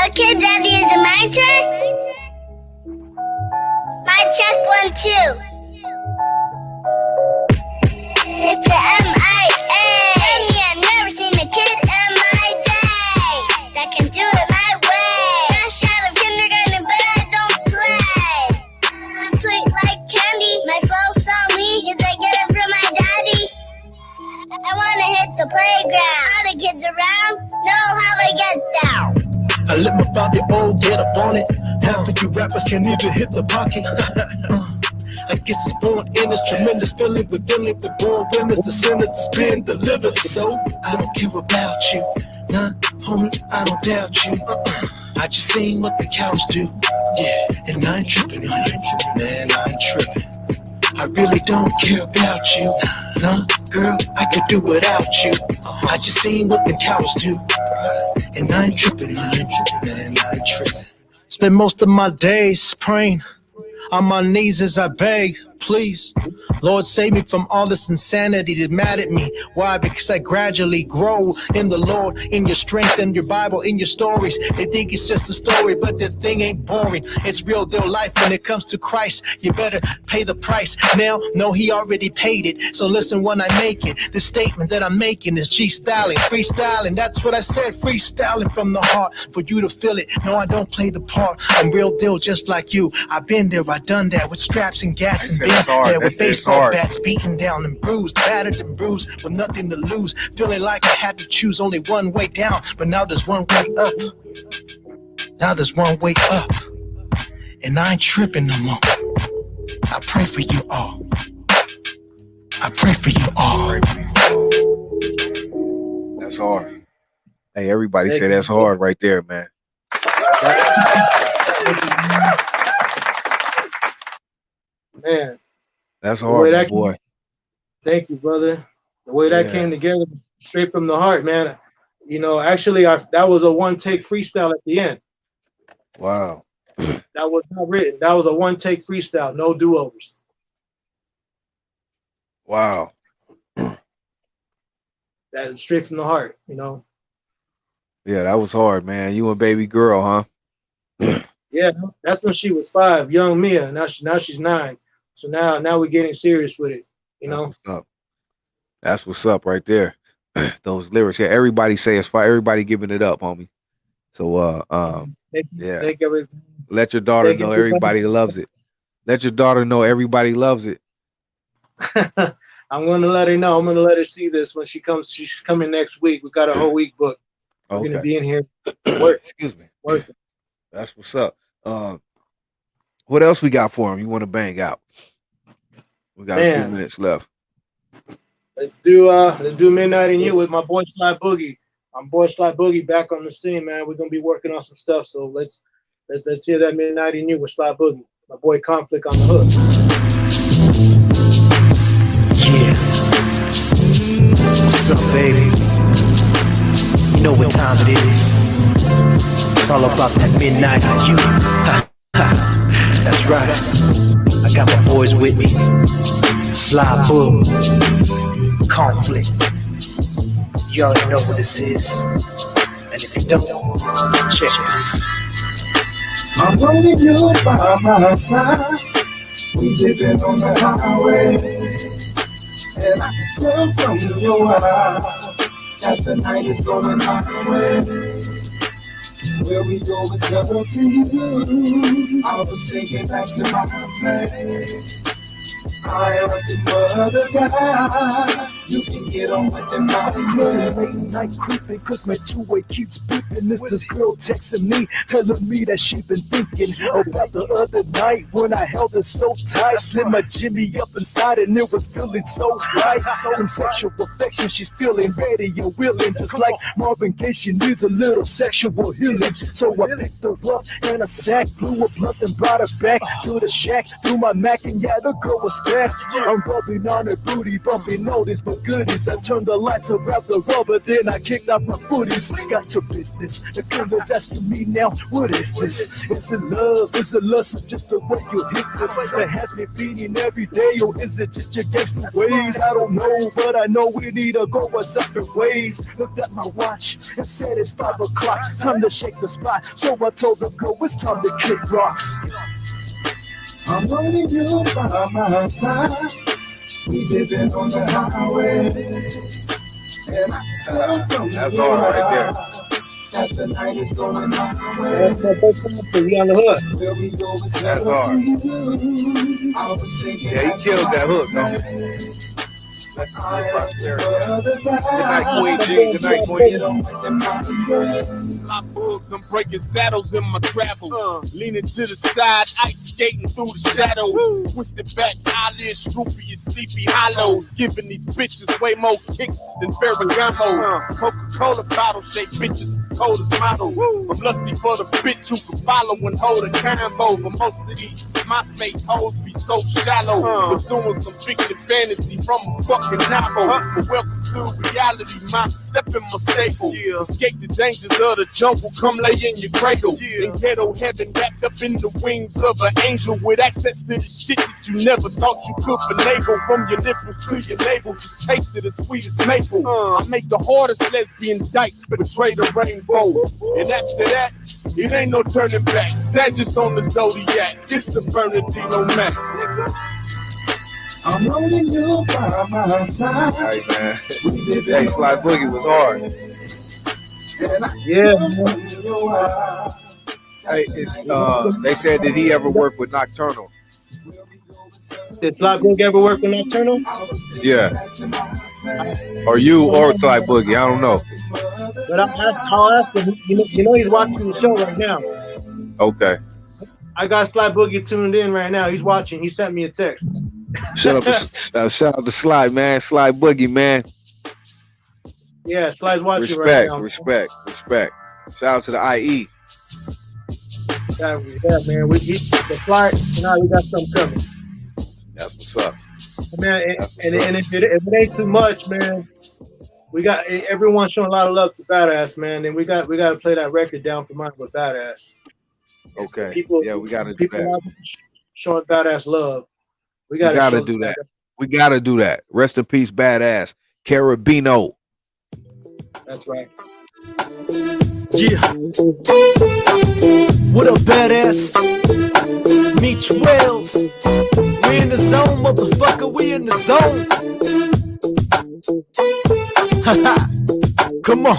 Okay, Daddy, is it my turn? My check 1, 2. It's the M.I.A. I've never seen a kid in my day that can do it my way. Fresh out of kindergarten, but I don't play. I'm sweet like candy. My folks saw me cause I get it from my daddy. I wanna hit the playground. All the kids around know how I get down. I let my 5-year-old get up on it. Half of you rappers can't even hit the pocket. I guess it's born in this tremendous feeling. We're born winners. The sentence is being delivered. So I don't care about you. Nah, homie, I don't doubt you. I just seen what the cows do. Yeah, and I ain't tripping, man, I ain't tripping. I really don't care about you. Nah, girl, I could do without you. I just seen what the cows do. And I ain't tripping, man, I ain't tripping. Spend most of my days praying on my knees as I beg, please. Lord, save me from all this insanity that's mad at me. Why? Because I gradually grow in the Lord, in your strength, in your Bible, in your stories. They think it's just a story, but this thing ain't boring. It's real deal life when it comes to Christ. You better pay the price now. No, he already paid it. So listen when I make it. The statement that I'm making is G-styling, freestyling. That's what I said, freestyling from the heart for you to feel it. No, I don't play the part. I'm real deal just like you. I've been there, I've done that with straps and gats and been there with baseball bats beaten down and bruised, battered and bruised with nothing to lose. Feeling like I had to choose only one way down, but now there's one way up. Now there's one way up, and I ain't tripping no more. I pray for you all. I pray for you all. That's hard. Hey, everybody say that's hard right there, man. Man. That's hard, my boy. Thank you, brother. The way that came together, straight from the heart, man. You know, actually, that was a one-take freestyle at the end. Wow. That was not written. That was a one-take freestyle, no do-overs. Wow. That is straight from the heart, you know. Yeah, that was hard, man. You and baby girl, huh? Yeah, that's when she was 5, young Mia. Now she's 9. So now we're getting serious with it, you know. That's what's up. That's what's up right there. Those lyrics. Yeah, everybody say it's fire. Everybody giving it up, homie. So thank everybody. Let your daughter know everybody loves it. Let your daughter know everybody loves it. I'm gonna let her know. I'm gonna let her see this when she comes. She's coming next week. We got a whole week booked. We're gonna be in here. Work. Excuse me. Work. That's what's up. What else we got for him? You want to bang out? We got a few minutes left. Let's do Midnight and You with my boy Sly Boogie. I'm boy Sly Boogie back on the scene, man. We're gonna be working on some stuff. So let's hear that Midnight and You with Sly Boogie. My boy Conflict on the hook. Yeah. What's up, baby? You know what time it is. It's all about that Midnight and You. That's right. I got my boys with me. Sly Boom, Conflict. You already know what this is. And if you don't, check this. I'm only you by my side. We living on the highway. And I can tell from your eyes that the night is going my way. Where we go is up to you. I was taking back to my place. I am the other guy. You can get on with the night. Late night creeping, cause my two-way keeps beeping. It's this girl texting me, telling me that she been thinking about the other night when I held her so tight. Slid my Jimmy up inside and it was feeling so right. Some sexual affection, she's feeling ready and willing. Just like Marvin Gaye, she needs a little sexual healing. So I picked her up in a sack, blew a blunt and brought her back to the shack. Threw my Mac and yeah, the girl was stacking. that. I'm rubbing on her booty, bumping notice but goodies. I turned the lights around the rubber, then I kicked out my footies. Got your business. The girl is asking me now, what is this? Is it love? Is it lust? Or just the way you hit this that has me feeding every day? Or is it just your gangster ways? I don't know, but I know we need to go our separate ways. Looked at my watch and said it's 5 o'clock. Time to shake the spot. So I told the girl it's time to kick rocks. I'm only you by my side. We dipping on the highway. And I can tell from That's all right there. That the night is going my way. That's my first time for you on the hook. Where we go with That's all. I was thinking Yeah, he killed that hook, man. That's prosperity. Good night, Queen G. Good night, Queen. My books, I'm breaking saddles in my travels. Leaning to the side, ice skating through the shadows. Twisted back eyelids, droopy and sleepy hollows. Giving these bitches way more kicks than Ferragamos. Coca-Cola bottle shaped bitches as cold as models. I'm lusty for the bitch who can follow and hold a combo. But most of these MySpace hoes be so shallow. Pursuing some fiction fantasy from a fucking novel. But welcome to reality, my step in my staple. Escape the dangers of the jungle, come lay in your cradle. In ghetto heaven, wrapped up in the wings of an angel with access to the shit that you never thought you could finagle. From your nipples to your navel, just taste it as sweet as maple. I make the hardest lesbian dyke betray the rainbow. And after that, it ain't no turning back. Sagittarius on the zodiac, it's the Bernardino Mac. I'm rolling you by my side. Hey, man. Hey, Sly Boogie was hard. Yeah, Hey, it's, they said, did he ever work with Nocturnal? Did Sly Boogie ever work with Nocturnal? Yeah. Or you or Sly Boogie, I don't know. But I'll ask him. You know he's watching the show right now. Okay. I got Sly Boogie tuned in right now. He's watching. He sent me a text. Shout out to Sly, man. Sly Boogie, man. Yeah, Sly's watching right now. Respect. Shout out to the IE. Yeah, man. The Sly, now we got something coming. That's what's up. Man, and if it ain't too much, man, we got everyone showing a lot of love to Badass, man, and we got to play that record down for mine with Badass. Okay. People, yeah, we got to do that. Showing Badass love. We got to do that. We got to do that. Rest in peace, Badass. Carabino. That's right. Yeah. What up, Badass? Meet your Wells. We in the zone, motherfucker. We in the zone. Haha. Come on.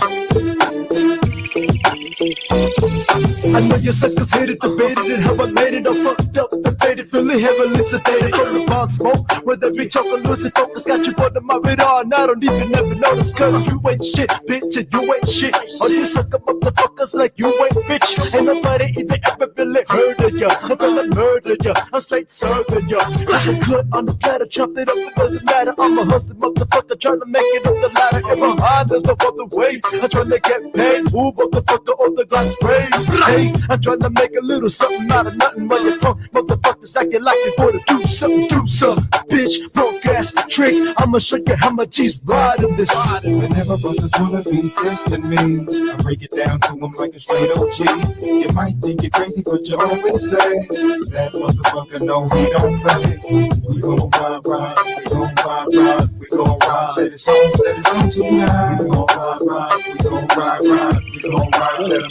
I know you suckers hated, debated, and how I made it. I'm fucked up, debated, feeling heavily sedated from the bond smoke. Where they be choking, losing focus, got you under my radar, and I don't even ever notice. Cause you ain't shit, bitch, and you ain't shit. All you sucker motherfuckers like you ain't bitch. Ain't nobody even ever really heard of ya until I murdered ya. I'm straight serving ya. Put the cut on the platter, chop it up, it doesn't matter. I'm a hustling motherfucker trying to make it up the ladder. And my mind is no other way. I'm trying to get paid, move motherfucker on the glass sprays. Hey, I'm trying to make a little something out of nothing. While you punk motherfuckers acting like they wanna do something, bitch, broke ass trick. I'ma show you how much G's riding this. Whenever brothers wanna be testing me, I break it down to them like a straight OG. You might think you're crazy, but you always say that motherfucker no, he don't play. We gon' ride, we gon' ride, we gon' ride. Set it on tonight. We gon' ride, we gon' ride, we gon' ride. Set it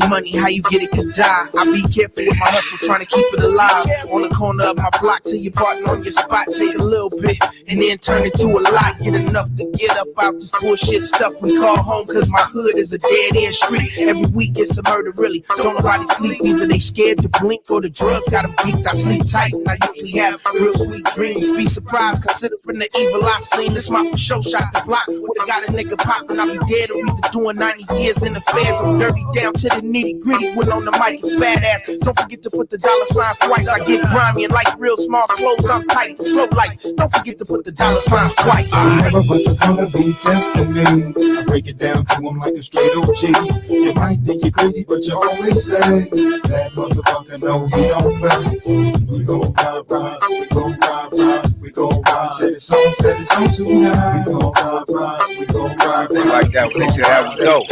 Money, how you get it could die. I be careful with my hustle, trying to keep it alive. On the corner of my block, till your partner on your spot, take a little bit, and then turn it to a lot. Get enough to get up out this bullshit stuff we call home, cause my hood is a dead end street. Every week it's a murder, really. Don't nobody sleep, either they scared to blink or the drugs got them geeked. I sleep tight, and I usually have real sweet dreams. Be surprised, considering from the evil I seen. This my for show shot the block. Would've got a nigga poppin', I be dead or either doing 90 years in the feds. I'm dirty down to the nitty gritty. When on the mic, it's badass. Don't forget to put the dollar signs twice. I get grimy and like real small clothes. I'm tight, the slow life. Don't forget to put the dollar signs twice. I never but just wanna be testing me. I break it down to him like a straight OG. You might think you're crazy, but you always say that motherfucker know he don't play. We gon' ride, we gon' ride, we gon' ride. Set it on tonight. We gon' ride, we gon' ride. They like that when they say how we go.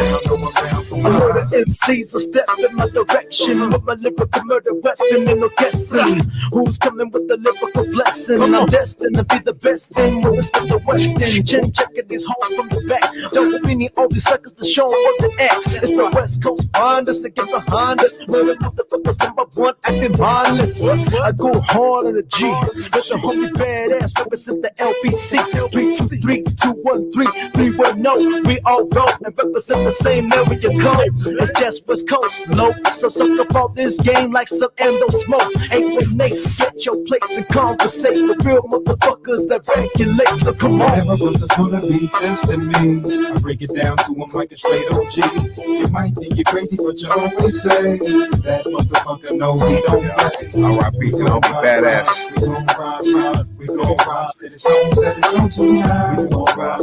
A lot of MCs are stepping in my direction with my lyrical murder weapon and no guessing who's coming with the lyrical blessing. I'm destined to be the best in with respect to Western. Chin checking these hoes from the back. Don't we need all these suckers to show them what they act. It's the West Coast behind us and get behind us. Murder motherfuckers #1 acting mindless. I go hard on the G with the homie badass represent the LBC. 323 213 310. We all go and represent the same area code. It's just West Coast low. So suck up all this game like some endo smoke. 818, get your plates and conversate with real motherfuckers that regulate. So come on. Never was just gonna be testing me. I break it down to him like a straight OG. You might think you're crazy, but you always say that motherfucker know he don't play. R.I.P. to the homie badass. We gon' ride, we gon' ride. Set it on tonight. We gon' ride,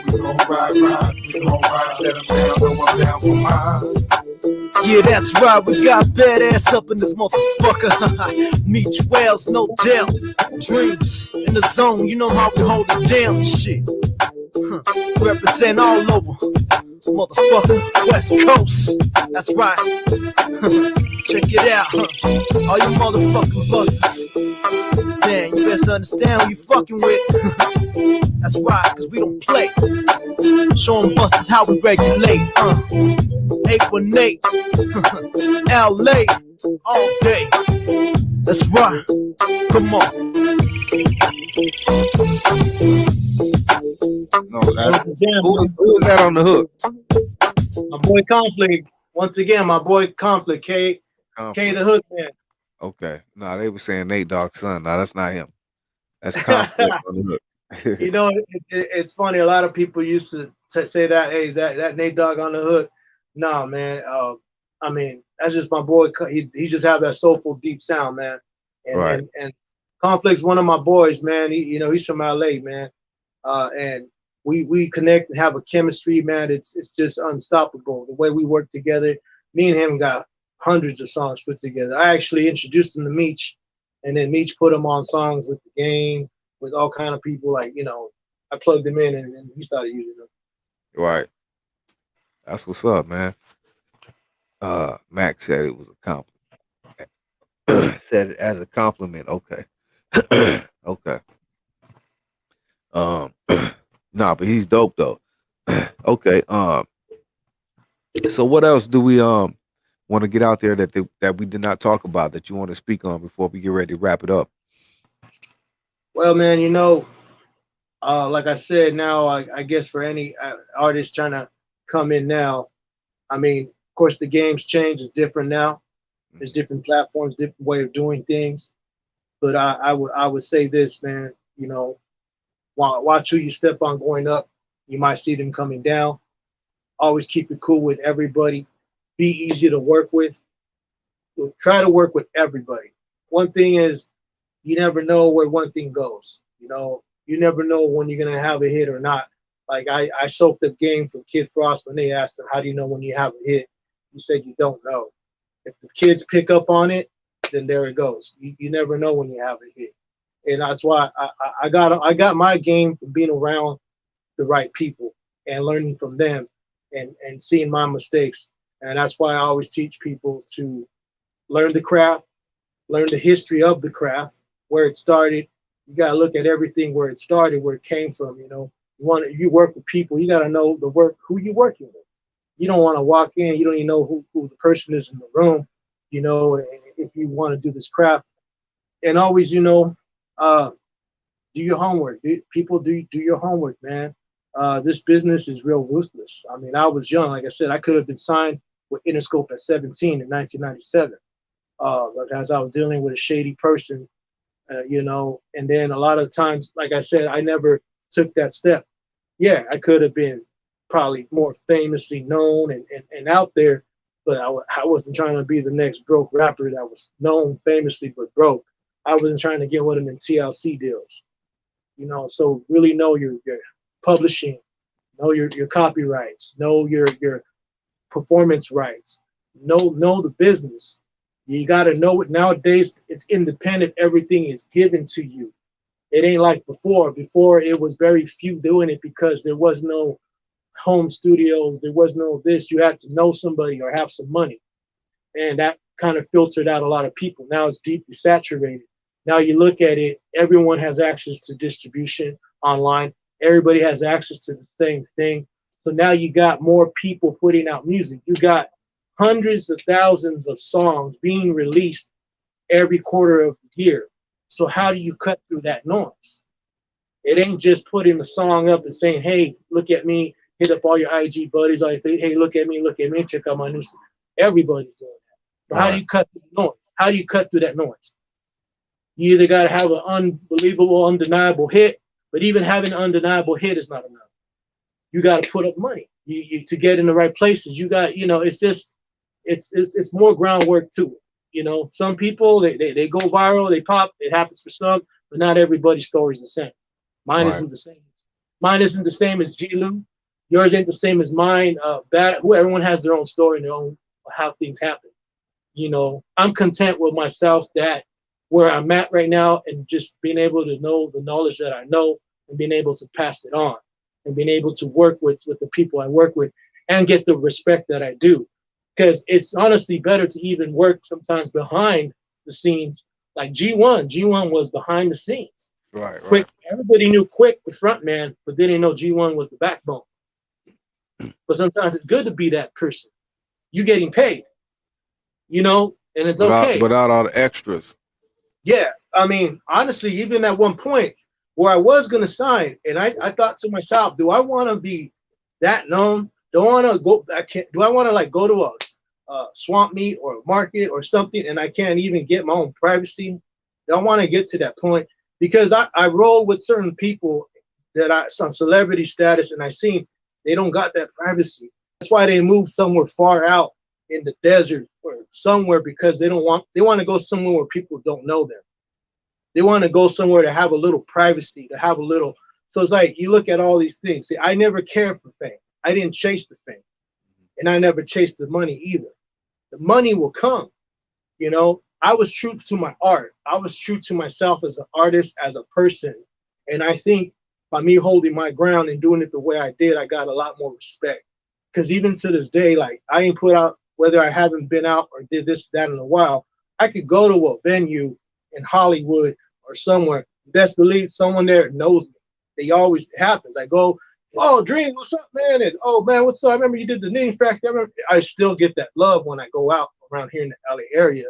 we gon' ride, we gon' ride. Set him down, know I'm down for mine. Yeah, that's right, we got badass up in this motherfucker. Meet Wells, no doubt. Dreamz in the zone, you know how we hold it down, shit. Represent all over, motherfucker, West Coast. That's right. Check it out, all you motherfucking busters. Damn, you best understand who you fucking with. That's right, cause we don't play. Show them busters how we regulate. 818, LA, all day. That's right. Come on. No, that's, who is that on the hook? My boy Conflict. Once again, my boy Conflict. K the Hook Man. Okay. No, they were saying Nate Dogg's son. No, that's not him. That's Conflict on the hook. You know, it's funny. A lot of people used to say that, hey, is that Nate Dogg on the hook? Nah, man. I mean, that's just my boy. He just have that soulful, deep sound, man. And, right. and Conflict's one of my boys, man. He's from LA, man. And we connect and have a chemistry, man. It's just unstoppable. The way we work together. Me and him got hundreds of songs put together. I actually introduced him to Meech, and then Meech put him on songs with the game, with all kind of people. Like, I plugged him in, and he started using them. Right. That's what's up, man. Max said it was a compliment. Said it as a compliment. Okay. Okay. Nah, but he's dope though. Okay. So what else do we want to get out there that we did not talk about that you want to speak on before we get ready to wrap it up? Well, man, like I said, now I guess for any artist trying to come in now, I mean, of course the game's changed. It's different now. There's different platforms, different way of doing things. But I would say this, man. Watch who you step on going up. You might see them coming down. Always keep it cool with everybody. Be easy to work with. Try to work with everybody. One thing is, you never know where one thing goes. You never know when you're gonna have a hit or not. Like I soaked up game from Kid Frost when they asked him, "How do you know when you have a hit?" He said, "You don't know. If the kids pick up on it, then there it goes. You never know when you have a hit." And that's why I got my game from being around the right people and learning from them and seeing my mistakes. And that's why I always teach people to learn the craft, learn the history of the craft, where it started. You got to look at everything where it started, where it came from. You work with people, you got to know who you're working with. You don't want to walk in, you don't even know who the person is in the room, if you want to do this craft. And always, do your homework. People do your homework, man. This business is real ruthless. I mean, I was young. Like I said, I could have been signed with Interscope at 17 in 1997. But as I was dealing with a shady person you know. And then a lot of times, like I said, I never took that step. Yeah, I could have been probably more famously known and out there, but I wasn't trying to be the next broke rapper that was known famously but broke. I wasn't trying to get one of them TLC deals, you know. So really know your publishing, know your copyrights, know your performance rights, know the business. You got to know it. Nowadays, it's independent. Everything is given to you. It ain't like before. Before, it was very few doing it because there was no home studios. There was no this. You had to know somebody or have some money. And that kind of filtered out a lot of people. Now it's deeply saturated. Now you look at it, everyone has access to distribution online. Everybody has access to the same thing. So now you got more people putting out music. You got hundreds of thousands of songs being released every quarter of the year. So how do you cut through that noise? It ain't just putting the song up and saying, hey, look at me, hit up all your IG buddies, hey, look at me, check out my new stuff. Everybody's doing that. So how do you cut through the noise? How do you cut through that noise? You either got to have an unbelievable, undeniable hit, but even having an undeniable hit is not enough. You got to put up money. You to get in the right places. You got, you know, it's just, it's more groundwork to it. You know, some people they go viral, they pop. It happens for some, but not everybody's story is the same. Mine isn't the same. Mine isn't the same as G-Lew. Yours ain't the same as mine. Everyone has their own story and their own how things happen. You know, I'm content with myself that where I'm at right now and just being able to know the knowledge that I know and being able to pass it on and being able to work with the people I work with and get the respect that I do. Because it's honestly better to even work sometimes behind the scenes. Like G1 was behind the scenes. Right. Quick, everybody knew Quick, the front man, but they didn't know G1 was the backbone. But sometimes it's good to be that person. You getting paid, you know, and it's okay. Without all the extras. Yeah, I mean, honestly, even at one point where I was gonna sign, and I thought to myself, do I want to be that known? Do I want to go? Do I want to like go to a swamp meet or a market or something, and I can't even get my own privacy? Do I want to get to that point? Because I roll with certain people that some celebrity status, and I seen they don't got that privacy. That's why they move somewhere far out in the desert or somewhere, because they want to go somewhere where people don't know them. They want to go somewhere to have a little privacy, to have a little. So it's like you look at all these things. See, I never cared for fame. I didn't chase the fame, and I never chased the money either. The money will come. You know, I was true to my art. I was true to myself as an artist, as a person. And I think by me holding my ground and doing it the way I did, I got a lot more respect. Because even to this day, like I ain't put out, whether I haven't been out or did this, that in a while, I could go to a venue in Hollywood or somewhere. Best believe someone there knows me. It always happens. I go, oh, Dream, what's up, man? And oh, man, what's up? I remember you did the Knitting Factory. I still get that love when I go out around here in the LA area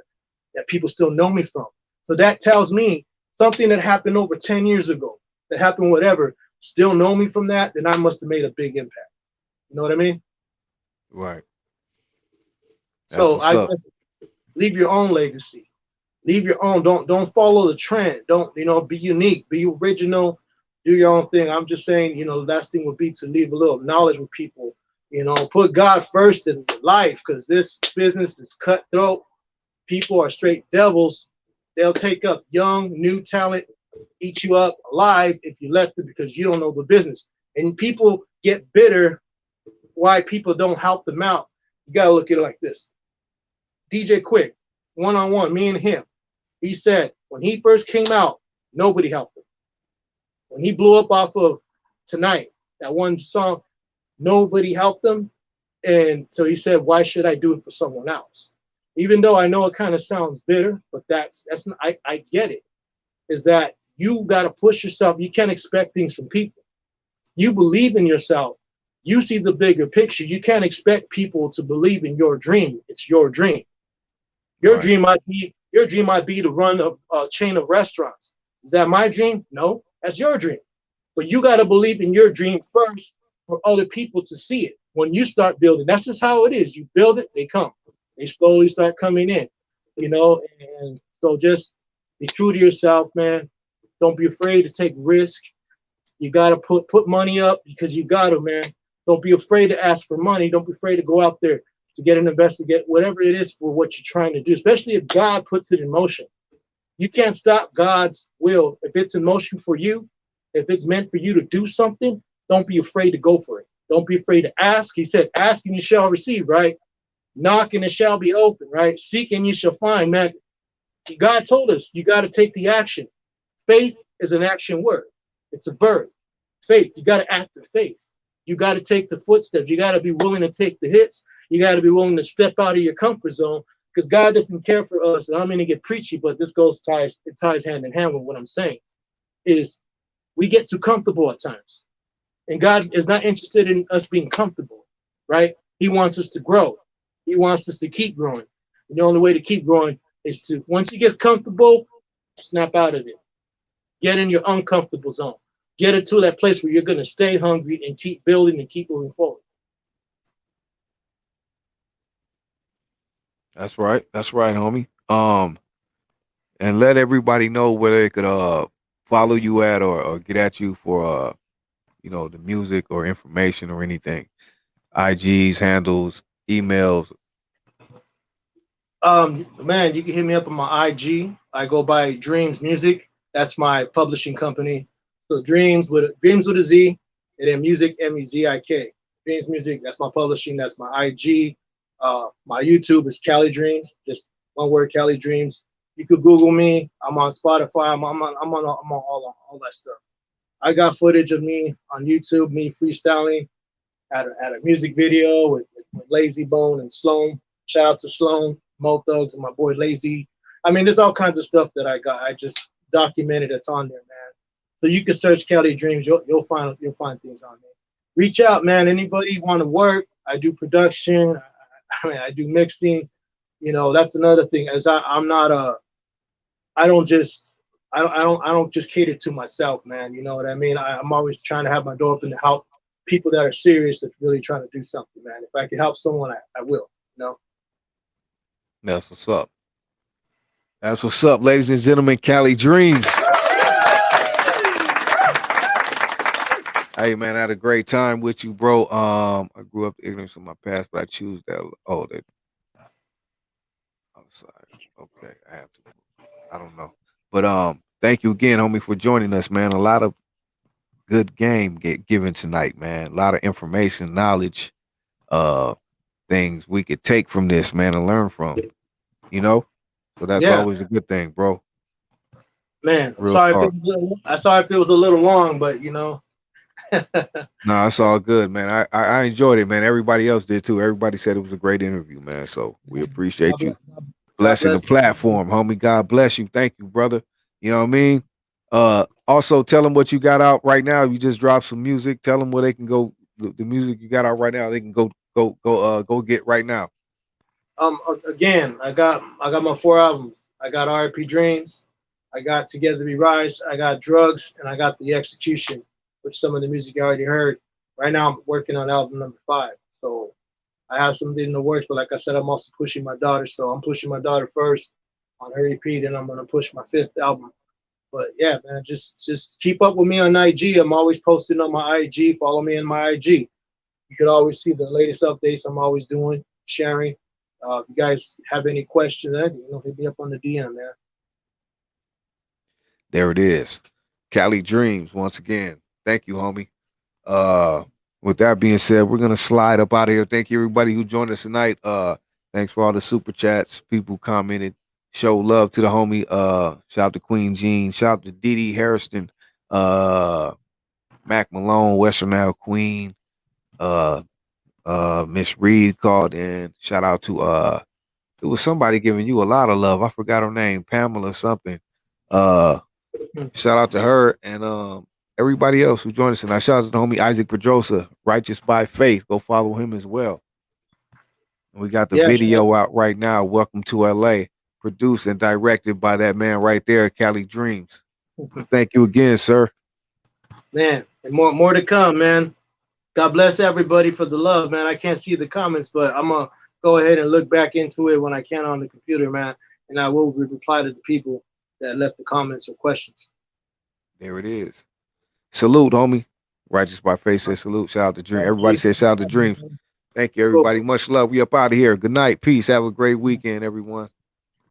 that people still know me from. So that tells me something that happened over 10 years ago, that happened, whatever, still know me from that, then I must have made a big impact. You know what I mean? Right. So I leave your own legacy. Leave your own. Don't follow the trend. Don't, you know, be unique, be original, do your own thing. I'm just saying, you know, the last thing would be to leave a little knowledge with people. You know, put God first in life, because this business is cutthroat. People are straight devils. They'll take up young, new talent, eat you up alive if you let them, because you don't know the business. And people get bitter why people don't help them out. You got to look at it like this. DJ Quick, one-on-one, me and him. He said when he first came out, nobody helped him. When he blew up off of Tonight, that one song, nobody helped him. And so he said, why should I do it for someone else? Even though I know it kind of sounds bitter, but that's not, I get it. Is that you got to push yourself. You can't expect things from people. You believe in yourself. You see the bigger picture. You can't expect people to believe in your dream. It's your dream. Your dream might be to run a chain of restaurants. Is that my dream? No, that's your dream. But you got to believe in your dream first for other people to see it. When you start building, that's just how it is. You build it, they come. They slowly start coming in, you know. And so just Be true to yourself, man. Don't be afraid to take risk. You gotta put money up because you gotta, man. Don't be afraid to ask for money. Don't be afraid to go out there to get an investigate, whatever it is for what you're trying to do, especially if God puts it in motion. You can't stop God's will. If it's in motion for you, if it's meant for you to do something, don't be afraid to go for it. Don't be afraid to ask. He said, ask and you shall receive, right? Knock and it shall be open, right? Seek and you shall find, man. God told us you got to take the action. Faith is an action word. It's a verb. Faith, you got to act with faith. You got to take the footsteps. You got to be willing to take the hits. You got to be willing to step out of your comfort zone because God doesn't care for us. And I'm going to get preachy, but this ties hand in hand with what I'm saying is we get too comfortable at times. And God is not interested in us being comfortable, right? He wants us to grow. He wants us to keep growing. And the only way to keep growing is to, once you get comfortable, snap out of it. Get in your uncomfortable zone. Get it to that place where you're going to stay hungry and keep building and keep moving forward. That's right. That's right, homie. And let everybody know where they could follow you at or get at you for the music or information or anything. IGs, handles, emails. Man, you can hit me up on my IG. I go by Dreamz Music. That's my publishing company. So Dreamz with a Z, and then Music Music. Dreamz Music. That's my publishing. That's my IG. My YouTube is Cali Dreamz. Just one word, Cali Dreamz. You could Google me. I'm on Spotify. I'm on all that stuff. I got footage of me on YouTube, me freestyling at a music video with Lazy Bone and Sloan. Shout out to Sloan, Mo Thugs, and my boy Lazy. I mean, there's all kinds of stuff that I got. I just documented that's on there, man. So you can search Cali Dreamz. You'll find things on there. Reach out, man. Anybody want to work? I do production. I do mixing. That's another thing. As I don't just cater to myself, man. You know what I mean? I'm always trying to have my door open to help people that are serious, that's really trying to do something, man. If I can help someone, I will. That's what's up. That's what's up, ladies and gentlemen. Cali Dreamz. Hey, man, I had a great time with you, bro. I grew up ignorance of my past, but I choose that. Oh, that. I'm sorry. Okay, I have to. I don't know, but thank you again, homie, for joining us, man. A lot of good game given tonight, man. A lot of information, knowledge, things we could take from this, man, and learn from. So that's always a good thing, bro. Man, sorry if it was a little long, but No, it's all good, man. I enjoyed it, man. Everybody else did too. Everybody said it was a great interview, man. So we appreciate you blessing the platform, homie. God bless you. Thank you, brother. You know what I mean? Also tell them what you got out right now. You just dropped some music. Tell them where they can go. The music you got out right now, they can go get right now. Again, I got my 4 albums. I got R.I.P. Dreamz. I got Together We Rise. I got Drugs, and I got The Execution, which some of the music you already heard. Right now, I'm working on album number 5. So I have something in the works, but like I said, I'm also pushing my daughter. So I'm pushing my daughter first on her EP, then I'm gonna push my 5th album. But yeah, man, just keep up with me on IG. I'm always posting on my IG. Follow me on my IG. You could always see the latest updates I'm always doing, sharing. If you guys have any questions, hit me up on the DM, man. There it is. Cali Dreamz, once again. Thank you, homie. With that being said, we're gonna slide up out of here. Thank you, everybody who joined us tonight. Thanks for all the super chats. People commented. Show love to the homie. Shout out to Queen Jean. Shout out to DD Hairston. Mac Malone, Western Isle Queen. Miss Reed called in. Shout out to it was somebody giving you a lot of love. I forgot her name, Pamela something. Shout out to her and everybody else who joined us tonight. Shout out to the homie Isaac Pedrosa, Righteous by Faith. Go follow him as well. And we got the video out right now. Welcome to LA, produced and directed by that man right there, Cali Dreamz. Thank you again, sir. Man, and more to come, man. God bless everybody for the love, man. I can't see the comments, but I'm gonna go ahead and look back into it when I can on the computer, man. And I will reply to the people that left the comments or questions. There it is. Salute, homie. Righteous by Face says salute. Shout out to Dream. Everybody says shout out to Dreamz. Thank you, everybody. Much love. We up out of here. Good night. Peace. Have a great weekend, everyone.